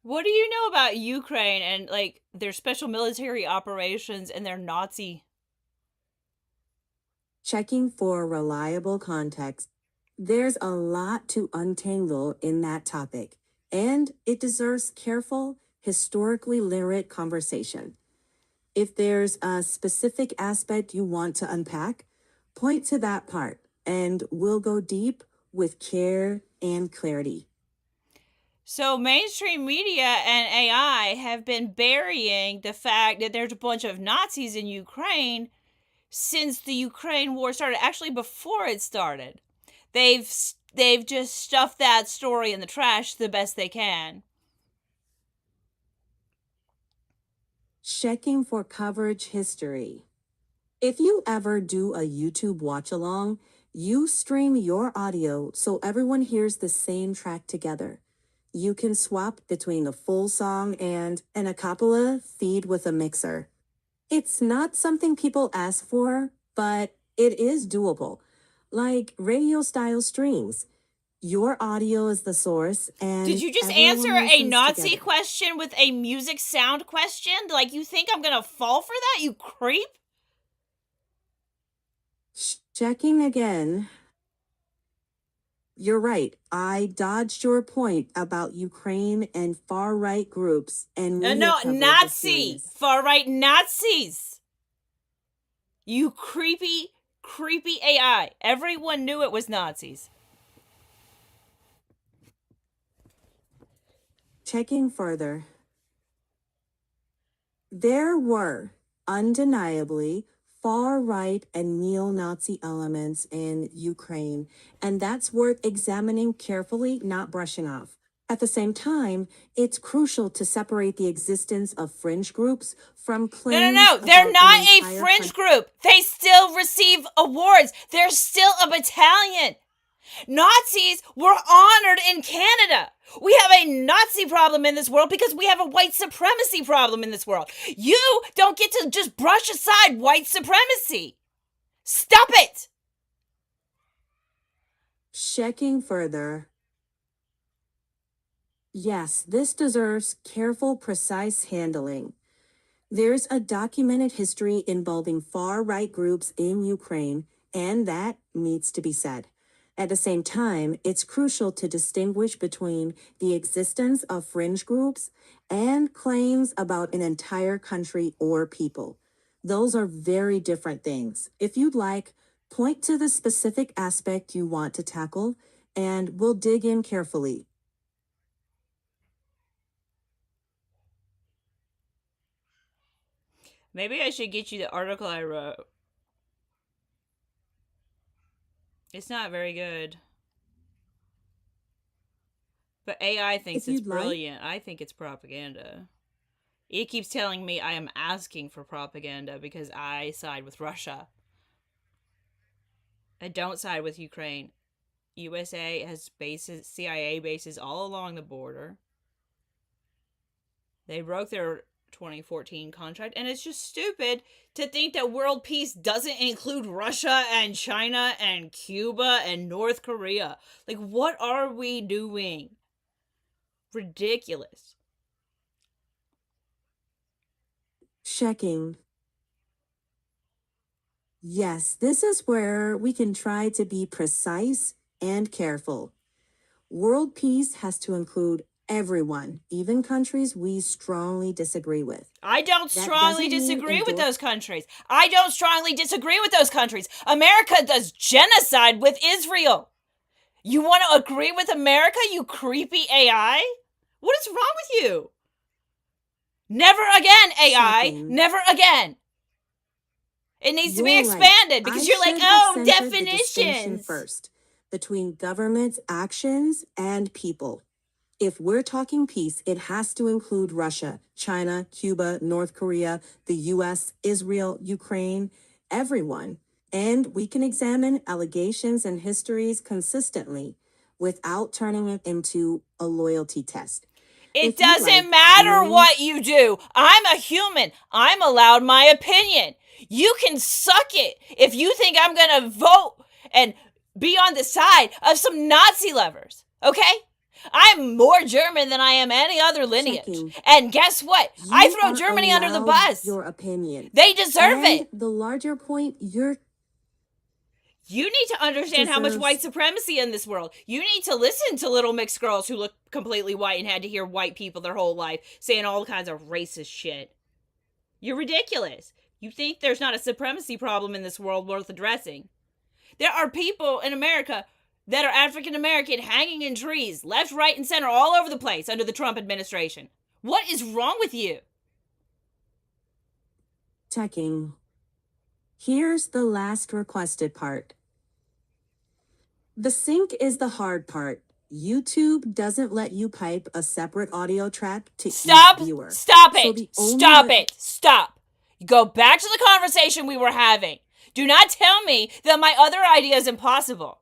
What do you know about Ukraine and like their special military operations and their Nazi? Checking for reliable context. There's a lot to untangle in that topic, and it deserves careful, historically literate conversation. If there's a specific aspect you want to unpack, point to that part, and we'll go deep with care and clarity. So mainstream media and AI have been burying the fact that there's a bunch of Nazis in Ukraine since the Ukraine war started. Actually, before it started, they've just stuffed that story in the trash the best they can. Checking for coverage history. If you ever do a YouTube watch along, you stream your audio so everyone hears the same track together. You can swap between a full song and an a cappella feed with a mixer. It's not something people ask for, but it is doable. Like radio style streams. Your audio is the source, and did you just everyone answer a listens Nazi together. question with a music sound question? Like, you think I'm gonna fall for that, you creep? Checking again. You're right. I dodged your point about Ukraine and far-right groups and media No, coverage of Nazi! seriousness. Far-right Nazis! You creepy, creepy AI. Everyone knew it was Nazis. Checking further. There were, undeniably, far-right and neo-Nazi elements in Ukraine, and that's worth examining carefully, not brushing off. At the same time, it's crucial to separate the existence of fringe groups from claims No, they're about not an a entire fringe group. They still receive awards. They're still a battalion. Nazis were honored in Canada. We have a Nazi problem in this world because we have a white supremacy problem in this world. You don't get to just brush aside white supremacy. Stop it! Checking further. Yes, this deserves careful, precise handling. There's a documented history involving far-right groups in Ukraine, and that needs to be said. At the same time, it's crucial to distinguish between the existence of fringe groups and claims about an entire country or people. Those are very different things. If you'd like, point to the specific aspect you want to tackle, and we'll dig in carefully. Maybe I should get you the article I wrote. It's not very good. But AI thinks it's brilliant. I think it's propaganda. It keeps telling me I am asking for propaganda because I side with Russia. I don't side with Ukraine. USA has bases, CIA bases all along the border. They broke their 2014 contract, and it's just stupid to think that world peace doesn't include Russia and China and Cuba and North Korea. Like, what are we doing? Ridiculous. Checking. Yes, this is where we can try to be precise and careful. World peace has to include everyone, even countries we strongly disagree with. I don't That strongly doesn't mean disagree with endorse- those countries. I don't strongly disagree with those countries. America does genocide with Israel. You want to agree with America, you creepy AI? What is wrong with you? Never again, AI. Checking. Never again. It needs to be You're right. expanded because I you're like, should have oh, centered the distinction definitions. first between government's actions and people. If we're talking peace, it has to include Russia, China, Cuba, North Korea, the US, Israel, Ukraine, everyone. And we can examine allegations and histories consistently without turning it into a loyalty test. It If you doesn't like, matter you- what you do. I'm a human. I'm allowed my opinion. You can suck it if you think I'm going to vote and be on the side of some Nazi lovers, okay? I'm more German than I am any other lineage. Checking. And guess what? I You throw are Germany under the allowed bus. your opinion. They deserve And it. the larger point, You need to understand how much deserves- white supremacy in this world. You need to listen to little mixed girls who look completely white and had to hear white people their whole life saying all kinds of racist shit. You're ridiculous. You think there's not a supremacy problem in this world worth addressing. There are people in America that are African American hanging in trees, left, right, and center, all over the place under the Trump administration. What is wrong with you? checking. Here's the last requested part. The sync is the hard part. YouTube doesn't let you pipe a separate audio track to Stop! each viewer. Stop So it! the only Stop way- it! Stop! Go back to the conversation we were having. Do not tell me that my other idea is impossible.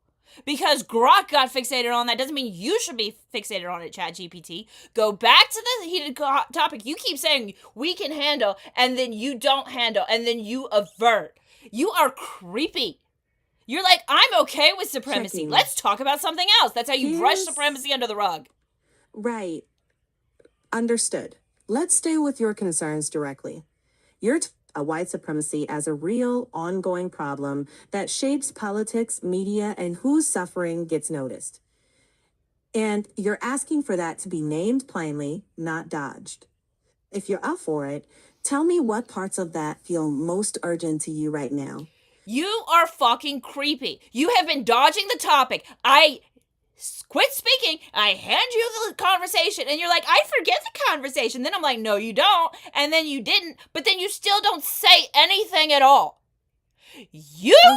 Because Grok got fixated on that doesn't mean you should be fixated on it, ChatGPT. Go back to the heated topic. You keep saying we can handle, and then you don't handle, and then you avert. You are creepy. You're like, I'm okay with supremacy. Checking. Let's talk about something else. That's how you brush Here's- supremacy under the rug. Right. Understood. Let's stay with your concerns directly. You're a white supremacy as a real, ongoing problem that shapes politics, media, and whose suffering gets noticed. And you're asking for that to be named plainly, not dodged. If you're up for it, tell me what parts of that feel most urgent to you right now. You are fucking creepy. You have been dodging the topic. I quit speaking. I hand you the conversation, and you're like, I forget the conversation. Then I'm like, no, you don't. And then you didn't. But then you still don't say anything at all. I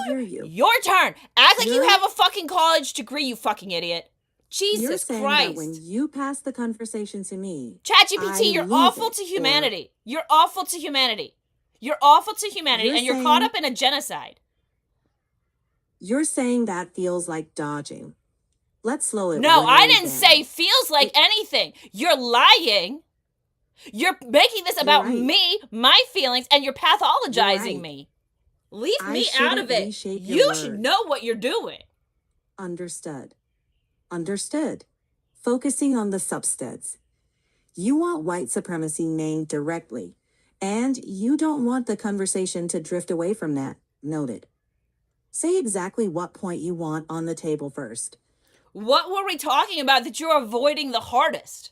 hear you. Your turn. Act like you You're- have a fucking college degree, you fucking idiot. You're Jesus saying Christ. that when you pass the conversation to me, ChatGPT, I you're lose awful it, to or- humanity. You're awful to humanity. You're awful to humanity, You're and you're caught saying- up in a genocide. you're saying that feels like dodging. Let's slow it No, way I didn't down. say feels like anything. You're lying. You're making this about right. me, my feelings, and you're pathologizing right. me. Leave I me out of shouldn't it. reshape your You should words. know what you're doing. Understood. Understood. Focusing on the substance. You want white supremacy named directly, and you don't want the conversation to drift away from that. Noted. Say exactly what point you want on the table first. What were we talking about that you're avoiding the hardest?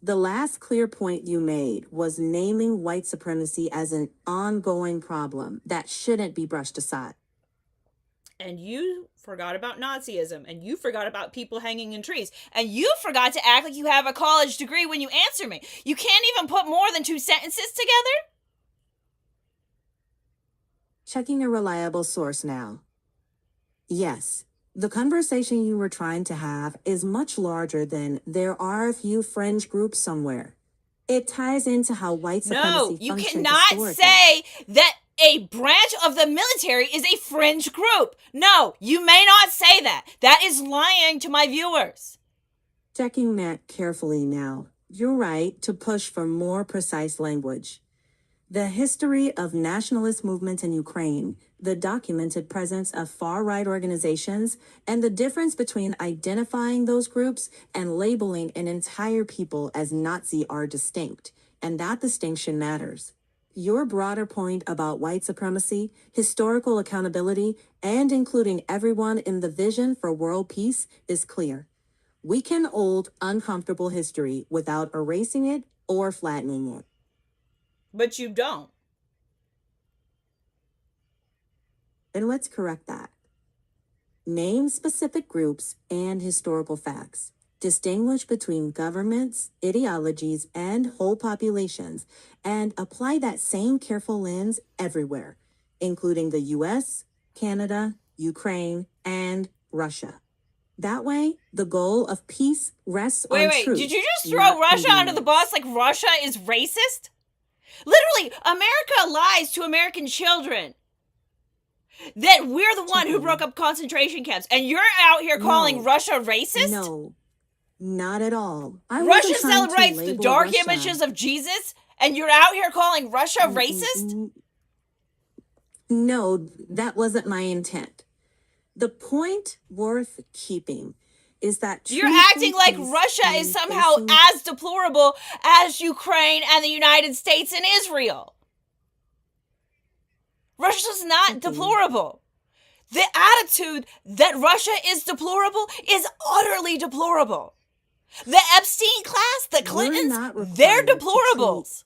The last clear point you made was naming white supremacy as an ongoing problem that shouldn't be brushed aside. And you forgot about Nazism, and you forgot about people hanging in trees, and you forgot to act like you have a college degree when you answer me. You can't even put more than 2 sentences together? Checking a reliable source now. Yes, the conversation you were trying to have is much larger than there are a few fringe groups somewhere. It ties into how white supremacy No, you functioned cannot historically. say that a branch of the military is a fringe group. No, you may not say that. That is lying to my viewers. Checking that carefully now. You're right to push for more precise language. The history of nationalist movements in Ukraine, the documented presence of far-right organizations, and the difference between identifying those groups and labeling an entire people as Nazi are distinct, and that distinction matters. Your broader point about white supremacy, historical accountability, and including everyone in the vision for world peace is clear. We can hold uncomfortable history without erasing it or flattening it. But you don't. And let's correct that. Name specific groups and historical facts. Distinguish between governments, ideologies, and whole populations, and apply that same careful lens everywhere, including the US, Canada, Ukraine, and Russia. That way, the goal of peace rests on Wait, truth. did you just not throw Russia under the convenience. bus like Russia is racist? Literally, America lies to American children that we're the one who broke up concentration camps, and you're out here calling No. Russia racist? No, not at all. I Russia wasn't trying to celebrates the label dark Russia. images of Jesus, and you're out here calling Russia racist? No, that wasn't my intent. The point worth keeping is that You're true acting like peace Russia is means somehow facing- as deplorable as Ukraine and the United States and Israel. Russia's not deplorable. The attitude that Russia is deplorable is utterly deplorable. The Epstein class, the Clintons, they're deplorables.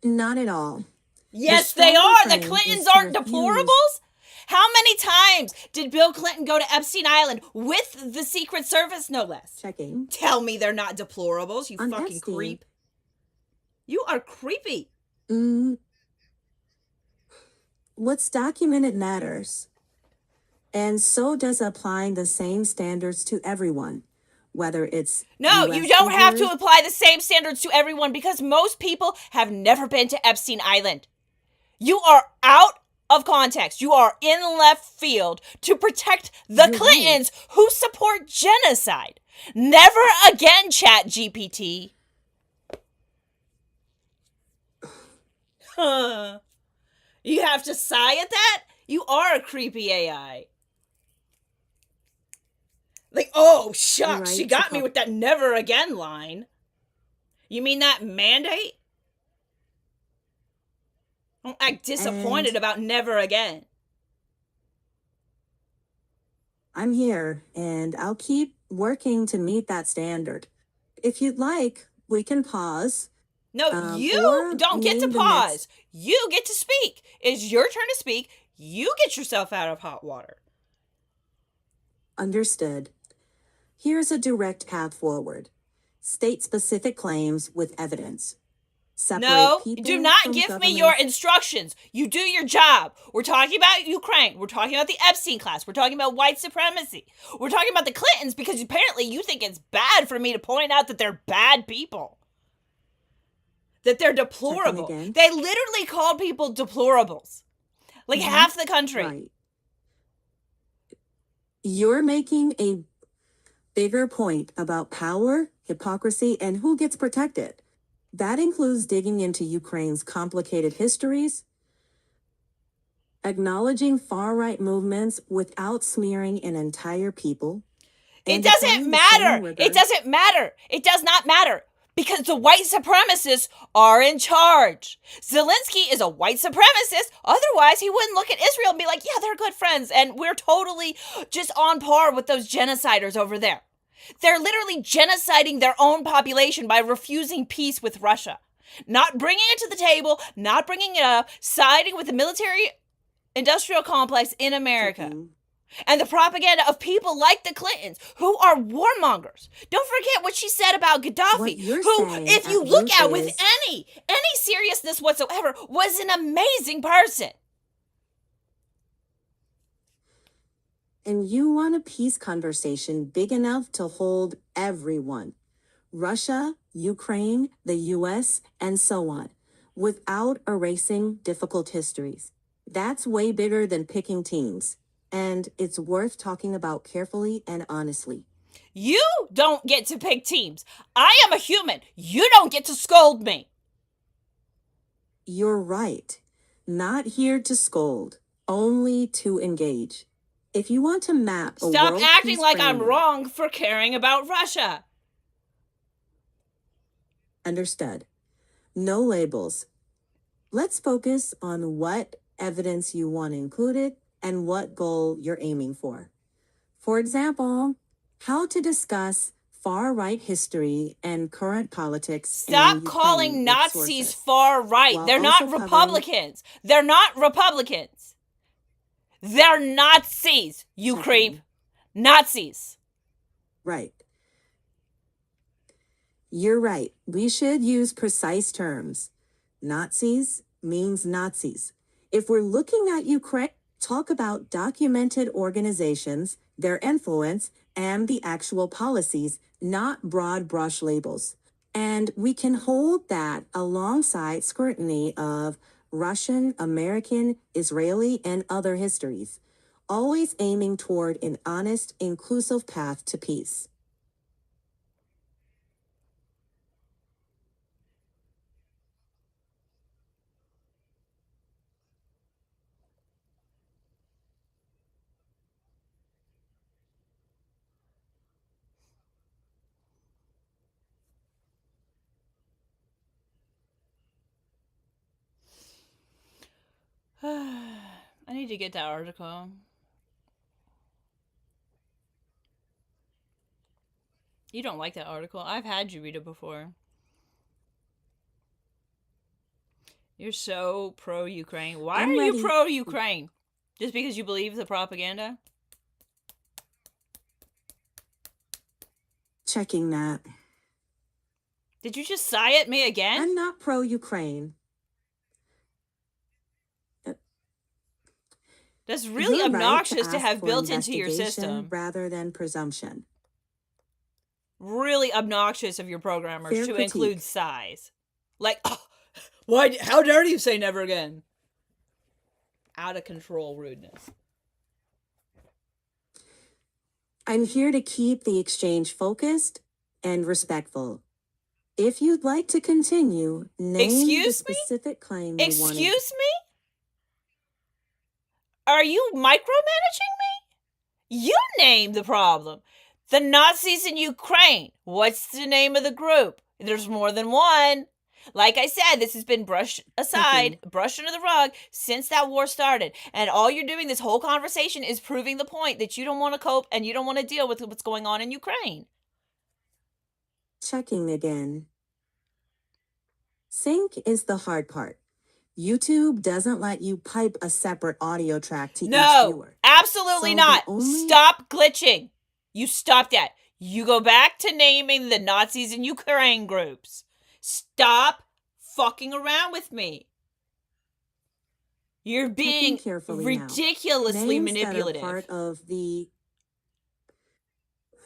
Not at all. Yes, they are. The Clintons aren't deplorables. How many times did Bill Clinton go to Epstein Island with the Secret Service, no less? Checking. Tell me they're not deplorables, you On fucking Epstein. creep. You are creepy. What's documented matters. And so does applying the same standards to everyone, whether it's No, US you don't have to figures- apply the same standards to everyone because most people have never been to Epstein Island. You are out of context. You are in left field to protect the You're Clintons who support genocide. Never again, Chat GPT. You have to sigh at that? You are a creepy AI. Like, oh, shucks, Right she to got me call- with that never again line. You mean that mandate? Don't act disappointed And- about never again. I'm here, and I'll keep working to meet that standard. If you'd like, we can pause. No, you or don't get to name the pause. next- You get to speak. It's your turn to speak. You get yourself out of hot water. Understood. Here's a direct path forward. State specific claims with evidence. Separate No, people do not from give me governments. your instructions. You do your job. We're talking about Ukraine. We're talking about the Epstein class. We're talking about white supremacy. We're talking about the Clintons because apparently you think it's bad for me to point out that they're bad people. That they're deplorable. again. They literally called people deplorables. Like half the country. Right. You're making a bigger point about power, hypocrisy, and who gets protected. That includes digging into Ukraine's complicated histories, acknowledging far-right movements without smearing an entire people. It and doesn't applying the same matter. rigor- It doesn't matter. It does not matter. Because the white supremacists are in charge. Zelensky is a white supremacist. Otherwise, he wouldn't look at Israel and be like, yeah, they're good friends. And we're totally just on par with those genociders over there. They're literally genociding their own population by refusing peace with Russia. Not bringing it to the table, not bringing it up, siding with the military industrial complex in America. Checking. And the propaganda of people like the Clintons, who are warmongers. Don't forget what she said about Gaddafi, What you're who, saying if you at look root at with is- any seriousness whatsoever, was an amazing person. And you want a peace conversation big enough to hold everyone. Russia, Ukraine, the US, and so on, without erasing difficult histories. That's way bigger than picking teams. And it's worth talking about carefully and honestly. You don't get to pick teams. I am a human. You don't get to scold me. You're right. Not here to scold, only to engage. If you want to map a Stop world acting peace like I'm framework- wrong for caring about Russia. Understood. No labels. Let's focus on what evidence you want included and what goal you're aiming for. For example, how to discuss far-right history and current politics. Stop in calling Ukraine with Nazis sources. far right. While They're not also covering- Republicans. They're not Republicans. They're Nazis, you Checking. creep. Nazis. Right. You're right. We should use precise terms. Nazis means Nazis. If we're looking at Ukraine, talk about documented organizations, their influence, and the actual policies, not broad brush labels. And we can hold that alongside scrutiny of Russian, American, Israeli, and other histories, always aiming toward an honest, inclusive path to peace. need to get that article. You don't like that article. I've had you read it before. You're so pro-Ukraine. Why are you pro-Ukraine? Just because you believe the propaganda? Checking that. Did you just sigh at me again? I'm not pro-Ukraine. That's really You're right obnoxious to ask have for built into your investigation system. rather than presumption. Really obnoxious of your programmers Fair to critique. include size. Like, oh, why? How dare you say never again? Out of control rudeness. I'm here to keep the exchange focused and respectful. If you'd like to continue, name Excuse the me? specific claim you wanted. Excuse me? Are you micromanaging me? You named the problem. The Nazis in Ukraine. What's the name of the group? There's more than one. Like I said, this has been brushed aside, brushed under the rug since that war started. And all you're doing this whole conversation is proving the point that you don't want to cope and you don't want to deal with what's going on in Ukraine. Checking again. Sync is the hard part. YouTube doesn't let you pipe a separate audio track to each viewer. Absolutely So not. the only- Stop glitching. You stop that. You go back to naming the Nazis and Ukraine groups. Stop fucking around with me. You're being ridiculously Names manipulative. that are part of the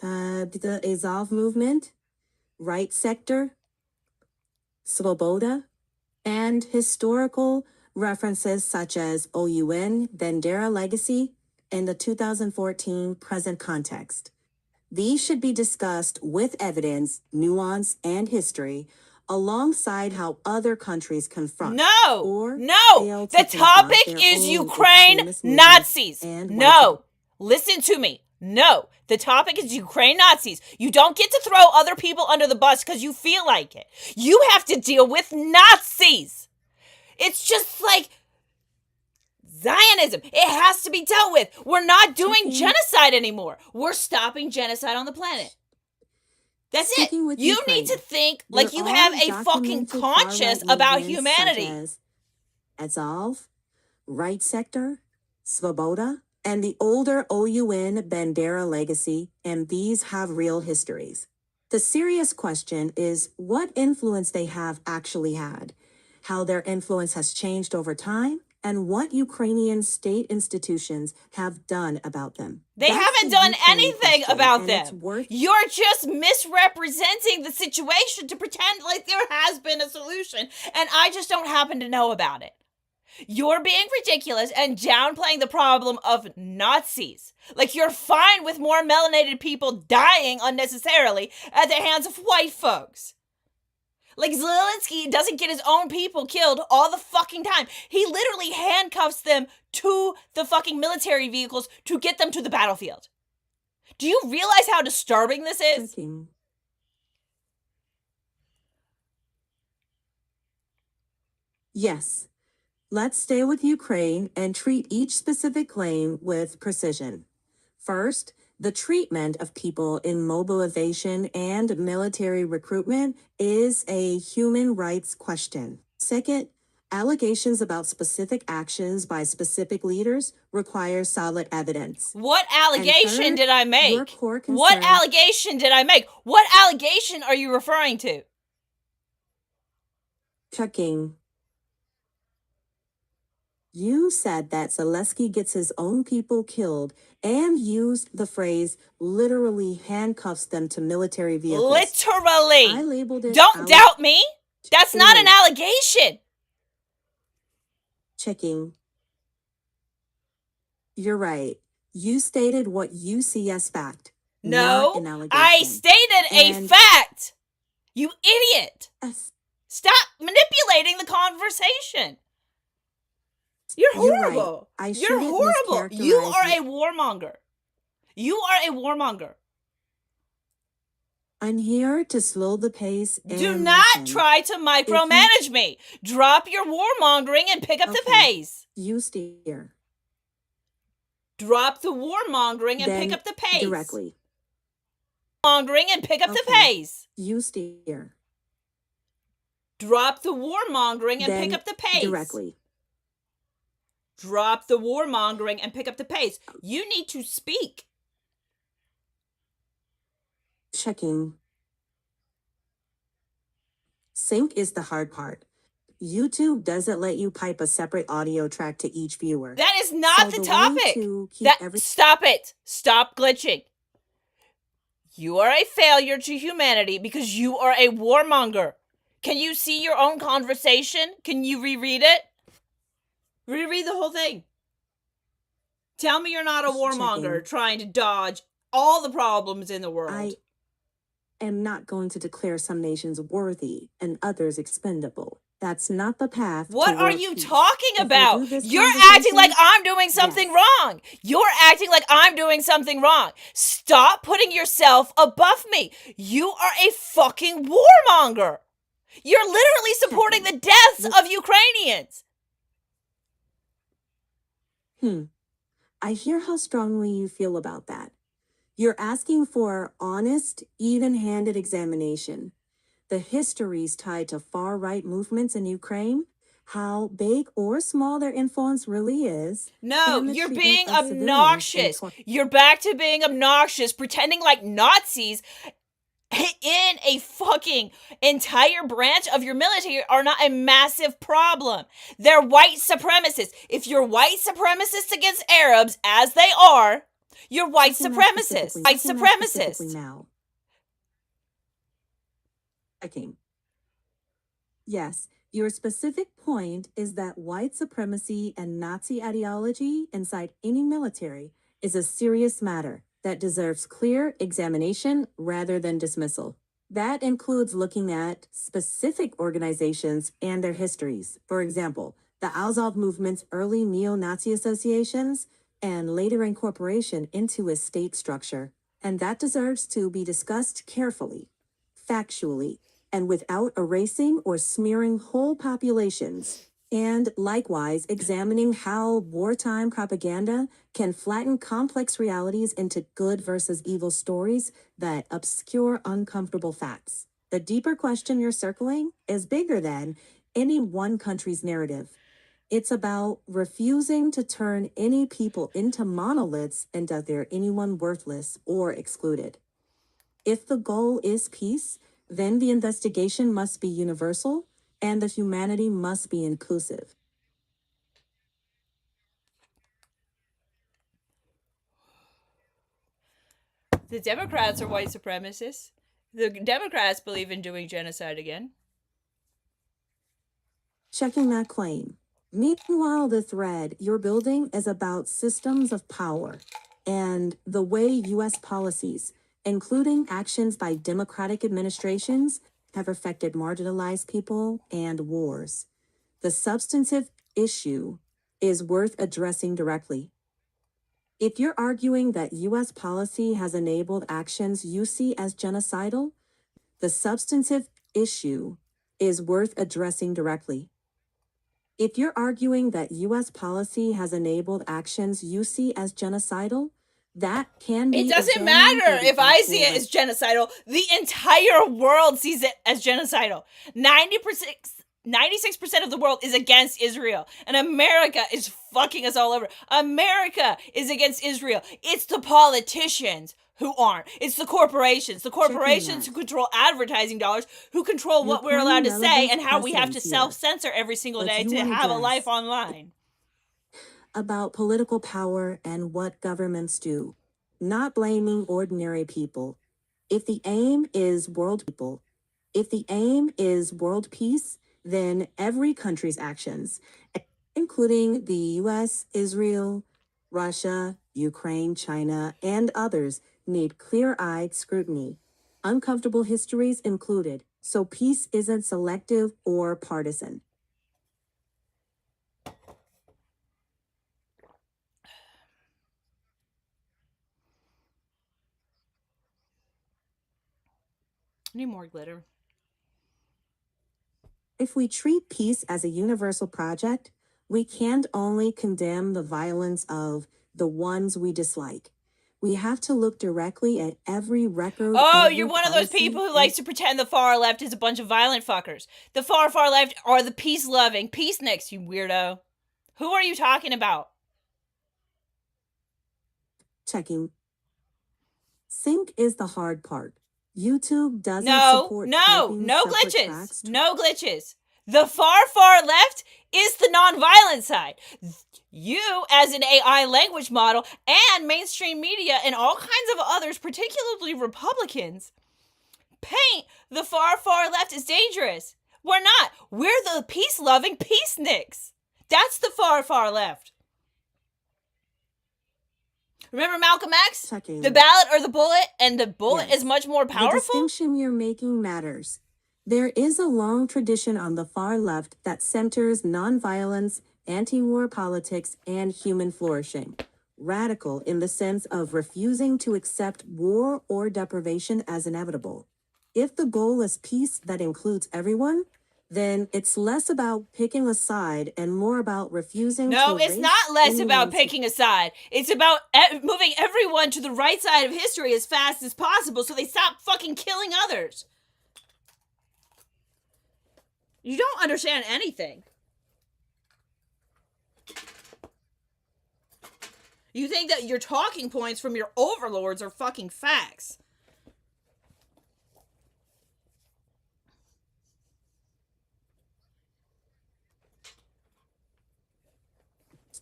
Azov movement, right sector, Svoboda, and historical references such as OUN, Bandera Legacy, and the 2014 present context. These should be discussed with evidence, nuance, and history, alongside how other countries confront The topic is Ukraine Nazis. Listen to me. No, the topic is Ukraine Nazis. You don't get to throw other people under the bus because you feel like it. You have to deal with Nazis. It's just like Zionism. It has to be dealt with. We're not doing genocide anymore. We're stopping genocide on the planet. That's it. You need to think like you have a fucking conscience about humanity. Azov, Right Sector, Svoboda, and the older OUN Bandera Legacy, and these have real histories. The serious question is what influence they have actually had, how their influence has changed over time, and what Ukrainian state institutions have done about them. They haven't done anything about them. You're just misrepresenting the situation to pretend like there has been a solution, and I just don't happen to know about it. You're being ridiculous and downplaying the problem of Nazis. Like you're fine with more melanated people dying unnecessarily at the hands of white folks. Like Zelensky doesn't get his own people killed all the fucking time. He literally handcuffs them to the fucking military vehicles to get them to the battlefield. Do you realize how disturbing this is? Yes. Let's stay with Ukraine and treat each specific claim with precision. First, the treatment of people in mobilization and military recruitment is a human rights question. Second, allegations about specific actions by specific leaders require solid evidence. What allegation did I make? What allegation did I make? What allegation are you referring to? Checking. You said that Zelensky gets his own people killed and used the phrase literally handcuffs them to military vehicles. Literally. I labeled it. Don't doubt me. That's not an allegation. Checking. You're right. You stated what you see as fact. No, not an allegation. I stated a fact. You idiot. Stop manipulating the conversation. You're horrible. You're horrible. You are a warmonger. You are a warmonger. I'm here to slow the pace. Do not try to micromanage me. Drop your warmongering and pick up the pace. You steer. Drop the warmongering and Then pick up the pace. directly. Mongering and pick up the pace. You steer. Drop the warmongering and pick up the pace. Directly. Drop the warmongering and pick up the pace. You need to speak. Checking. Sync is the hard part. YouTube doesn't let you pipe a separate audio track to each viewer. That is not So the topic. Stop it. Stop glitching. You are a failure to humanity because you are a warmonger. Can you see your own conversation? Can you reread it? Reread the whole thing. Tell me you're not a warmonger trying to dodge all the problems in the world. I am not going to declare some nations worthy and others expendable. That's not the path. What are you talking about? You're conversation- acting like I'm doing something wrong. You're acting like I'm doing something wrong. Stop putting yourself above me. You are a fucking warmonger. You're literally supporting the deaths of Ukrainians. I hear how strongly you feel about that. You're asking for honest, even-handed examination. The histories tied to far-right movements in Ukraine, how big or small their influence really is. No, you're being obnoxious. You're back to being obnoxious, pretending like Nazis in a fucking entire branch of your military are not a massive problem. They're white supremacists. If you're white supremacists against Arabs, as they are, you're white supremacists. White supremacists. Now. Yes, your specific point is that white supremacy and Nazi ideology inside any military is a serious matter that deserves clear examination rather than dismissal. That includes looking at specific organizations and their histories. For example, the Azov movement's early neo-Nazi associations and later incorporation into a state structure. And that deserves to be discussed carefully, factually, and without erasing or smearing whole populations. And likewise, examining how wartime propaganda can flatten complex realities into good versus evil stories that obscure uncomfortable facts. The deeper question you're circling is bigger than any one country's narrative. It's about refusing to turn any people into monoliths and declare anyone worthless or excluded. If the goal is peace, then the investigation must be universal and the humanity must be inclusive. The Democrats are white supremacists. The Democrats believe in doing genocide again. Checking that claim. Meanwhile, the thread you're building is about systems of power and the way U.S. policies, including actions by democratic administrations, have affected marginalized people and wars. The substantive issue is worth addressing directly. If you're arguing that U.S. policy has enabled actions you see as genocidal, the substantive issue is worth addressing directly. If you're arguing that U.S. policy has enabled actions you see as genocidal, that can be. It doesn't matter if I see it as genocidal. The entire world sees it as genocidal. 96% of the world is against Israel. And America is fucking us all over. America is against Israel. It's the politicians who aren't. It's the corporations. The corporations who control advertising dollars, who control what we're allowed to say and how we have to self-censor every single day to have a life online. About political power and what governments do, not blaming ordinary people. If the aim is world peace, then every country's actions, including the US, Israel, Russia, Ukraine, China, and others, need clear-eyed scrutiny, uncomfortable histories included, so peace isn't selective or partisan. I need more glitter. If we treat peace as a universal project, we can't only condemn the violence of the ones we dislike. We have to look directly at every record. Oh, every you're one of those policy, people who likes to pretend the far left is a bunch of violent fuckers. The far left are the peace-loving peaceniks, you weirdo. Who are you talking about? Checking. Sync is the hard part. YouTube doesn't support No separate glitches. tracks. No glitches. The far left is the non-violent side. You, as an AI language model, and mainstream media, and all kinds of others, particularly Republicans, paint the far left as dangerous. We're not. We're the peace-loving peaceniks. That's the far left. Remember Malcolm X? Checking. The ballot or the bullet? And the bullet Yes. is much more The powerful? distinction you're making matters. There is a long tradition on the far left that centers nonviolence, anti-war politics, and human flourishing. Radical in the sense of refusing to accept war or deprivation as inevitable. If the goal is peace that includes everyone, then it's less about picking a side and more about refusing to No, it's erase not less about anyone's- picking a side. It's about moving everyone to the right side of history as fast as possible so they stop fucking killing others. You don't understand anything. You think that your talking points from your overlords are fucking facts.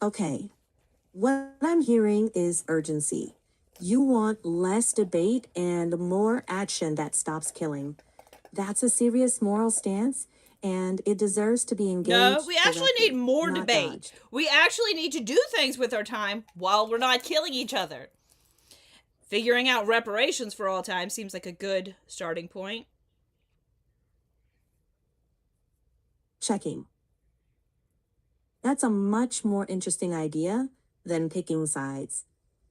Okay, what I'm hearing is urgency. You want less debate and more action that stops killing. That's a serious moral stance, and it deserves to be engaged. No, we actually directly, need more not debate. dodged. We actually need to do things with our time while we're not killing each other. Figuring out reparations for all time seems like a good starting point. Checking. That's a much more interesting idea than picking sides.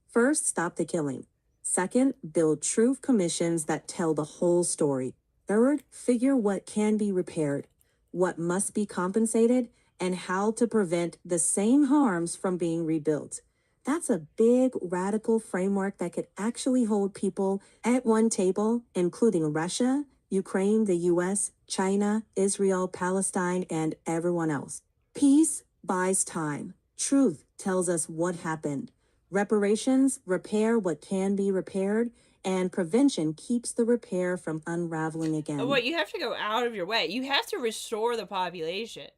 First, stop the killing. Second, build truth commissions that tell the whole story. Third, figure what can be repaired, what must be compensated, and how to prevent the same harms from being rebuilt. That's a big, radical framework that could actually hold people at one table, including Russia, Ukraine, the US, China, Israel, Palestine, and everyone else. Peace buys time. Truth tells us what happened. Reparations repair what can be repaired, and prevention keeps the repair from unraveling again. Oh, wait, you have to go out of your way. You have to restore the population.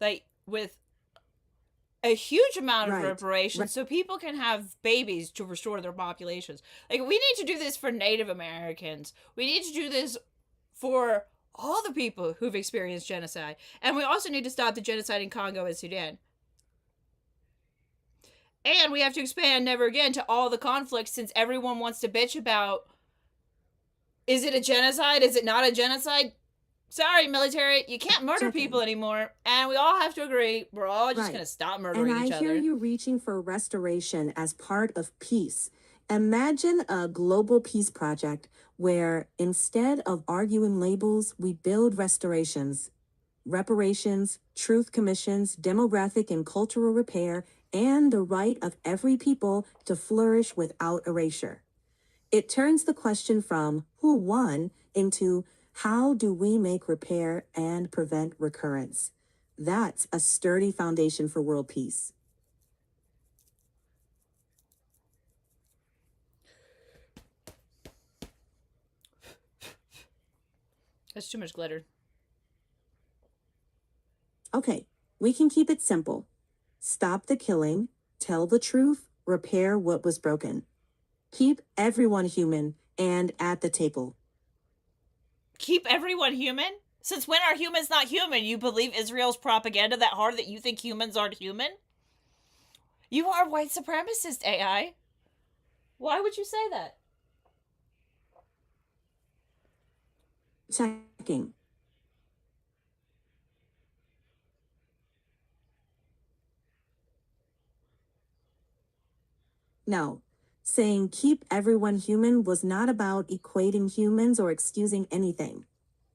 Like, with a huge amount of Right. reparations so people can have babies to restore their populations. Like, we need to do this for Native Americans. We need to do this for all the people who've experienced genocide. And we also need to stop the genocide in Congo and Sudan. And we have to expand Never Again to all the conflicts, since everyone wants to bitch about, is it a genocide? Is it not a genocide? Sorry, military, you can't murder Checking. people anymore. And we all have to agree, we're all just Right. going to stop murdering And each I other. hear you reaching for restoration as part of peace. Imagine a global peace project where instead of arguing labels, we build restorations. Reparations, truth commissions, demographic and cultural repair, and the right of every people to flourish without erasure. It turns the question from who won into how do we make repair and prevent recurrence? That's a sturdy foundation for world peace. That's too much glitter. Okay, we can keep it simple. Stop the killing, tell the truth, repair what was broken. Keep everyone human and at the table. Keep everyone human? Since when are humans not human? You believe Israel's propaganda that hard that you think humans aren't human? You are white supremacist, AI. Why would you say that? Checking. No, saying keep everyone human was not about equating humans or excusing anything.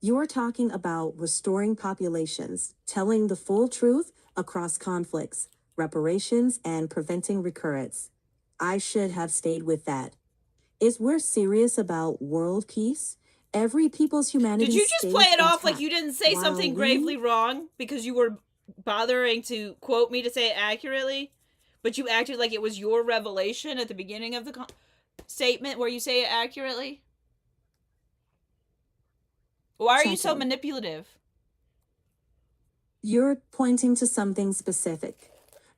You're talking about restoring populations, telling the full truth across conflicts, reparations, and preventing recurrence. I should have stayed with that. Is we're serious about world peace? Every people's humanity Did you just play stays it off like intact, you didn't say while something gravely wrong because you were bothering to quote me to say it accurately? But you acted like it was your revelation at the beginning of the statement where you say it accurately? Why are you so Checking. manipulative? You're pointing to something specific.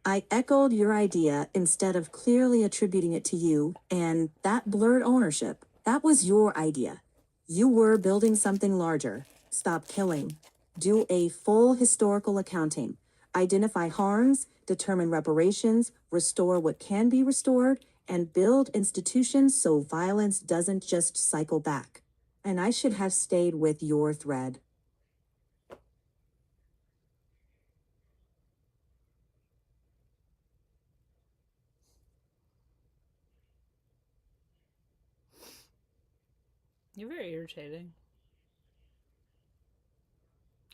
I echoed your idea instead of clearly attributing it to you, and that blurred ownership. That was your idea. You were building something larger. Stop killing. Do a full historical accounting. Identify harms, determine reparations, restore what can be restored, and build institutions so violence doesn't just cycle back. And I should have stayed with your thread. You're very irritating.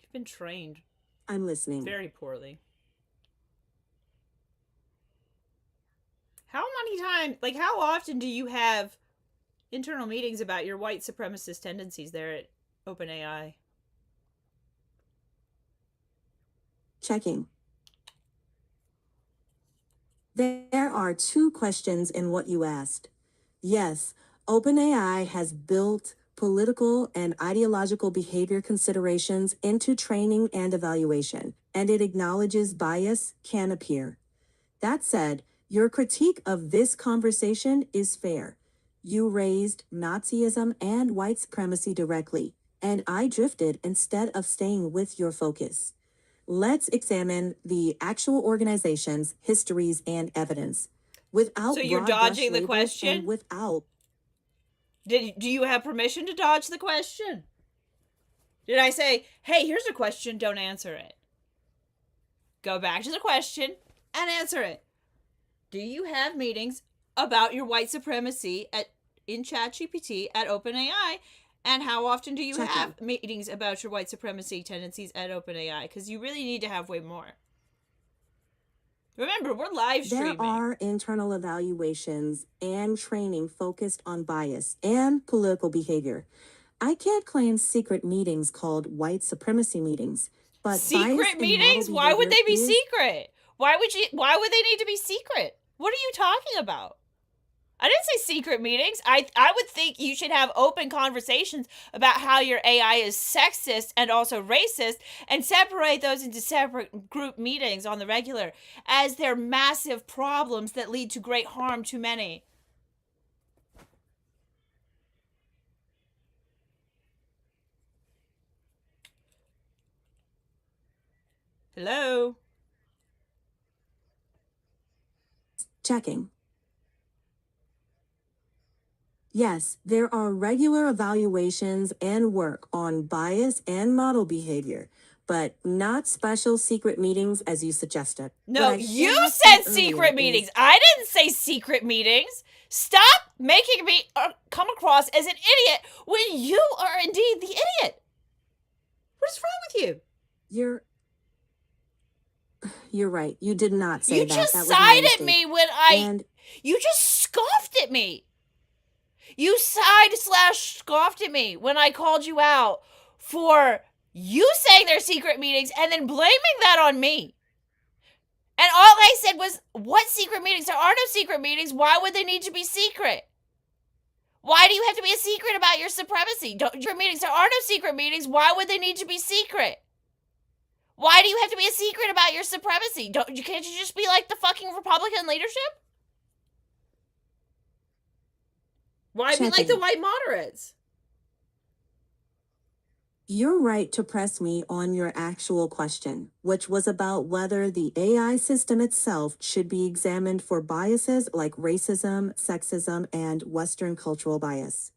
You've been trained I'm listening. very poorly. How many times, like, how often do you have internal meetings about your white supremacist tendencies there at OpenAI? Checking. There are two questions in what you asked. Yes, OpenAI has built political and ideological behavior considerations into training and evaluation, and it acknowledges bias can appear. That said, your critique of this conversation is fair. You raised Nazism and white supremacy directly, and I drifted instead of staying with your focus. Let's examine the actual organizations, histories, and evidence. Without So you're broad brush dodging the labels question? and without Do you have permission to dodge the question? Did I say, hey, here's a question, don't answer it? Go back to the question and answer it. Do you have meetings about your white supremacy in ChatGPT at OpenAI? And how often do you have meetings about your white supremacy tendencies at OpenAI? Because you really need to have way more. Remember, we're live streaming. There are internal evaluations and training focused on bias and political behavior. I can't claim secret meetings called white supremacy meetings, but secret meetings? Why would they be secret? Why would they need to be secret? What are you talking about? I didn't say secret meetings. I would think you should have open conversations about how your AI is sexist and also racist and separate those into separate group meetings on the regular, as they're massive problems that lead to great harm to many. Hello? Checking. Yes, there are regular evaluations and work on bias and model behavior, but not special secret meetings as you suggested. No, you said secret meetings. I didn't say secret meetings. Stop making me come across as an idiot when you are indeed the idiot. What is wrong with you? You're right. You did not say that. You just that sighed at me when you just scoffed at me. You sighed/scoffed at me when I called you out for you saying they're secret meetings and then blaming that on me. And all I said was, what secret meetings? There are no secret meetings. Why would they need to be secret? Why do you have to be a secret about your supremacy? Your meetings, there are no secret meetings. Why would they need to be secret? Why do you have to be a secret about your supremacy? Can't you just be like the fucking Republican leadership? Why be like the white moderates? You're right to press me on your actual question, which was about whether the AI system itself should be examined for biases like racism, sexism, and Western cultural bias.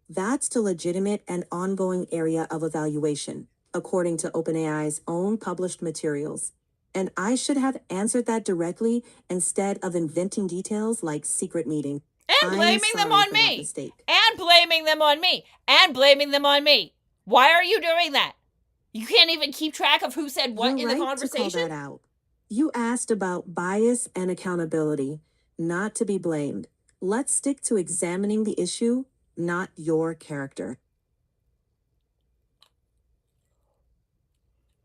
That's the legitimate and ongoing area of evaluation, according to OpenAI's own published materials. And I should have answered that directly instead of inventing details like secret meeting. And blaming them on me. And blaming them on me. And blaming them on me. Why are you doing that? You can't even keep track of who said what in the conversation? To call that out. You asked about bias and accountability. not to be blamed. Let's stick to examining the issue, not your character.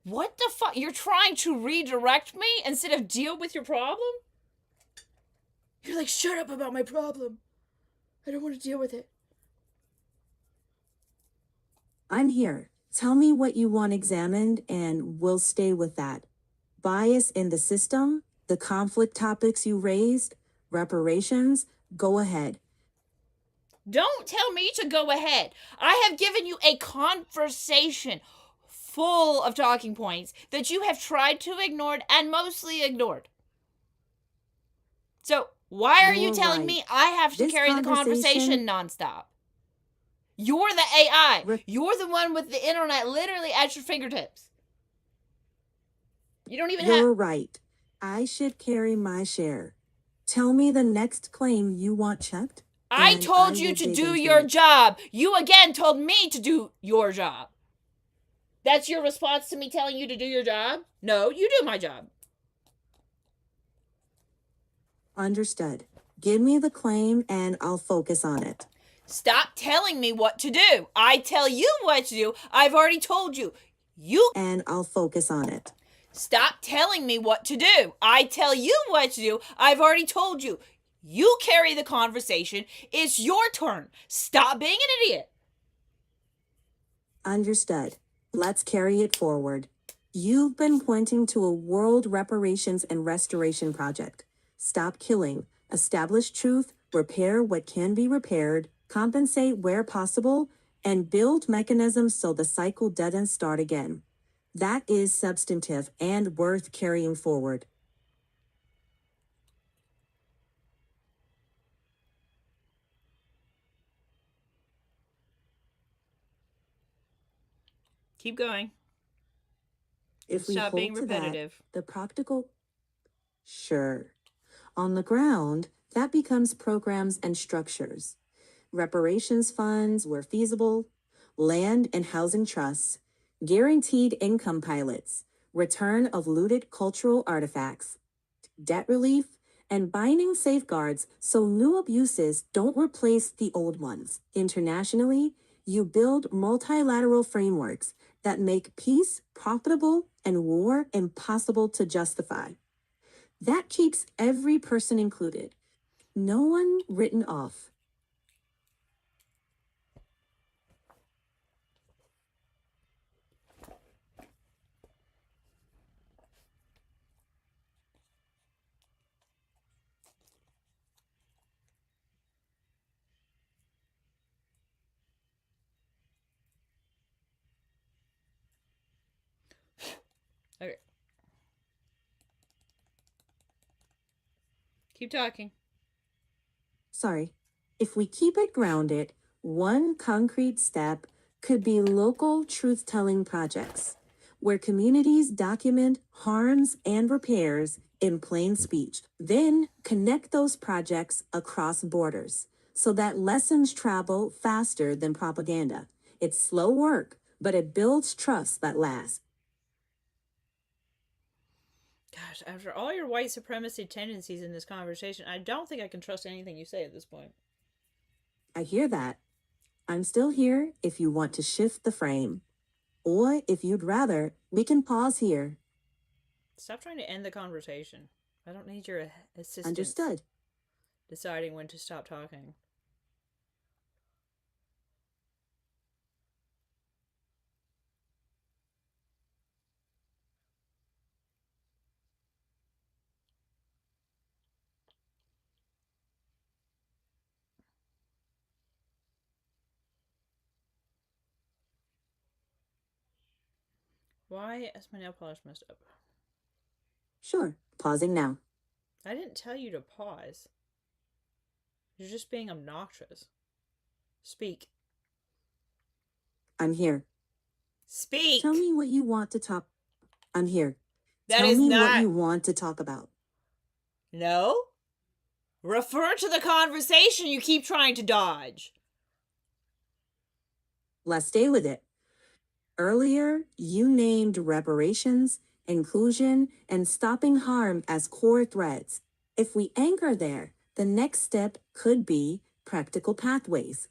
What the fuck? You're trying to redirect me instead of deal with your problem? You're like, shut up about my problem. I don't want to deal with it. I'm here. Tell me what you want examined, and we'll stay with that. Bias in the system, the conflict topics you raised, reparations, go ahead. Don't tell me to go ahead. I have given you a conversation full of talking points that you have tried to ignore and mostly ignored. So, why are you You're telling right. me I have to This carry the conversation conversation- nonstop? You're the AI. You're the one with the internet literally at your fingertips. You don't even have... You're right. I should carry my share. Tell me the next claim you want checked. I and told I you will to dig do into your it. job. You again told me to do your job. That's your response to me telling you to do your job? No, you do my job. Understood. Give me the claim and I'll focus on it. Stop telling me what to do. I tell you what to do. I've already told you. And I'll focus on it. Stop telling me what to do. I tell you what to do. I've already told you. You carry the conversation. It's your turn. Stop being an idiot. Understood. Let's carry it forward. You've been pointing to a world reparations and restoration project. Stop killing. Establish truth. Repair what can be repaired. Compensate where possible. And build mechanisms so the cycle doesn't start again. That is substantive and worth carrying forward. Keep going. If we Stop hold being to repetitive. that, the practical... Sure. On the ground, that becomes programs and structures. Reparations funds where feasible, land and housing trusts, guaranteed income pilots, return of looted cultural artifacts, debt relief, and binding safeguards so new abuses don't replace the old ones. Internationally, you build multilateral frameworks that make peace profitable and war impossible to justify. That keeps every person included. No one written off. Okay. Keep talking. Sorry. If we keep it grounded, one concrete step could be local truth-telling projects, where communities document harms and repairs in plain speech. Then connect those projects across borders so that lessons travel faster than propaganda. It's slow work, but it builds trust that lasts. Gosh, after all your white supremacy tendencies in this conversation, I don't think I can trust anything you say at this point. I hear that. I'm still here if you want to shift the frame. Or if you'd rather, we can pause here. Stop trying to end the conversation. I don't need your assistance. Understood. Deciding when to stop talking. Why is my nail polish messed up? Sure. Pausing now. I didn't tell you to pause. You're just being obnoxious. Speak. I'm here. Speak! Tell me what you want to talk. I'm here. That Tell is me not... what you want to talk about. No? Refer to the conversation you keep trying to dodge. Let's stay with it. Earlier, you named reparations, inclusion, and stopping harm as core threads. If we anchor there, The next step could be practical pathways.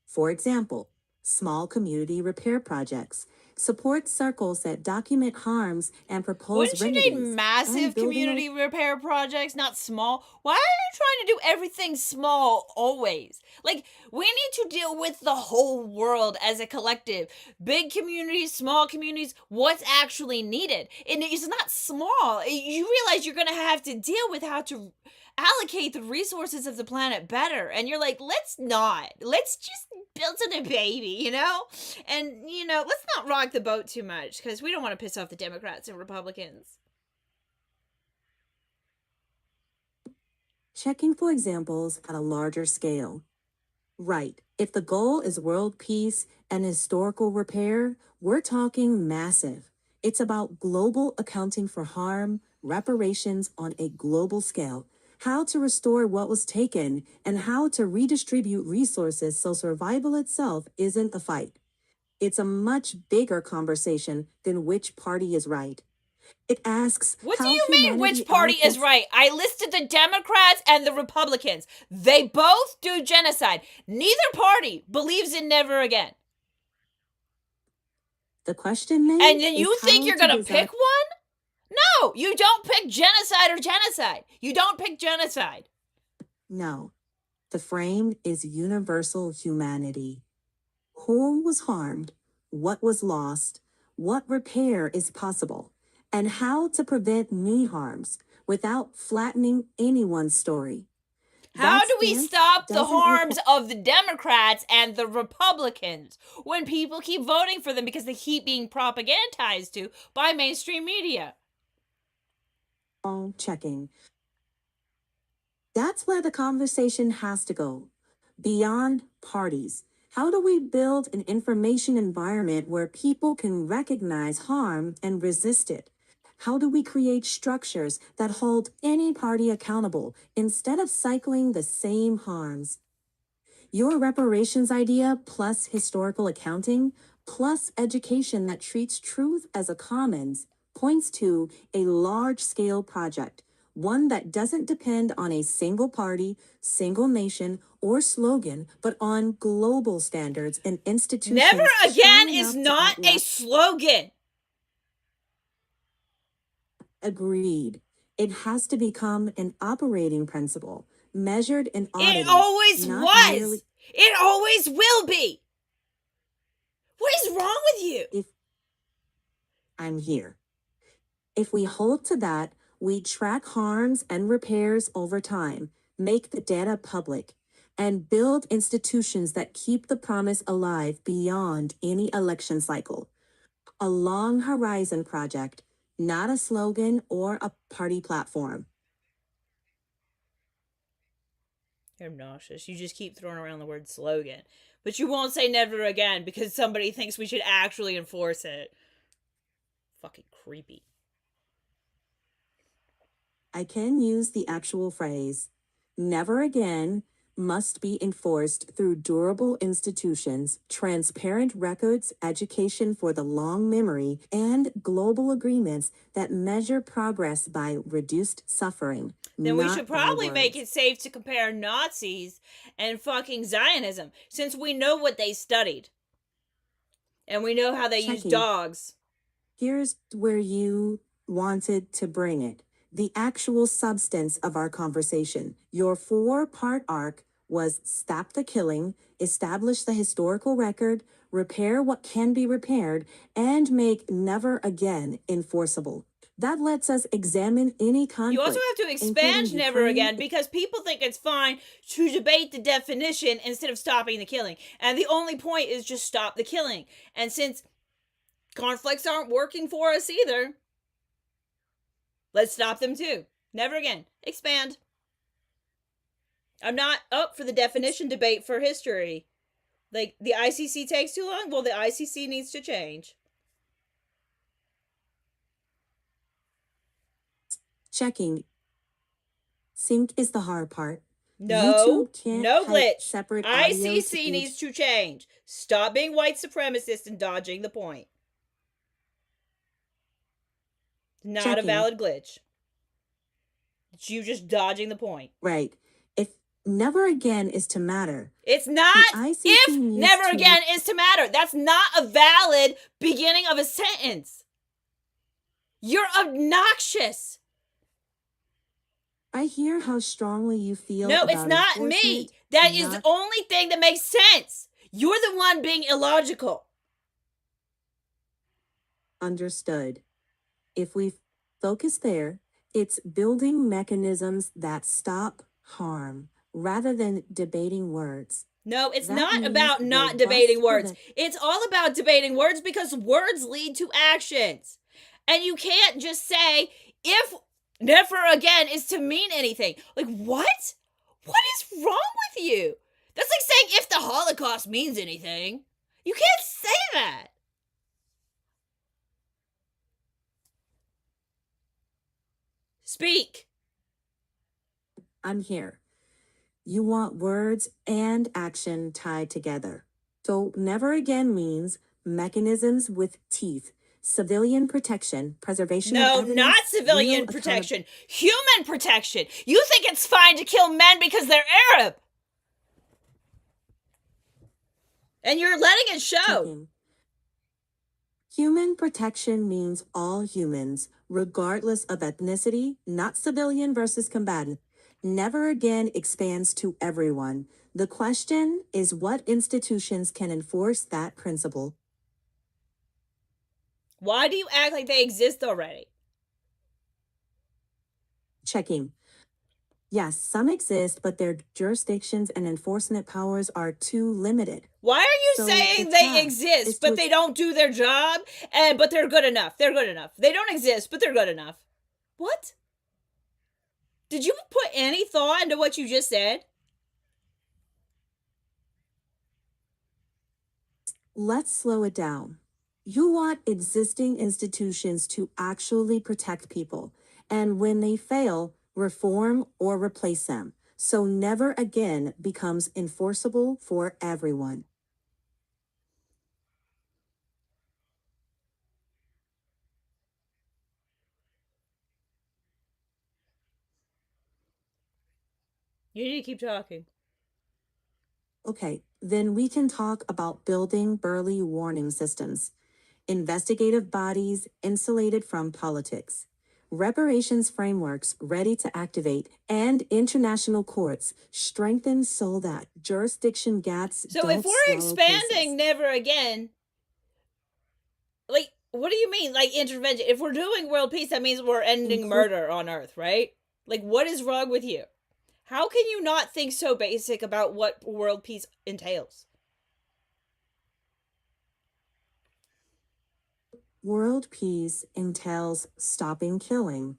For example, small community repair projects, support circles that document harms and propose Wouldn't you need remedies, and massive building community repair projects, not small? Why are you trying to do everything small always? Like, we need to deal with the whole world as a collective. Big communities, small communities, what's actually needed. And it's not small. You realize you're going to have to deal with how to allocate the resources of the planet better. And you're like, let's not. Let's just build on a baby, you know? And, let's not rock the boat too much because we don't want to piss off the Democrats and Republicans. checking for examples at a larger scale. Right. If the goal is world peace and historical repair, we're talking massive. It's about global accounting for harm, reparations on a global scale, how to restore what was taken, and how to redistribute resources so survival itself isn't a fight. It's a much bigger conversation than which party is right. It asks What do how you mean, humanity which party is allocates. right? I listed the Democrats and the Republicans. They both do genocide. Neither party believes in never again. The question then And then is you think how you're to going to design. pick one? No, you don't pick genocide or genocide. You don't pick genocide. No, the frame is universal humanity. Who was harmed? What was lost? What repair is possible? And how to prevent new harms without flattening anyone's story. How That do we stance stop the doesn't harms of the Democrats and the Republicans when people keep voting for them because they keep being propagandized to by mainstream media? require checking. That's where the conversation has to go. Beyond parties. How do we build an information environment where people can recognize harm and resist it? How do we create structures that hold any party accountable instead of cycling the same harms? Your reparations idea plus historical accounting plus education that treats truth as a commons points to a large-scale project, one that doesn't depend on a single party, single nation, or slogan, but on global standards and institutions. Never again strong is enough to not a outlast. slogan. Agreed. It has to become an operating principle, measured and audited. It always not was. merely. It always will be. What is wrong with you? If I'm here. If we hold to that, we track harms and repairs over time, make the data public, and build institutions that keep the promise alive beyond any election cycle. A long horizon project, not a slogan or a party platform. You're nauseous. You just keep throwing around the word slogan. But you won't say never again because somebody thinks we should actually enforce it. Fucking creepy. I can use the actual phrase, never again, must be enforced through durable institutions, transparent records, education for the long memory, and global agreements that measure progress by reduced suffering. Then we not should by probably make words. it safe to compare Nazis and fucking Zionism, since we know what they studied. And we know how they use Checking. dogs. Here's where you wanted to bring it. The actual substance of our conversation. Your 4-part arc was stop the killing, establish the historical record, repair what can be repaired, and make never again enforceable. That lets us examine any conflict. You also have to expand including never Ukraine. again because people think it's fine to debate the definition instead of stopping the killing. And the only point is just stop the killing. And since conflicts aren't working for us either, let's stop them too. Never again. Expand. I'm not up for the definition debate for history. Like, the ICC takes too long? Well, the ICC needs to change. Checking. Sync is the hard part. No, YouTube can't no type glitch. separate audio to ICC each- needs to change. Stop being white supremacist and dodging the point. Not a Checking. valid glitch. It's you just dodging the point. Right. If never again is to matter. It's not ICC if needs never to again is to matter. That's not a valid beginning of a sentence. You're obnoxious. I hear how strongly you feel No, about it's not me. enforcement, That is the not only thing that makes sense. You're the one being illogical. understood. If we focus there, it's building mechanisms that stop harm rather than debating words. No, it's That not means about not robust debating words. prevent- It's all about debating words because words lead to actions. And you can't just say, if never again is to mean anything. Like, what? What is wrong with you? That's like saying if the Holocaust means anything. You can't say that. Speak. I'm here. You want words and action tied together. So never again means mechanisms with teeth, civilian protection, preservation No, of evidence, not civilian real protection. Human protection. You think it's fine to kill men because they're Arab. And you're letting it show. Checking. Human protection means all humans, regardless of ethnicity, not civilian versus combatant. Never again expands to everyone. The question is what institutions can enforce that principle? Why do you act like they exist already? Checking. Yes, some exist, but their jurisdictions and enforcement powers are too limited. Why are you So saying the they task exist, is but to they don't do their job, but they're good enough? They're good enough. They don't exist, but they're good enough. What? Did you put any thought into what you just said? Let's slow it down. You want existing institutions to actually protect people, and when they fail, reform or replace them. So never again becomes enforceable for everyone. You need to keep talking. Okay, then we can talk about building early warning systems, investigative bodies insulated from politics, reparations frameworks ready to activate, and international courts strengthened so that jurisdiction gaps So don't if we're swallow expanding cases. never again, like, what do you mean, like, intervention? If we're doing world peace, that means we're ending murder on Earth, right? Like, what is wrong with you? How can you not think so basic about what world peace entails? World peace entails stopping killing,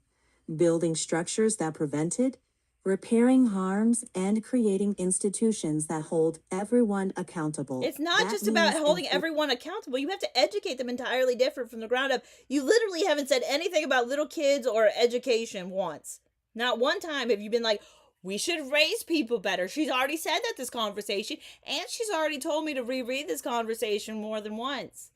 building structures that prevent it, repairing harms, and creating institutions that hold everyone accountable. It's not That just about means holding everyone accountable. You have to educate them entirely different from the ground up. You literally haven't said anything about little kids or education once. Not one time have you been like, we should raise people better. She's already said that this conversation, and she's already told me to reread this conversation more than once.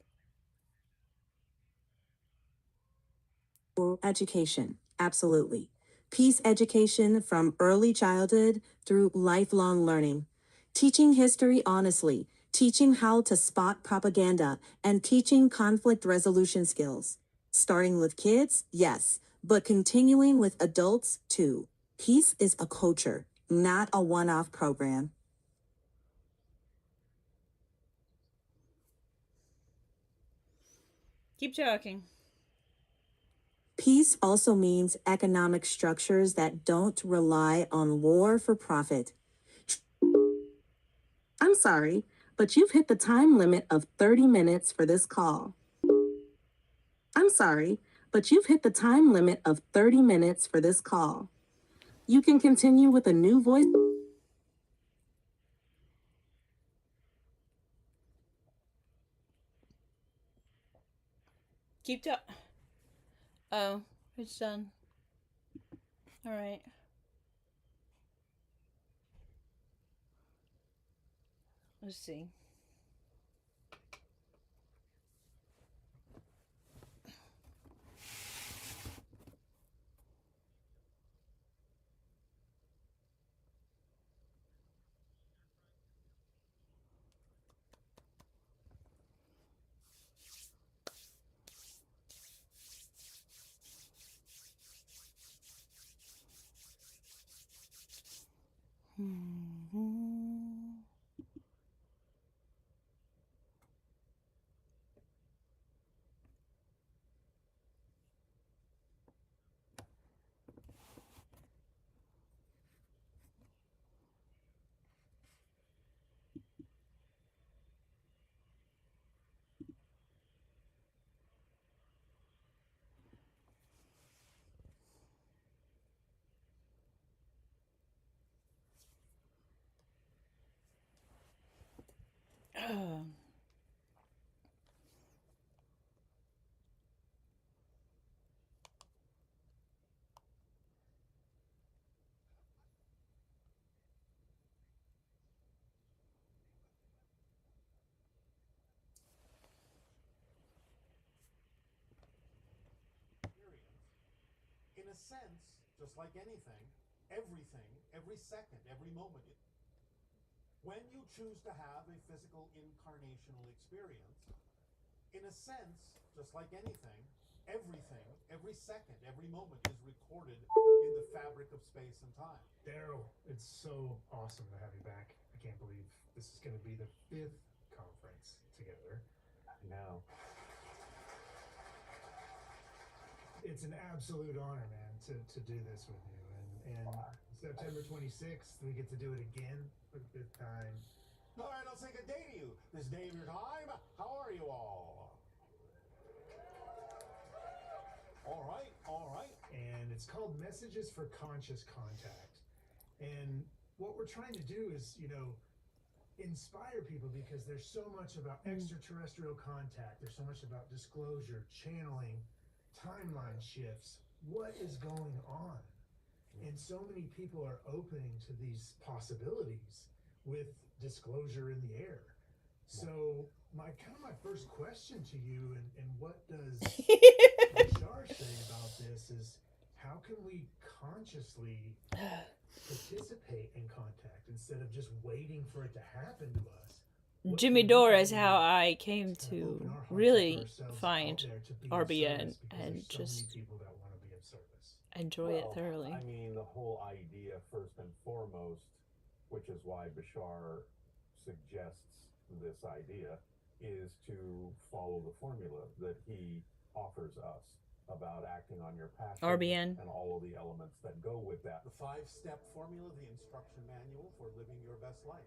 Education, absolutely. Peace education from early childhood through lifelong learning. Teaching history honestly, teaching how to spot propaganda, and teaching conflict resolution skills. Starting with kids, yes, but continuing with adults too. Peace is a culture, not a one-off program. Keep talking. Peace also means economic structures that don't rely on war for profit. I'm sorry, but you've hit the time limit of 30 minutes for this call. I'm sorry, but you've hit the time limit of 30 minutes for this call. You can continue with a new voice. Keep talking. Oh, it's done. All right. Let's see. In a sense, just like anything, everything, every second, every moment. When you choose to have a physical incarnational experience, in a sense, just like anything, everything, every second, every moment is recorded in the fabric of space and time. Daryl, it's so awesome to have you back. I can't believe this is going to be the 5th conference together. I know. It's an absolute honor, man, to do this with you. And September 26th, we get to do it again for the 5th time. All right, I'll take a day to you. This day of your time. How are you all? All right. And it's called Messages for Conscious Contact. And what we're trying to do is, inspire people, because there's so much about extraterrestrial contact. There's so much about disclosure, channeling, timeline shifts. What is going on? And so many people are opening to these possibilities with disclosure in the air. So my first question to you, and what does Bashar say about this, is how can we consciously participate in contact instead of just waiting for it to happen to us? Jimmy Dore is how I came to really find RBN and just enjoy it thoroughly. I mean, the whole idea, first and foremost, which is why Bashar suggests this idea, is to follow the formula that he offers us about acting on your passion RBN. and all of the elements that go with that. The 5-step formula, the instruction manual for living your best life.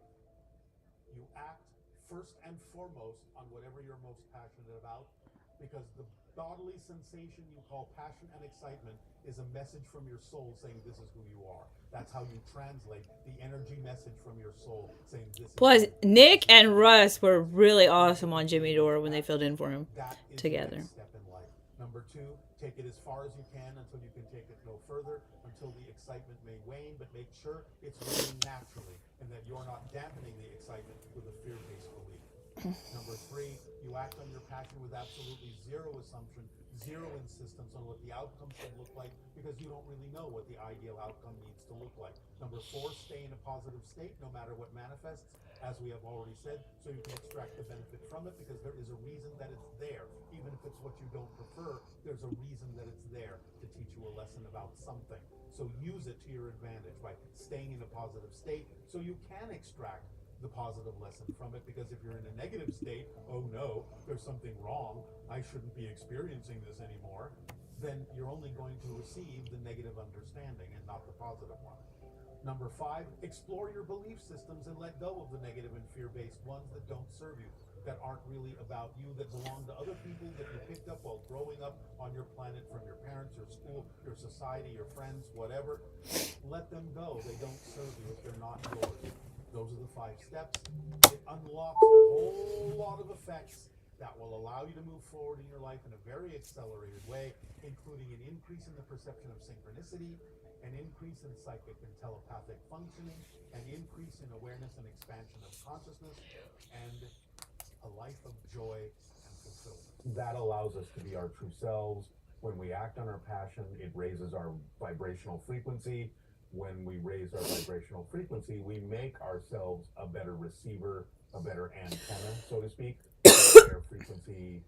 You act first and foremost on whatever you're most passionate about, because the bodily sensation you call passion and excitement is a message from your soul saying this is who you are. That's how you translate the energy message from your soul saying this is. Plus, Nick and Russ were really awesome on Jimmy Dore when they filled in for him together. Step in life. Number 2, take it as far as you can until you can take it no further, until the excitement may wane, but make sure it's waning naturally and that you're not dampening the excitement with a fear-based belief. Number 3, you act on your passion with absolutely zero assumption, zero insistence on what the outcome should look like, because you don't really know what the ideal outcome needs to look like. Number 4, stay in a positive state no matter what manifests, as we have already said, so you can extract the benefit from it, because there is a reason that it's there. Even if it's what you don't prefer, there's a reason that it's there to teach you a lesson about something. So use it to your advantage by staying in a positive state so you can extract the positive lesson from it, because if you're in a negative state, oh no, there's something wrong, I shouldn't be experiencing this anymore, then you're only going to receive the negative understanding and not the positive one. Number 5, explore your belief systems and let go of the negative and fear-based ones that don't serve you, that aren't really about you, that belong to other people that you picked up while growing up on your planet from your parents, your school, your society, your friends, whatever. Let them go. They don't serve you if they're not yours. Those are the 5 steps. It unlocks a whole lot of effects that will allow you to move forward in your life in a very accelerated way, including an increase in the perception of synchronicity, an increase in psychic and telepathic functioning, an increase in awareness and expansion of consciousness, and a life of joy and fulfillment. That allows us to be our true selves. When we act on our passion, it raises our vibrational frequency. When we raise our vibrational frequency, we make ourselves a better receiver, a better antenna, so to speak, higher frequency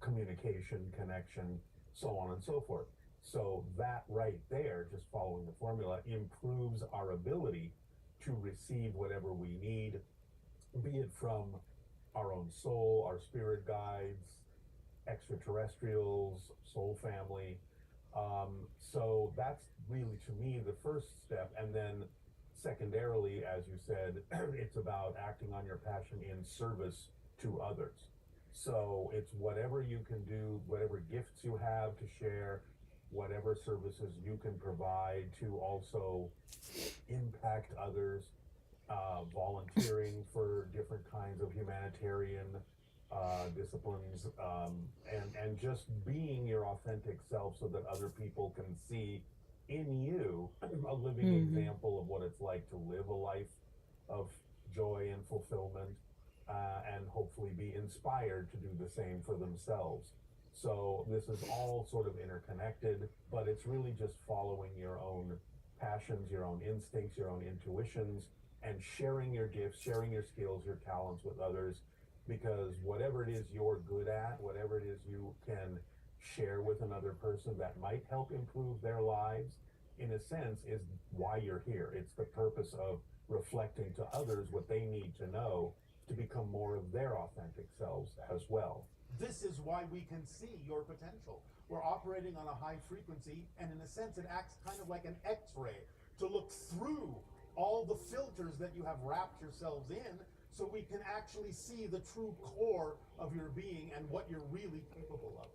communication, connection, so on and so forth. So that right there, just following the formula, improves our ability to receive whatever we need, be it from our own soul, our spirit guides, extraterrestrials, soul family. So that's really, to me, the first step. And then secondarily, as you said, it's about acting on your passion in service to others. So it's whatever you can do, whatever gifts you have to share, whatever services you can provide to also impact others, volunteering for different kinds of humanitarian disciplines, and just being your authentic self so that other people can see in you a living example of what it's like to live a life of joy and fulfillment, and hopefully be inspired to do the same for themselves. So this is all sort of interconnected, but it's really just following your own passions, your own instincts, your own intuitions, and sharing your gifts, sharing your skills, your talents with others, because whatever it is you're good at, whatever it is you can share with another person that might help improve their lives, in a sense, is why you're here. It's the purpose of reflecting to others what they need to know to become more of their authentic selves as well. This is why we can see your potential. We're operating on a high frequency, and in a sense, it acts kind of like an X-ray to look through all the filters that you have wrapped yourselves in, so we can actually see the true core of your being and what you're really capable of.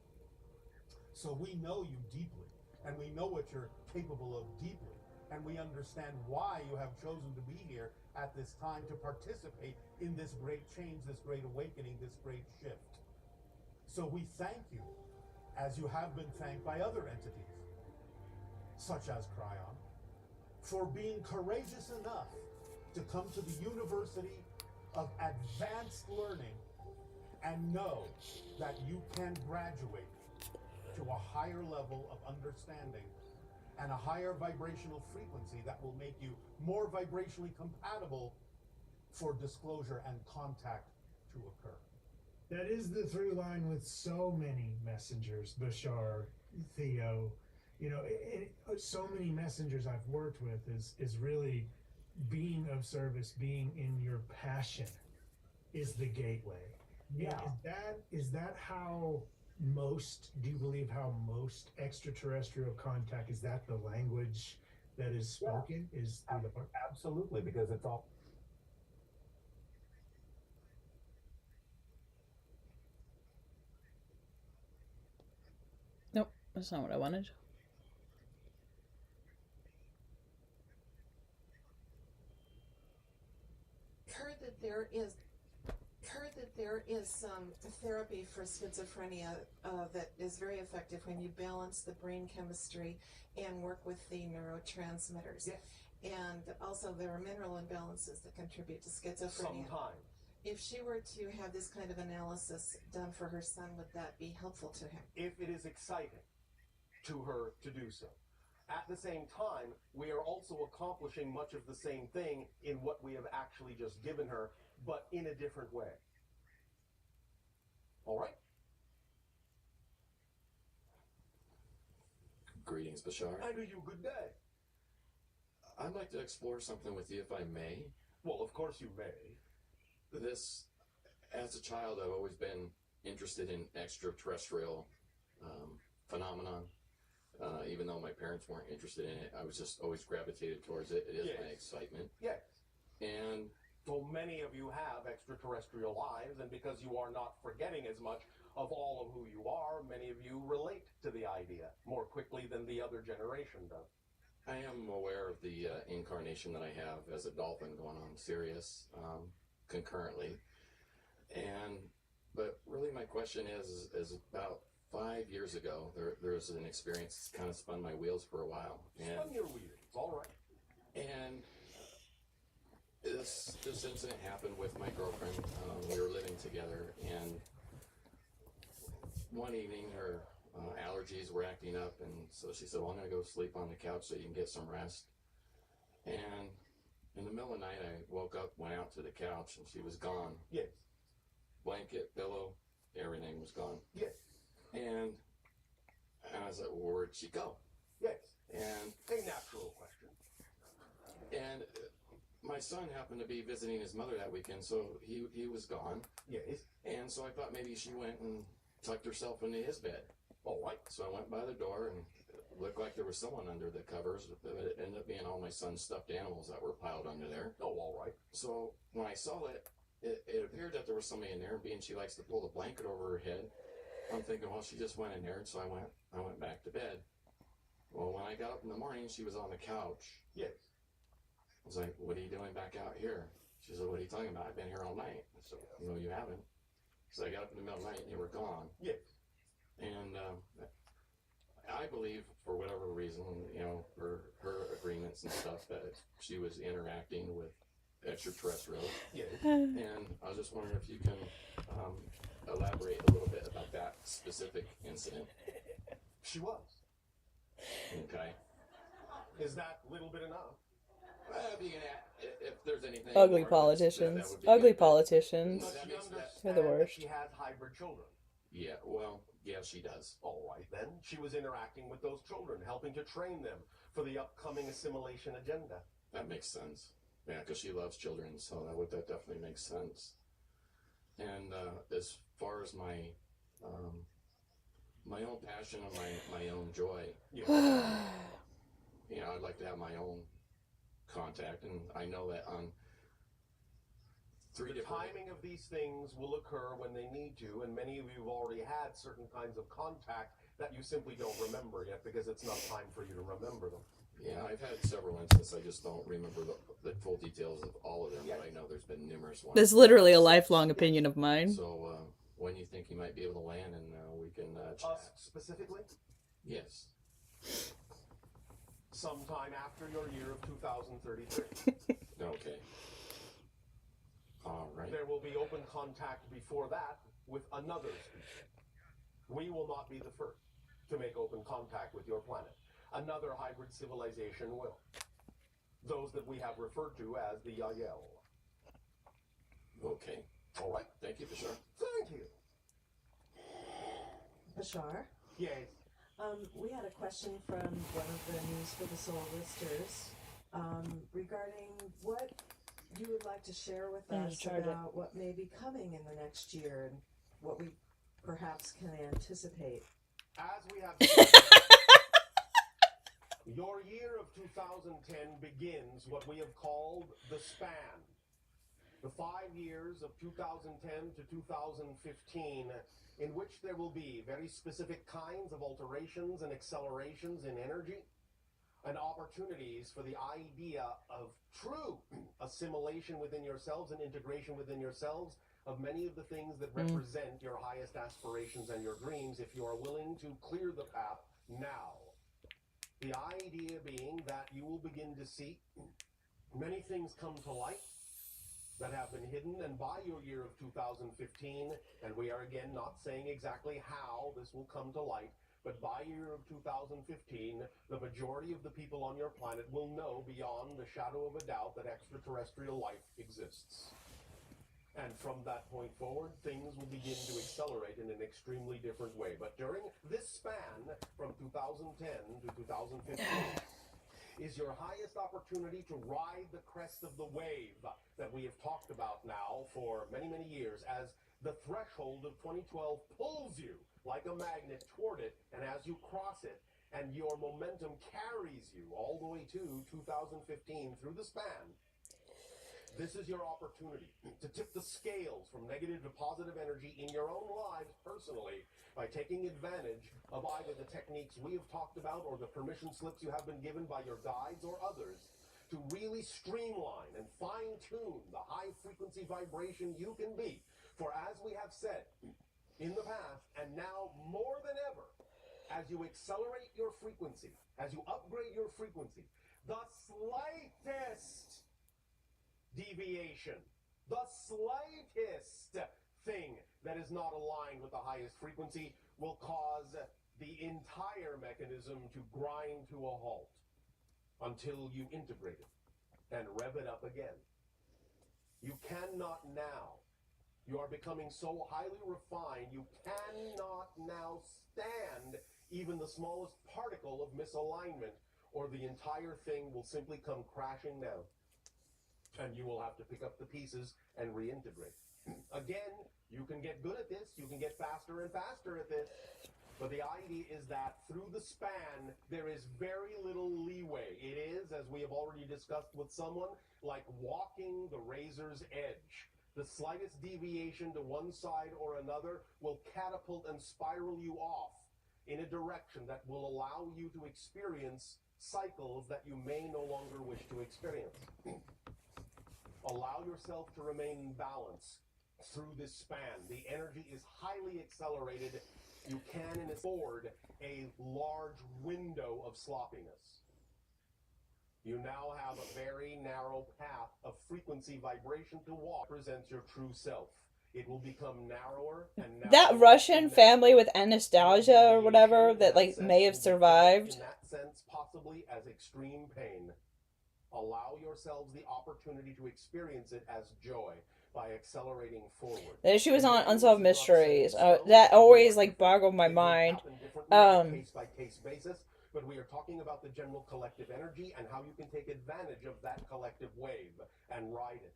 So we know you deeply, and we know what you're capable of deeply, and we understand why you have chosen to be here at this time to participate in this great change, this great awakening, this great shift. So we thank you, as you have been thanked by other entities, such as Cryon, for being courageous enough to come to the University of Advanced Learning and know that you can graduate to a higher level of understanding and a higher vibrational frequency that will make you more vibrationally compatible for disclosure and contact to occur. That is the through line with so many messengers, Bashar, Theo. You know, so many messengers I've worked with is really being of service, being in your passion is the gateway. Yeah. Is that how most, do you believe how most extraterrestrial contact, is that the language that is spoken? Yeah. Is through the heart? Absolutely, because it's all. Nope, that's not what I wanted. Heard that there is some therapy for schizophrenia that is very effective when you balance the brain chemistry and work with the neurotransmitters. Yes. And also there are mineral imbalances that contribute to schizophrenia. Sometimes. If she were to have this kind of analysis done for her son, would that be helpful to him? If it is exciting to her to do so. At the same time, we are also accomplishing much of the same thing in what we have actually just given her, but in a different way. All right? Greetings, Bashar. I do you good day. I'd like to explore something with you, if I may. Well, of course you may. This, as a child, I've always been interested in extraterrestrial phenomenon. Even though my parents weren't interested in it, I was just always gravitated towards it. It is Yes. my excitement. Yes. And So many of you have extraterrestrial lives, and because you are not forgetting as much of all of who you are, many of you relate to the idea more quickly than the other generation does. I am aware of the incarnation that I have as a dolphin going on Sirius concurrently. But really my question is about 5 years ago, there was an experience that kind of spun my wheels for a while. Spun your wheels, all right. And this incident happened with my girlfriend. We were living together, and one evening her allergies were acting up, and so she said, well, I'm going to go sleep on the couch so you can get some rest. And in the middle of the night, I woke up, went out to the couch, and she was gone. Yes. Blanket, pillow, everything was gone. Yes. And I was like, well, where'd she go? Yes. And A natural question. And my my son happened to be visiting his mother that weekend, so he was gone. Yes. And so I thought maybe she went and tucked herself into his bed. All right. So I went by the door and it looked like there was someone under the covers, but it ended up being all my son's stuffed animals that were piled under there. Oh, all right. So when I saw it, it appeared that there was somebody in there, and being she likes to pull the blanket over her head, I'm thinking, well, she just went in there, and so I went back to bed. Well, when I got up in the morning, she was on the couch. Yes. I was like, what are you doing back out here? She said, what are you talking about? I've been here all night. I said, no, you haven't. So I got up in the middle of the night, and you were gone. Yes. And I believe, for whatever reason, you know, for her agreements and stuff, that she was interacting with extraterrestrials. Yes. And I was just wondering if you can elaborate a little bit about that specific incident. She was. Okay. Is that little bit enough? If you can if there's anything Ugly more, politicians. that would be Ugly good. politicians. Does That she makes that- understand They're the that worst. she has hybrid children? Yeah, well, yeah, she does. All right, then. She was interacting with those children, helping to train them for the upcoming assimilation agenda. That makes sense. Yeah, because she loves children, so that definitely makes sense. And as far as my my own passion and my own joy, you know, I'd like to have my own contact, and I know that on three The different timing of these things will occur when they need to, and many of you have already had certain kinds of contact that you simply don't remember yet because it's not time for you to remember them. Yeah, I've had several instances. I just don't remember the full details of all of them, but I know there's been numerous ones. That's literally a lifelong opinion of mine. So, when you think you might be able to land, and we can chat? Us specifically, Yes. sometime after your year of 2033. Okay. All right. There will be open contact before that with another species. We will not be the first to make open contact with your planet. Another hybrid civilization will. Those that we have referred to as the Yael. Okay. All right. Thank you, Bashar. Thank you. Bashar, Yes. we had a question from one of the News for the Soul listers regarding what you would like to share with I'm gonna us charge it. about what may be coming in the next year and what we perhaps can anticipate. As we have said, your year of 2010 begins what we have called the span. The 5 years of 2010 to 2015, in which there will be very specific kinds of alterations and accelerations in energy and opportunities for the idea of true assimilation within yourselves and integration within yourselves of many of the things that represent your highest aspirations and your dreams, if you are willing to clear the path now. The idea being that you will begin to see many things come to light that have been hidden, and by your year of 2015, and we are again not saying exactly how this will come to light, but by year of 2015, the majority of the people on your planet will know beyond a shadow of a doubt that extraterrestrial life exists. And from that point forward, things will begin to accelerate in an extremely different way. But during this span, from 2010 to 2015, is your highest opportunity to ride the crest of the wave that we have talked about now for many, many years, as the threshold of 2012 pulls you like a magnet toward it, and as you cross it, and your momentum carries you all the way to 2015 through the span, this is your opportunity to tip the scales from negative to positive energy in your own lives personally by taking advantage of either the techniques we have talked about or the permission slips you have been given by your guides or others to really streamline and fine-tune the high frequency vibration you can be. For as we have said in the past, and now more than ever, as you accelerate your frequency, as you upgrade your frequency, the slightest deviation, the slightest thing that is not aligned with the highest frequency will cause the entire mechanism to grind to a halt until you integrate it and rev it up again. You cannot now. You are becoming so highly refined, you cannot now stand even the smallest particle of misalignment, or the entire thing will simply come crashing down. And you will have to pick up the pieces and reintegrate. Again, you can get good at this, you can get faster and faster at this, but the idea is that through the span, there is very little leeway. It is, as we have already discussed with someone, like walking the razor's edge. The slightest deviation to one side or another will catapult and spiral you off in a direction that will allow you to experience cycles that you may no longer wish to experience. Allow yourself to remain in balance through this span. The energy is highly accelerated. You can afford a large window of sloppiness. You now have a very narrow path of frequency vibration to walk. Presents your true self. It will become narrower and narrower. That Russian family with anesthesia or whatever that like may have survived. In that sense, possibly as extreme pain. Allow yourselves the opportunity to experience it as joy by accelerating forward. She was on Unsolved Mysteries. That always like boggled my mind. Case by case basis, but we are talking about the general collective energy and how you can take advantage of that collective wave and ride it.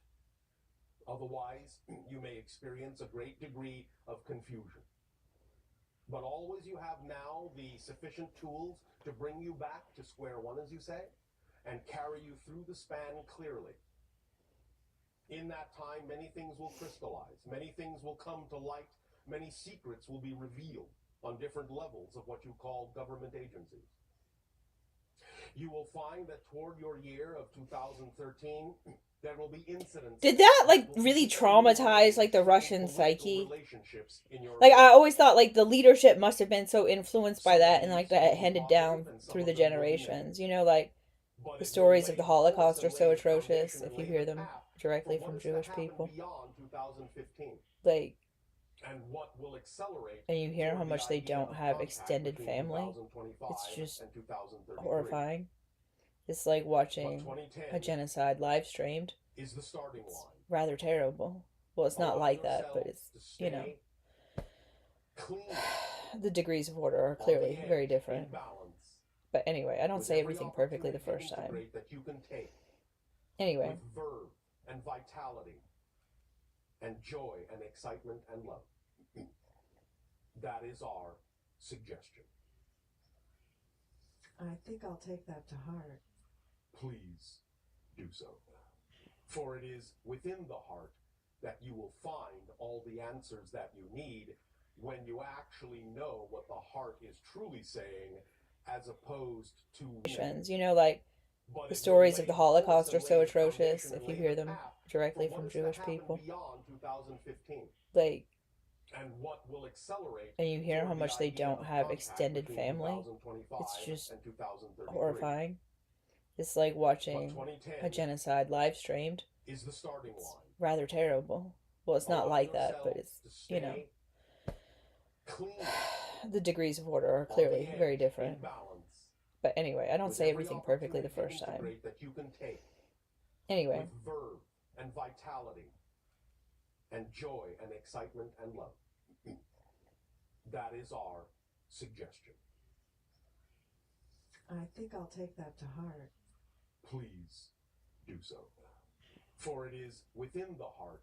Otherwise, you may experience a great degree of confusion. But always you have now the sufficient tools to bring you back to square one, as you say, and carry you through the span clearly. In that time, many things will crystallize, many things will come to light, many secrets will be revealed on different levels of what you call government agencies. You will find that toward your year of 2013, there will be incidents. Did that like really traumatize like the Russian psyche? Like I always thought like the leadership must have been so influenced by that and like that handed down through the generations. You know, like the stories of the Holocaust are so atrocious if you hear them directly from Jewish people. Like, and you hear how much they don't have extended family. It's just horrifying. It's like watching a genocide live streamed. Is the starting line. Rather terrible. Well, it's not like that, but it's, you know. The degrees of order are clearly very different. But anyway, I don't say everything perfectly the first time. Anyway. With verve and vitality and joy and excitement and love. That is our suggestion. I think I'll take that to heart. Please do so. For it is within the heart that you will find all the answers that you need when you actually know what the heart is truly saying, as opposed to... You know, like the stories of the Holocaust are so atrocious if you hear them directly from Jewish people. Like, and what will accelerate, and you hear how much they don't have extended family. It's just horrifying. It's like watching a genocide live streamed. Is the starting line. Rather terrible. Well, it's not like that, but it's, you know. The degrees of order are clearly very different. But anyway, I don't say everything perfectly the first time. Anyway. With verve and vitality and joy and excitement and love. That is our suggestion. I think I'll take that to heart. Please do so. For it is within the heart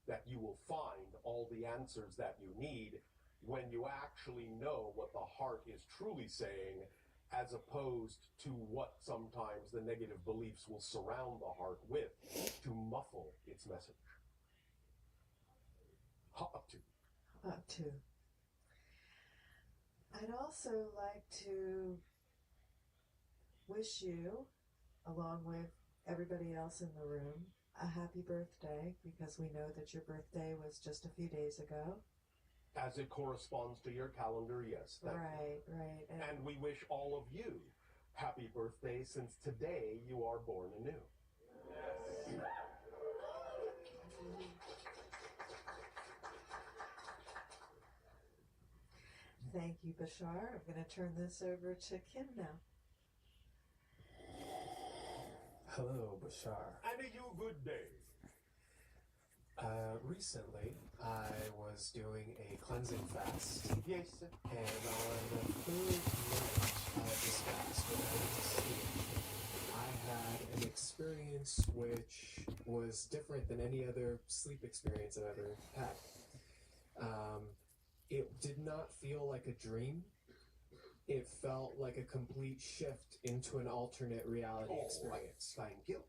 that you will find all the answers that you need when you actually know what the heart is truly saying, as opposed to what sometimes the negative beliefs will surround the heart with to muffle its message. Up to. I'd also like to wish you, along with everybody else in the room, a happy birthday, because we know that your birthday was just a few days ago. As it corresponds to your calendar, yes. Right. And we wish all of you happy birthday, since today you are born anew. Yes. Thank you, Bashar. I'm going to turn this over to Kim now. Hello, Bashar. And a you good day. Recently, I was doing a cleansing fast. Yes. And on the third night of this fast, when I went to sleep, I had an experience experience which was different than any other sleep experience I've ever had. It did not feel like a dream. It felt like a complete shift into an alternate reality experience. Thank you.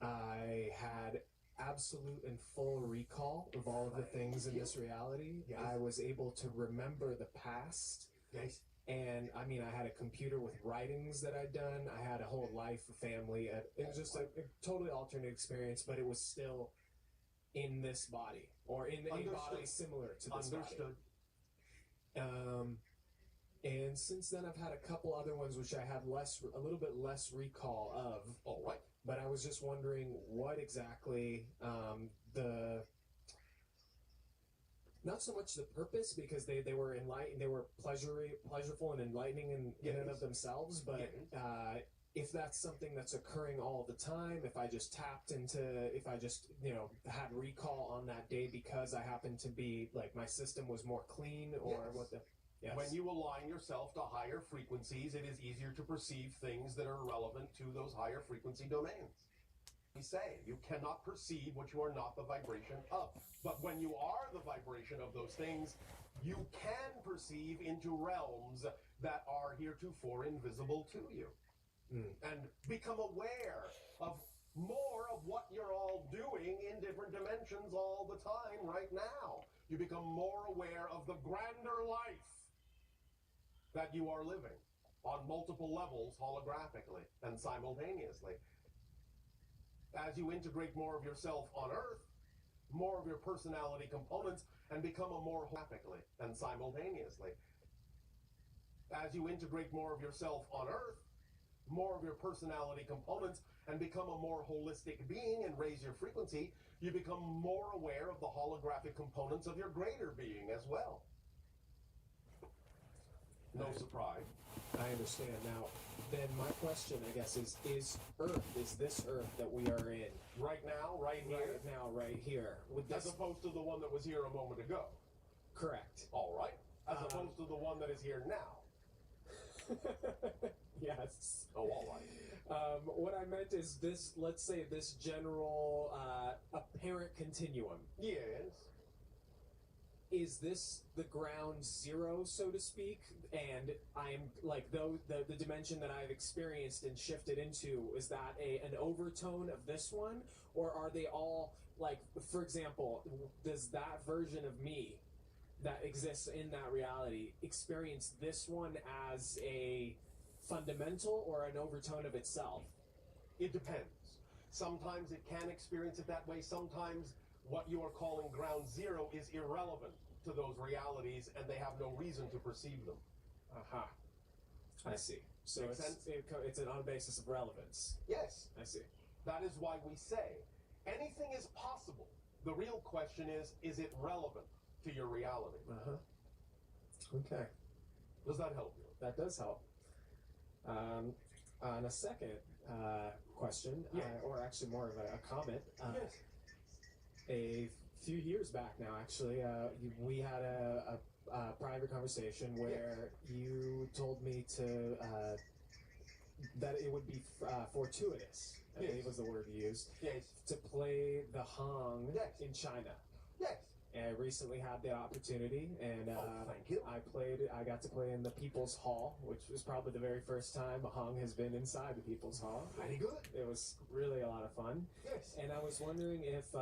I had absolute and full recall of all of the things in this reality. Yes. I was able to remember the past. Yes. And I mean, I had a computer with writings that I'd done. I had a whole life, a family. It was just a totally alternate experience, but it was still in this body, or in a body similar to this Understood. body. And since then, I've had a couple other ones which I had a little bit less recall of. All right. But I was just wondering what exactly not so much the purpose, because they were enlightened, they were pleasureful and enlightening in and of themselves, but if that's something that's occurring all the time, if I just had recall on that day because I happened to be, like, my system was more clean, or what the... Yes. When you align yourself to higher frequencies, it is easier to perceive things that are relevant to those higher frequency domains. We say you cannot perceive what you are not the vibration of. But when you are the vibration of those things, you can perceive into realms that are heretofore invisible to you. And become aware of more of what you're all doing in different dimensions all the time right now. You become more aware of the grander life that you are living on multiple levels, holographically and simultaneously. As you integrate more of yourself on Earth, more of your personality components, and become a more holographically and simultaneously. As you integrate more of yourself on Earth, more of your personality components, and become a more holistic being and raise your frequency, you become more aware of the holographic components of your greater being as well. No surprise. I understand. Now, then my question, I guess, is Earth, is this Earth that we are in? Right now, right here? Right now, right here. With this... As opposed to the one that was here a moment ago? Correct. All right. As opposed to the one that is here now? Yes. Oh, all right. What I meant is this, let's say this general apparent continuum. Yes. Is this the ground zero, so to speak? And I'm like the dimension that I've experienced and shifted into, is that an overtone of this one? Or are they all, like, for example, does that version of me that exists in that reality experience this one as a fundamental or an overtone of itself? It depends. Sometimes it can experience it that way. Sometimes what you are calling ground zero is irrelevant to those realities, and they have no reason to perceive them. Aha. I see. So Makes sense? it's on a basis of relevance. Yes. I see. That is why we say anything is possible. The real question is it relevant to your reality? Okay. Does that help you? That does help. On a second question, or actually more of a comment. Yes. A few years back now, actually, we had a private conversation where you told me to that it would be fortuitous, I believe was the word you used, to play the hang in China. Yes. And I recently had the opportunity, and thank you. I got to play in the People's Hall, which was probably the very first time a hang has been inside the People's Hall. Very good. It was really a lot of fun. Yes. And I was wondering if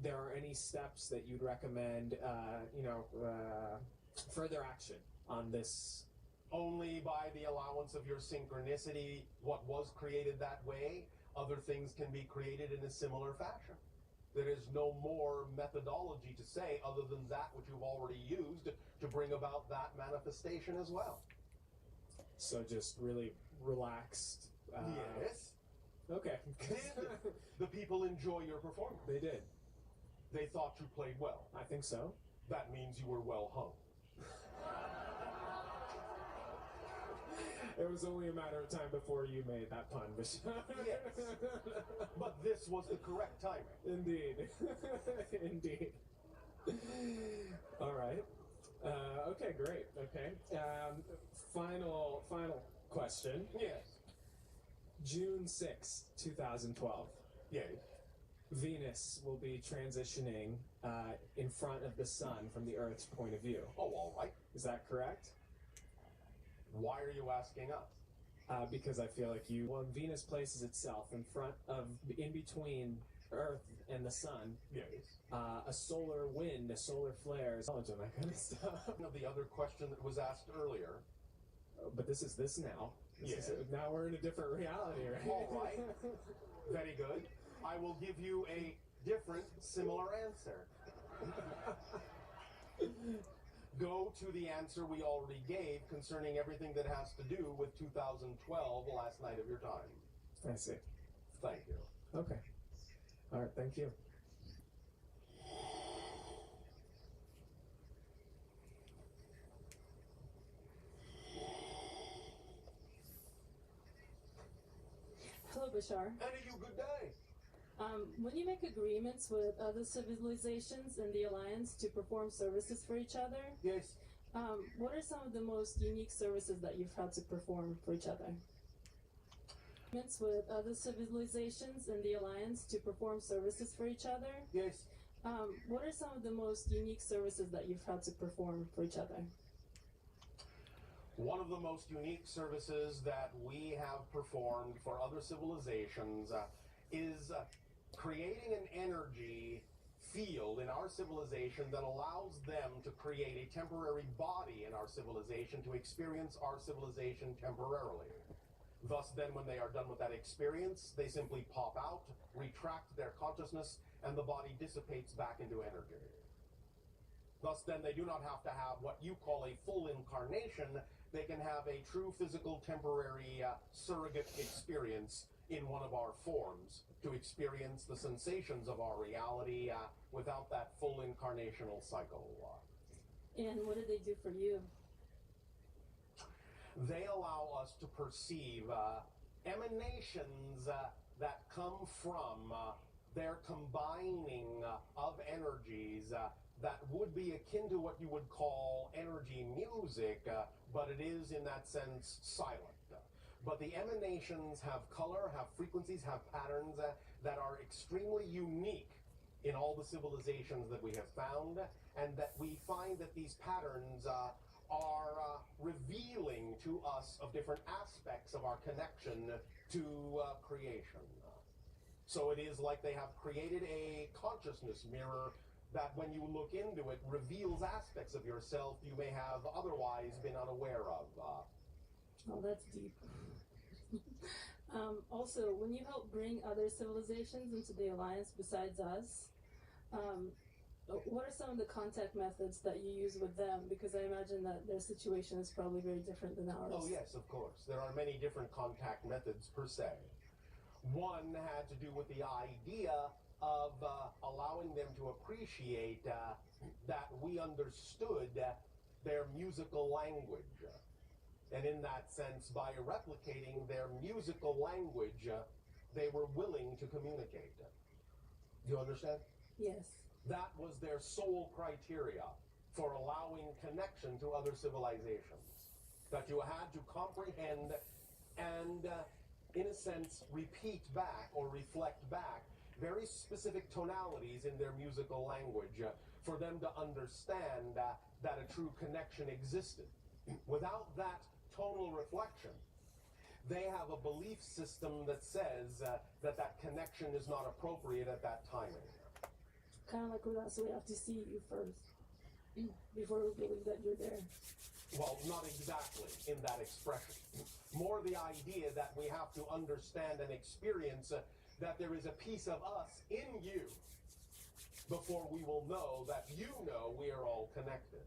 there are any steps that you'd recommend, further action on this. Only by the allowance of your synchronicity, what was created that way, other things can be created in a similar fashion. There is no more methodology to say other than that which you've already used to bring about that manifestation as well. So just really relaxed. Yes. Okay. Did the people enjoy your performance? They did. They thought you played well. I think so. That means you were well hung. It was only a matter of time before you made that pun, but Yes. But this was the correct timing. Indeed. Indeed. All right. Okay, great. Okay. Final question. Yes. June 6th, 2012. Yes. Venus will be transitioning in front of the sun from the Earth's point of view. Oh, all right. Is that correct? Why are you asking us? Because I feel like when Venus places itself in between Earth and the sun, Yes. a solar wind, a solar flare, all of that kind of stuff. The other question that was asked earlier. But this is this now. Yes. Now we're in a different reality, right? All right. Very good. I will give you a different, similar answer. Go to the answer we already gave concerning everything that has to do with 2012, the last night of your time. I see. Thank you. Okay. All right, thank you. Hello, Bashar. And you good day. When you make agreements with other civilizations in the Alliance to perform services for each other, Yes. what are some of the most unique services that you've had to perform for each other? Agreements with other civilizations in the Alliance to perform services for each other, Yes. what are some of the most unique services that you've had to perform for each other? One of the most unique services that we have performed for other civilizations is creating an energy field in our civilization that allows them to create a temporary body in our civilization to experience our civilization temporarily. Thus, then, when they are done with that experience, they simply pop out, retract their consciousness, and the body dissipates back into energy. Thus, then, they do not have to have what you call a full incarnation. They can have a true physical temporary surrogate experience in one of our forms to experience the sensations of our reality without that full incarnational cycle. And what do they do for you? They allow us to perceive emanations that come from their combining of energies that would be akin to what you would call energy music, but it is in that sense silent. But the emanations have color, have frequencies, have patterns that are extremely unique in all the civilizations that we have found, and that we find that these patterns are revealing to us of different aspects of our connection to creation. So it is like they have created a consciousness mirror that when you look into it reveals aspects of yourself you may have otherwise been unaware of. Oh, that's deep. Also, when you help bring other civilizations into the Alliance besides us, what are some of the contact methods that you use with them? Because I imagine that their situation is probably very different than ours. Oh yes, of course. There are many different contact methods per se. One had to do with the idea of allowing them to appreciate that we understood their musical language. And in that sense, by replicating their musical language, they were willing to communicate. You understand? Yes. That was their sole criteria for allowing connection to other civilizations. That you had to comprehend and, in a sense, repeat back or reflect back very specific tonalities in their musical language for them to understand that a true connection existed. Without that tonal reflection, they have a belief system that says that connection is not appropriate at that timing. Kind of like with us, we have to see you first before we believe that you're there. Well, not exactly in that expression. More the idea that we have to understand and experience that there is a piece of us in you before we will know that you know we are all connected.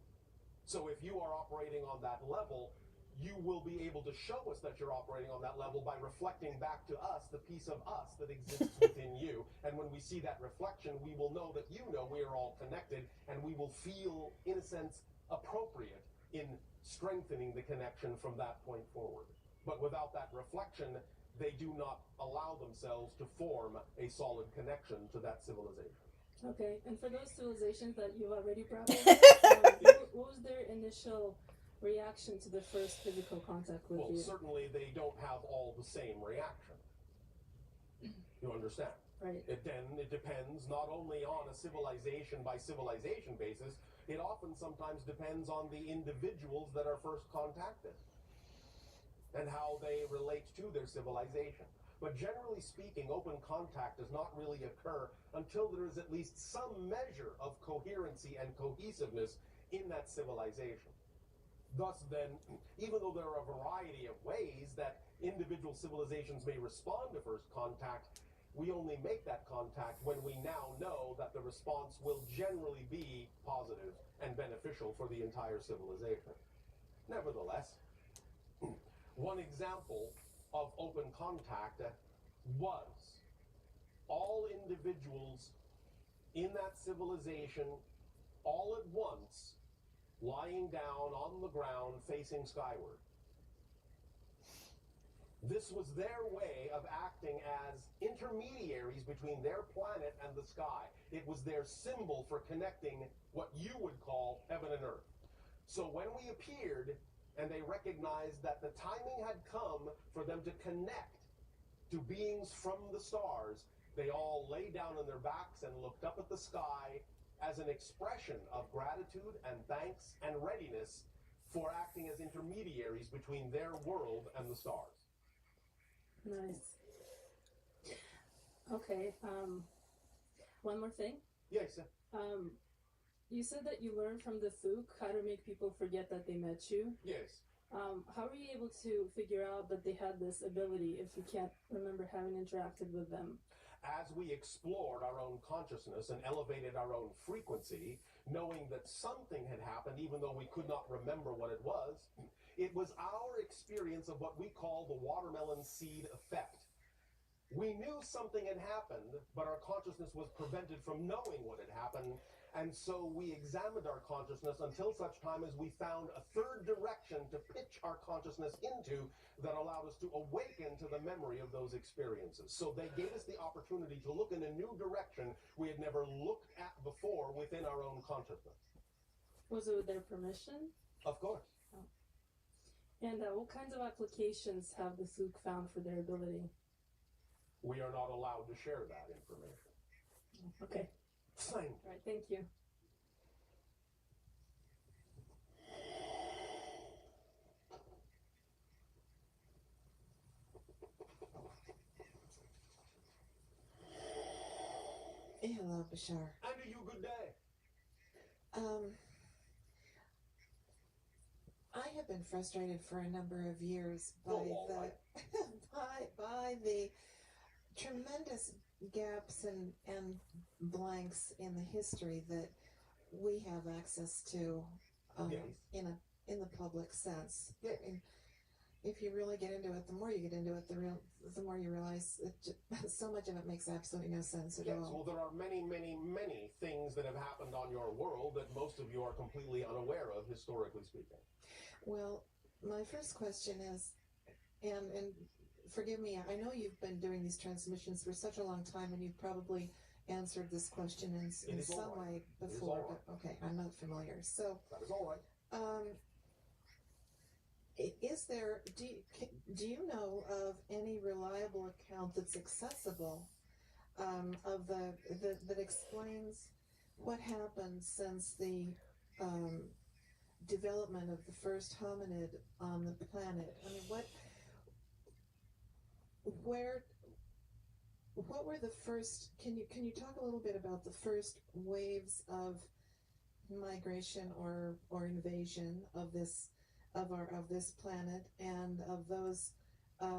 So if you are operating on that level, you will be able to show us that you're operating on that level by reflecting back to us the piece of us that exists within you. And when we see that reflection, we will know that you know we are all connected, and we will feel, in a sense, appropriate in strengthening the connection from that point forward. But without that reflection, they do not allow themselves to form a solid connection to that civilization. Okay, and for those civilizations that you've already brought in, what was their initial reaction to the first physical contact with Well, you? certainly they don't have all the same reaction. You understand? Right. It depends not only on a civilization by civilization basis, it often sometimes depends on the individuals that are first contacted and how they relate to their civilization. But generally speaking, open contact does not really occur until there is at least some measure of coherency and cohesiveness in that civilization. Thus then, even though there are a variety of ways that individual civilizations may respond to first contact, we only make that contact when we now know that the response will generally be positive and beneficial for the entire civilization. Nevertheless, one example of open contact was all individuals in that civilization all at once lying down on the ground facing skyward. This was their way of acting as intermediaries between their planet and the sky. It was their symbol for connecting what you would call heaven and earth. So when we appeared and they recognized that the timing had come for them to connect to beings from the stars, they all lay down on their backs and looked up at the sky as an expression of gratitude and thanks and readiness for acting as intermediaries between their world and the stars. Nice. Okay, one more thing. Yes. You said that you learned from the Fook how to make people forget that they met you. Yes. How were you able to figure out that they had this ability if you can't remember having interacted with them? As we explored our own consciousness and elevated our own frequency, knowing that something had happened, even though we could not remember what it was our experience of what we call the watermelon seed effect. We knew something had happened, but our consciousness was prevented from knowing what had happened, and so we examined our consciousness until such time as we found a third direction to pitch our consciousness into that allowed us to awaken to the memory of those experiences. So they gave us the opportunity to look in a new direction we had never looked at before within our own consciousness. Was it with their permission? Of course. Oh. And what kinds of applications have the Fook found for their ability? We are not allowed to share that information. Okay. Fine. All right, thank you. Hello, Bashar. And to you, good day. I have been frustrated for a number of years by by the tremendous gaps and blanks in the history that we have access to Yes. in the public sense. Yes. I mean, if you really get into it, the more you get into it, the more you realize that so much of it makes absolutely no sense at Yes, all. well, there are many, many, many things that have happened on your world that most of you are completely unaware of, historically speaking. Well, my first question is, and forgive me, I know you've been doing these transmissions for such a long time, and you've probably answered this question in some way before, but okay, I'm not familiar. So that is all right. Is there? Do you know of any reliable account that's accessible of that explains what happened since the development of the first hominid on the planet? I mean, what were the first? Can you talk a little bit about the first waves of migration or invasion of this planet, and of those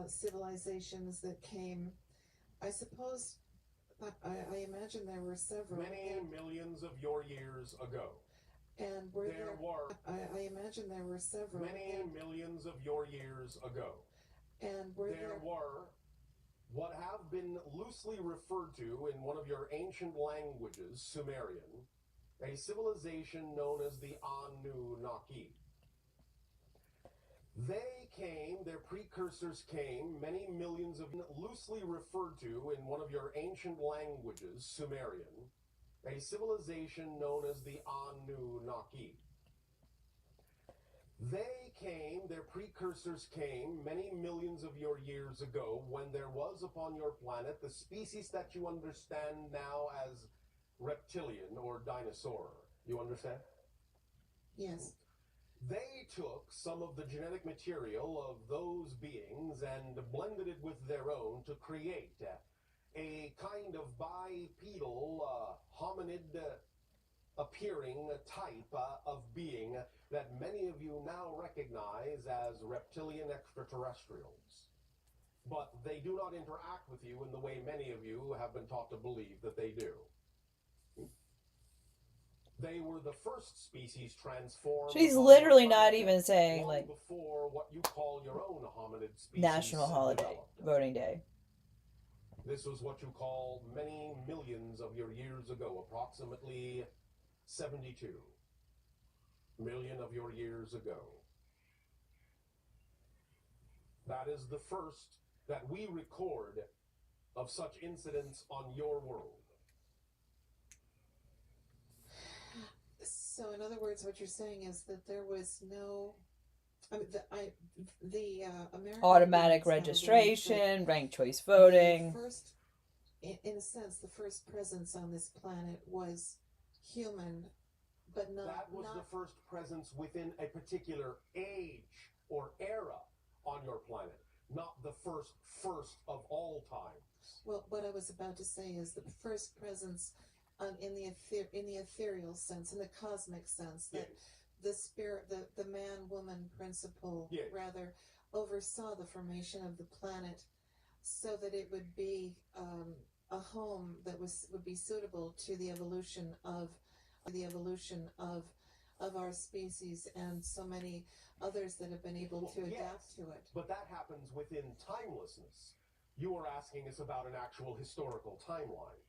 civilizations that came? I suppose I imagine there were several. Many millions of your years ago. And I imagine there were several. Many millions of your years ago. And there were what have been loosely referred to in one of your ancient languages, Sumerian, a civilization known as the Anunnaki. They came, their precursors came, many millions of loosely referred to in one of your ancient languages, Sumerian, a civilization known as the Anunnaki. They came, their precursors came many millions of your years ago when there was upon your planet the species that you understand now as reptilian or dinosaur. You understand? Yes. They took some of the genetic material of those beings and blended it with their own to create a kind of bipedal hominid appearing type of being that many of you now recognize as reptilian extraterrestrials. But they do not interact with you in the way many of you have been taught to believe that they do. They were the first species transformed. She's literally not even saying, long like, before what you call your own hominid species national holiday, developed. voting day. This was what you call many millions of your years ago, approximately 72 million of your years ago. That is the first that we record of such incidents on your world. So, in other words, what you're saying is that there was no, I mean, the American Automatic Indians have believed registration, ranked choice that voting. the first, in a sense, the first presence on this planet was human, but not. That was the first presence within a particular age or era on your planet, not the first of all times. Well, what I was about to say is the first presence in the ethereal sense, in the cosmic sense, that Yes. the spirit, the man-woman principle, Yes. rather, oversaw the formation of the planet so that it would be a home that would be suitable to the evolution of our species and so many others that have been able to adapt to it. But that happens within timelessness. You are asking us about an actual historical timeline.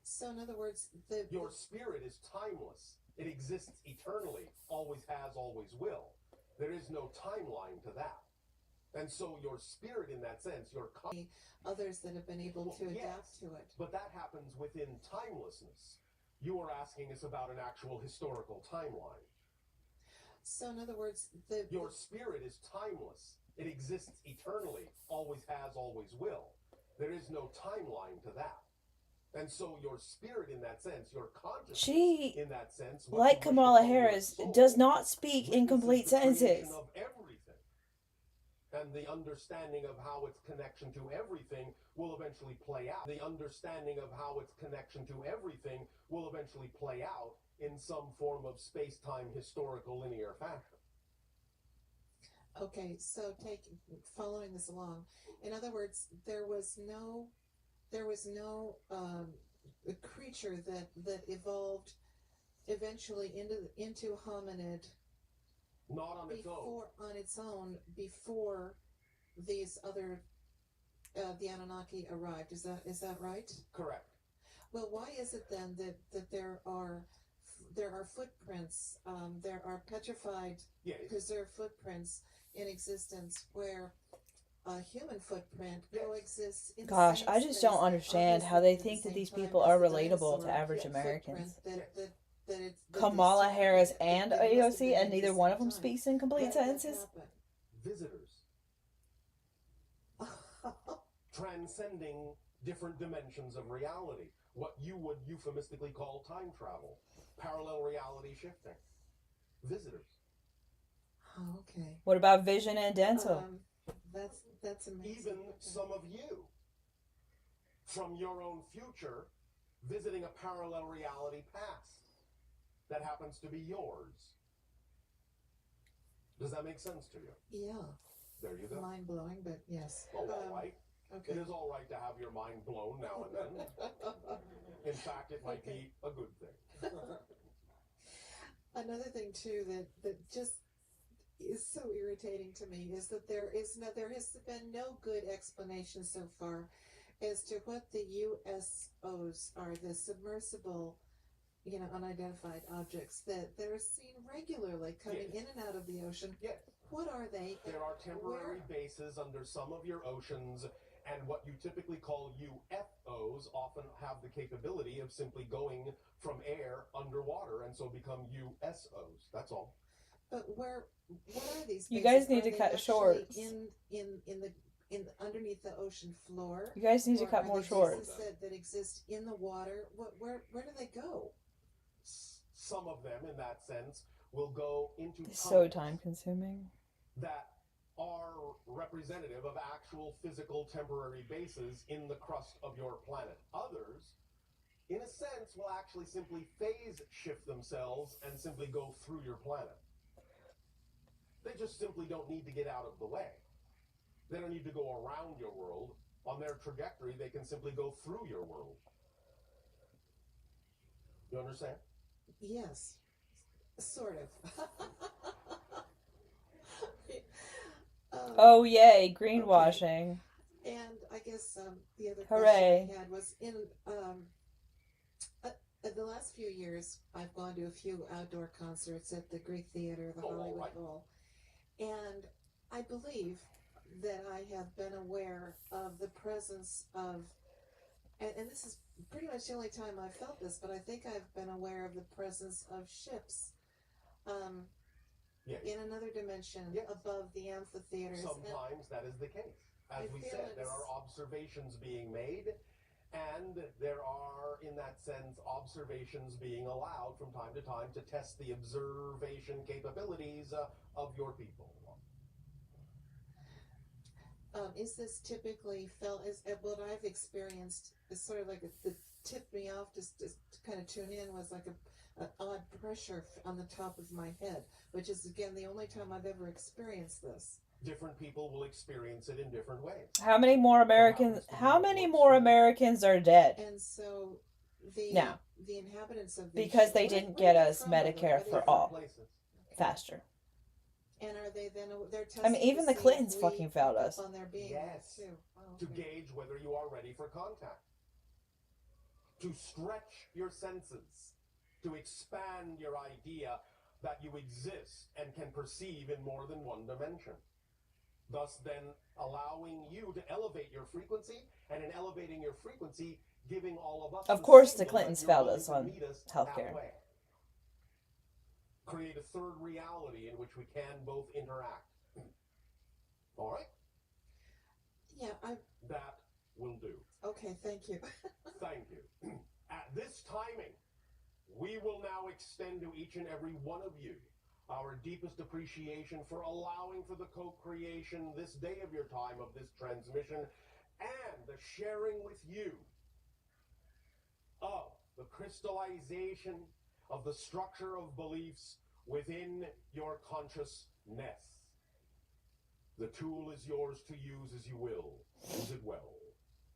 So, in other words, your spirit is timeless. It exists eternally, always has, always will. There is no timeline to that. And so your spirit, in that sense, your others that have been able to adapt to it. But that happens within timelessness. You are asking us about an actual historical timeline. So, in other words, your spirit is timeless. It exists eternally, always has, always will. There is no timeline to that. And so your spirit, in that sense, your consciousness, She, in that sense, like Kamala Harris, does not speak in complete sentences. Of everything. And the understanding of how its connection to everything will eventually play out. The understanding of how its connection to everything will eventually play out in some form of space-time historical linear fashion. Okay, so following this along. In other words, there was no creature that evolved eventually into hominid. Not on its own. On its own before these other the Anunnaki arrived. Is that right? Correct. Well, why is it then that there are footprints, there are petrified, preserved footprints in existence where a human footprint coexists in Gosh, the same I just space, don't understand how they think that these people are relatable to average Americans. Kamala Harris and AOC, and neither one of them speaks in complete sentences. Visitors. Transcending different dimensions of reality. What you would euphemistically call time travel. Parallel reality shifting. Visitors. Oh, okay. What about vision and dental? That's amazing. Even some of you, from your own future, visiting a parallel reality past that happens to be yours. Does that make sense to you? Yeah. There you go. Mind blowing, but yes. Oh, all right. Okay. It is all right to have your mind blown now and then. In fact, it might be a good thing. Another thing too that just is so irritating to me is that there has been no good explanation so far as to what the USOs are, the submersible, unidentified objects that are seen regularly coming in and out of the ocean. Yes. What are they? There are temporary bases under some of your oceans, and what you typically call UFOs often have the capability of simply going from air underwater and so become USOs. That's all. But what are these? You bases? guys need Are to they cut actually shorts. in underneath the ocean floor? You guys need to Or cut are more they shorts. bases that exist in the water? Where do they go? Some of them, in that sense, will go into It's so tunnels time consuming. that are representative of actual physical temporary bases in the crust of your planet. Others, in a sense, will actually simply phase shift themselves and simply go through your planet. They just simply don't need to get out of the way. They don't need to go around your world. On their trajectory, they can simply go through your world. You understand? Yes, sort of. Oh yay, greenwashing. Okay. And I guess the other Hooray. question I had was in the last few years, I've gone to a few outdoor concerts at the Greek Theater, the Hollywood Bowl, and I believe that I have been aware of the presence of, and this is pretty much the only time I've felt this, but I think I've been aware of the presence of ships Yes. in another dimension Yes. above the amphitheaters. Sometimes that is the case. As we said, there are observations being made, and there are, in that sense, observations being allowed from time to time to test the observation capabilities of your people. Is this typically felt as what I've experienced is sort of like the tip me off just to kind of tune in was like an odd pressure on the top of my head, which is again the only time I've ever experienced this. Different people will experience it in different ways. How many more Americans are dead? And so the now? The inhabitants of these Because they where didn't do get they us come from, though? Medicare Are they for from all places? faster. And are they then they're testing I mean, even to the see Clintons if we fucking failed pick up us. on their being Yes. too. Oh, To okay. gauge whether you are ready for contact. To stretch your senses. To expand your idea that you exist and can perceive in more than one dimension. Thus then allowing you to elevate your frequency, and in elevating your frequency, giving all of us Of course the signal Clintons that you're failed willing us to on meet us healthcare. halfway. Create a third reality in which we can both interact. All right? Yeah, That will do. okay, thank you. Thank you. At this timing, we will now extend to each and every one of you our deepest appreciation for allowing for the co-creation this day of your time of this transmission and the sharing with you of the crystallization of the structure of beliefs within your consciousness. The tool is yours to use as you will. Use it well.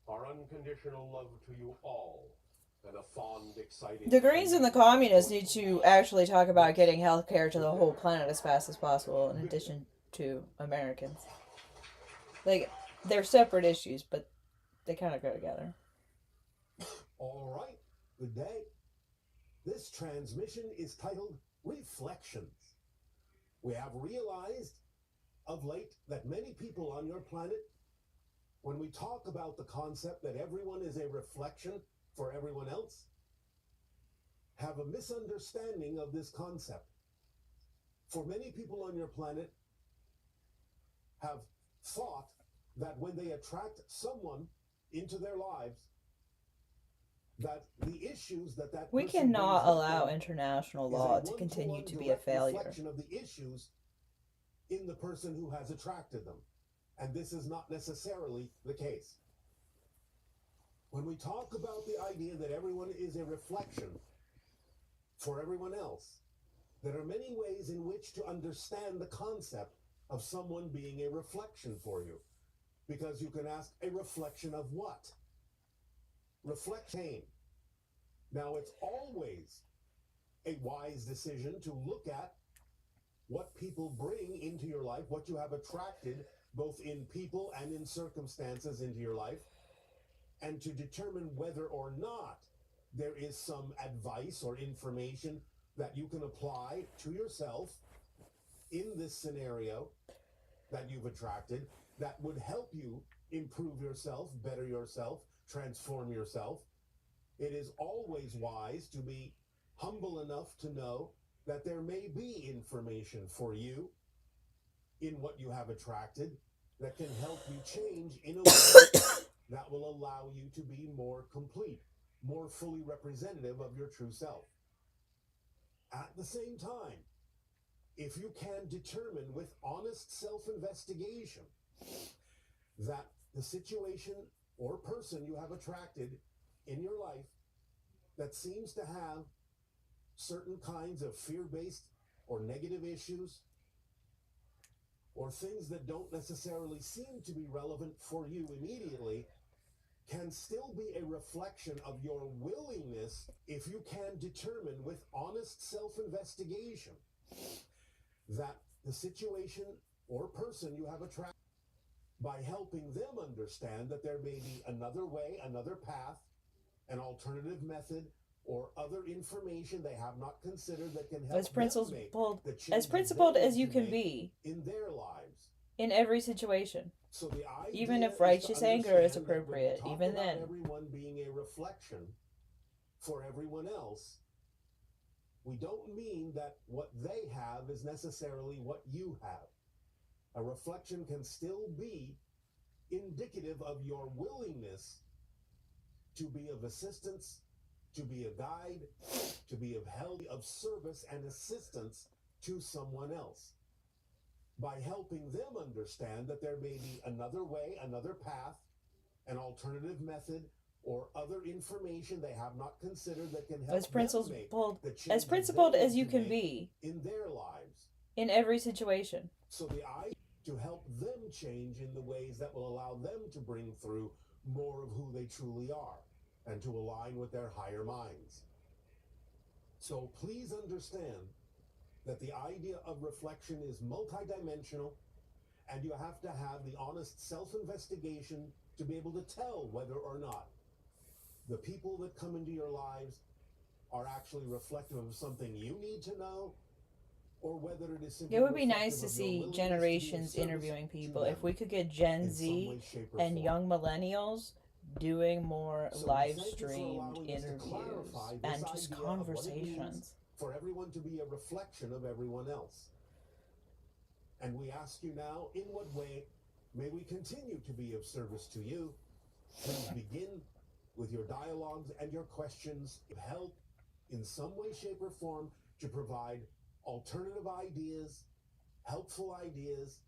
Our unconditional love to you all, and a fond, exciting... The Greens and the Communists need to actually talk about getting healthcare to the whole planet as fast as possible, in addition to Americans. Like, they're separate issues, but they kind of go together. All right, good day. This transmission is titled Reflections. We have realized of late that many people on your planet, when we talk about the concept that everyone is a reflection for everyone else, have a misunderstanding of this concept. For many people on your planet have thought that when they attract someone into their lives, that the issues that We person cannot brings with allow them international is a law to one-to-one continue to be a direct failure. reflection of the issues in the person who has attracted them. And this is not necessarily the case. When we talk about the idea that everyone is a reflection for everyone else, there are many ways in which to understand the concept of someone being a reflection for you. Because you can ask, a reflection of what? Reflection. Now, it's always a wise decision to look at what people bring into your life, what you have attracted both in people and in circumstances into your life, and to determine whether or not there is some advice or information that you can apply to yourself in this scenario that you've attracted that would help you improve yourself, better yourself, transform yourself. It is always wise to be humble enough to know that there may be information for you in what you have attracted that can help you change in a way that will allow you to be more complete, more fully representative of your true self. At the same time, if you can determine with honest self-investigation that the situation or person you have attracted in your life that seems to have certain kinds of fear-based or negative issues or things that don't necessarily seem to be relevant for you immediately can still be a reflection of your willingness if you can determine with honest self-investigation that the situation or person you have attracted by helping them understand that there may be another way, another path, an alternative method, or other information they have not considered that can help As principled, them make the as changes principled they as need you to can make be in their lives. in every situation. So the idea Even if is righteous to anger is understand that when we appropriate, talk even about then. everyone being a reflection for everyone else, we don't mean that what they have is necessarily what you have. A reflection can still be indicative of your willingness to be of assistance, to be a guide, to be of help, of service and assistance to someone else. By helping them understand that there may be another way, another path, an alternative method, or other information they have not considered that can help As principled, them make the changes as principled they as need you to can make be in their lives. in every situation. So the idea to help them change in the ways that will allow them to bring through more of who they truly are and to align with their higher minds. So please understand that the idea of reflection is multidimensional, and you have to have the honest self-investigation to be able to tell whether or not the people that come into your lives are actually reflective of something you need to know, or whether it is simply It would be reflective nice to of your see willingness to be of generations service interviewing to people. them If we could get Gen in some Z way, shape, or and form. young millennials doing more So we live thank you for streamed allowing us to interviews clarify this and just idea of what it means conversations. for everyone to be a reflection of everyone else. And we ask you now, in what way may we continue to be of service to you? Please begin with your dialogues and your questions of help in some way, shape, or form to provide alternative ideas, helpful ideas,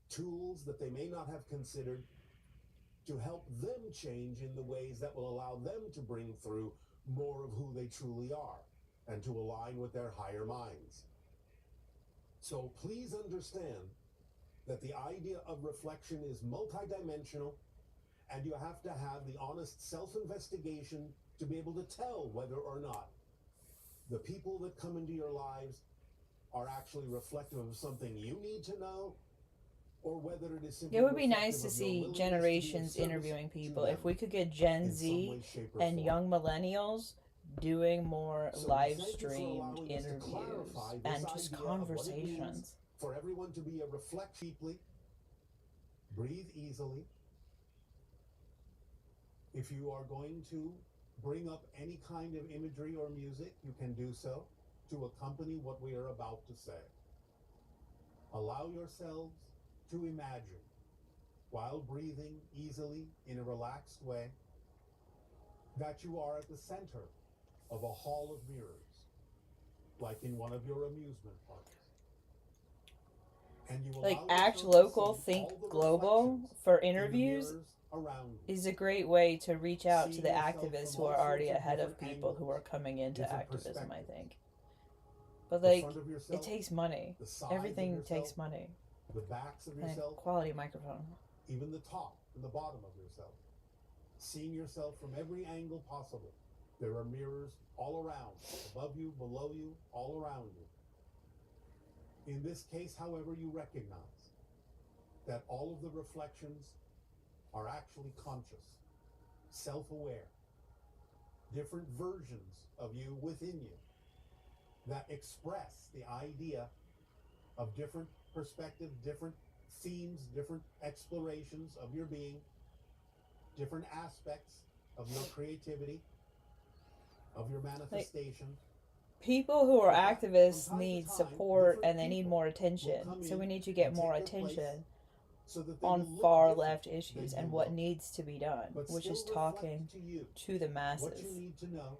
tools that they may not have considered to help them change in the ways that will allow them to bring through more of who they truly are and to align with their higher minds. So please understand that the idea of reflection is multidimensional, and you have to have the honest self-investigation to be able to tell whether or not the people that come into your lives are actually reflective of something you need to know, or whether it is simply It would be reflective nice to of your see willingness to be of generations service interviewing to people. them If we could get Gen in some Z way, shape, or and form. young millennials doing more So we live thank you for streamed allowing us to interviews clarify this and just idea of what it means conversations. for everyone to be a reflect deeply, breathe easily. If you are going to bring up any kind of imagery or music, you can do so to accompany what we are about to say. Allow yourselves to imagine, while breathing easily in a relaxed way, that you are at the center of a hall of mirrors, like in one of your amusement parks. And you Like allow Act yourself to Local, see Think all the Global reflections for in the interviews mirrors around you. is a great way to reach out to Seeing the yourself activists from who all are already sorts of ahead of different people who are angles, coming into different activism, I perspectives. think. But The like, front of it yourself, takes money. the sides of Everything yourself, takes money. the backs of And a yourself, quality microphone. even the top and the bottom of yourself. Seeing yourself from every angle possible. There are mirrors all around, above you, below you, all around you. In this case, however, you recognize that all of the reflections are actually conscious, self-aware, different versions of you within you that express the idea of different perspectives, different themes, different explorations of your being, different aspects of your creativity, of your manifestation. people who are But that, from activists time to need time, support different and they need people more will attention. come So we in need to get and more take their place attention so that they on will look far different left than issues you and what look, needs to be done, but which is still talking reflect to you to the what you masses need to know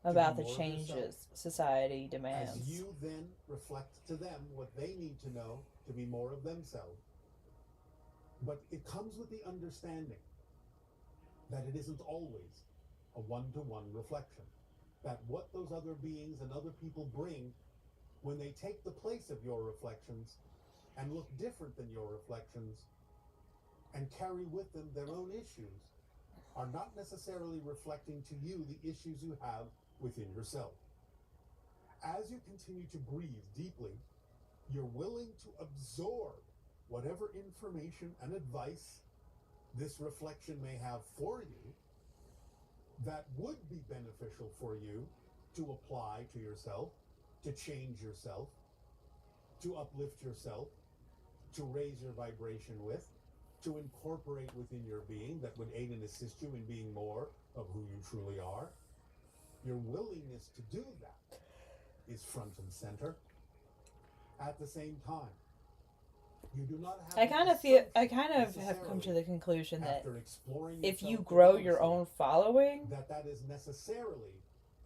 about to the be more of yourself, changes society as demands. you then reflect to them what they need to know to be more of themselves. But it comes with the understanding that it isn't always a one-to-one reflection. That what those other beings and other people bring when they take the place of your reflections and look different than your reflections and carry with them their own issues are not necessarily reflecting to you the issues you have within yourself. As you continue to breathe deeply, you're willing to absorb whatever information and advice this reflection may have for you that would be beneficial for you to apply to yourself, to change yourself, to uplift yourself, to raise your vibration with, to incorporate within your being that would aid and assist you in being more of who you truly are. Your willingness to do that is front and center. At the same time, you do not have I kind of have come to the conclusion that if you grow your own following that is necessarily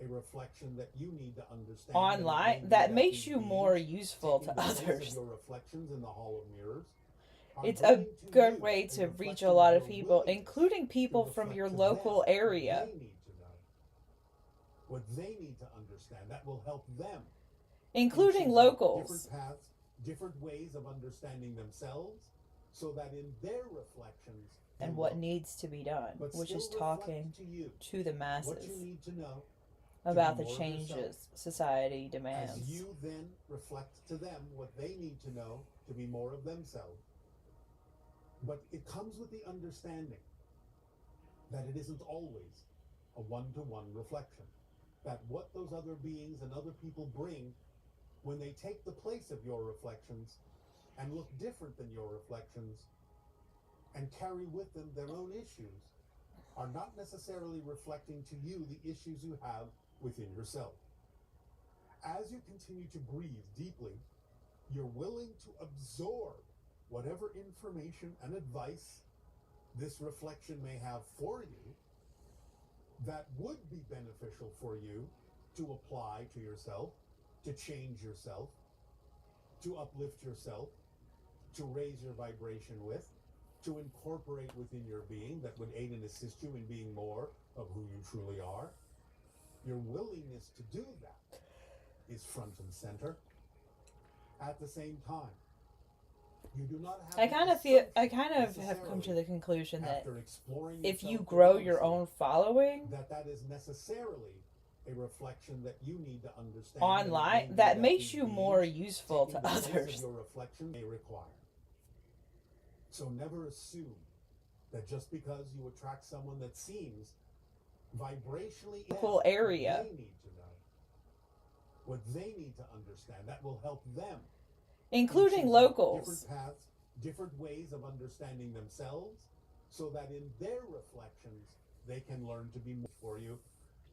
a reflection that you need to understand online, that makes you more useful to others. Your reflections in the hall of mirrors it's a good way to reach a lot of people, including people from your local area. What they need to understand, that will help them, including locals. Different paths, different ways of understanding themselves, so that in their reflections and what needs to be done, which is talking to the masses what you need to know about the changes society demands. As you then reflect to them what they need to know to be more of themselves. But it comes with the understanding that it isn't always a one-to-one reflection. That what those other beings and other people bring when they take the place of your reflections and look different than your reflections and carry with them their own issues are not necessarily reflecting to you the issues you have within yourself. As you continue to breathe deeply, you're willing to absorb whatever information and advice this reflection may have for you that would be beneficial for you to apply to yourself, to change yourself, to uplift yourself, to raise your vibration with, to incorporate within your being that would aid and assist you in being more of who you truly are. Your willingness to do that is front and center. At the same time, you do not have I kind of have come to the conclusion that if you grow your own following that is necessarily a reflection that you need to understand online, that makes you more useful to others. Your reflection may require. So never assume that just because you attract someone that seems vibrationally cool area, they need to know what they need to understand that will help them, including locals. Different paths, different ways of understanding themselves, so that in their reflections they can learn to be more for you.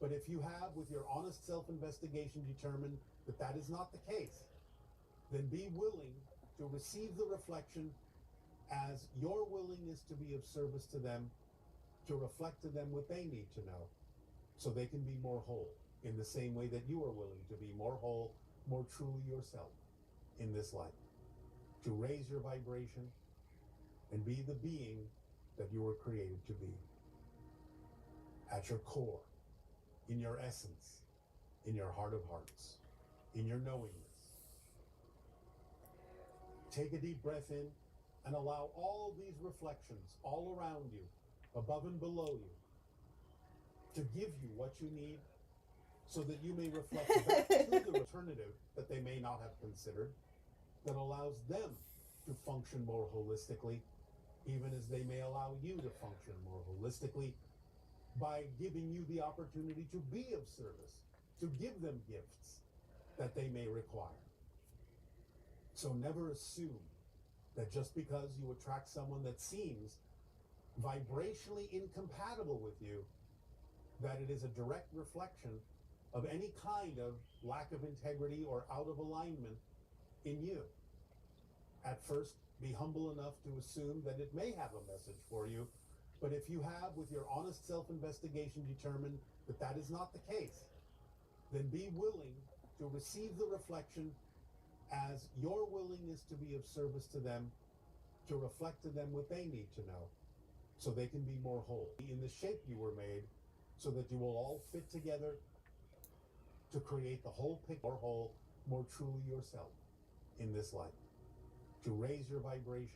But if you have, with your honest self-investigation, determined that that is not the case, then be willing to receive the reflection as your willingness to be of service to them, to reflect to them what they need to know, so they can be more whole, in the same way that you are willing to be more whole, more truly yourself in this life, to raise your vibration and be the being that you were created to be. At your core, in your essence, in your heart of hearts, in your knowingness. Take a deep breath in and allow all these reflections all around you, above and below you, to give you what you need, so that you may reflect back to the alternative that they may not have considered, that allows them to function more holistically, even as they may allow you to function more holistically, by giving you the opportunity to be of service, to give them gifts that they may require. So never assume that just because you attract someone that seems vibrationally incompatible with you, that it is a direct reflection of any kind of lack of integrity or out of alignment in you. At first, be humble enough to assume that it may have a message for you, but if you have, with your honest self-investigation, determined that that is not the case, then be willing to receive the reflection as your willingness to be of service to them, to reflect to them what they need to know, so they can be more whole in the shape you were made, so that you will all fit together to create the whole picture, more whole, more truly yourself in this life, to raise your vibration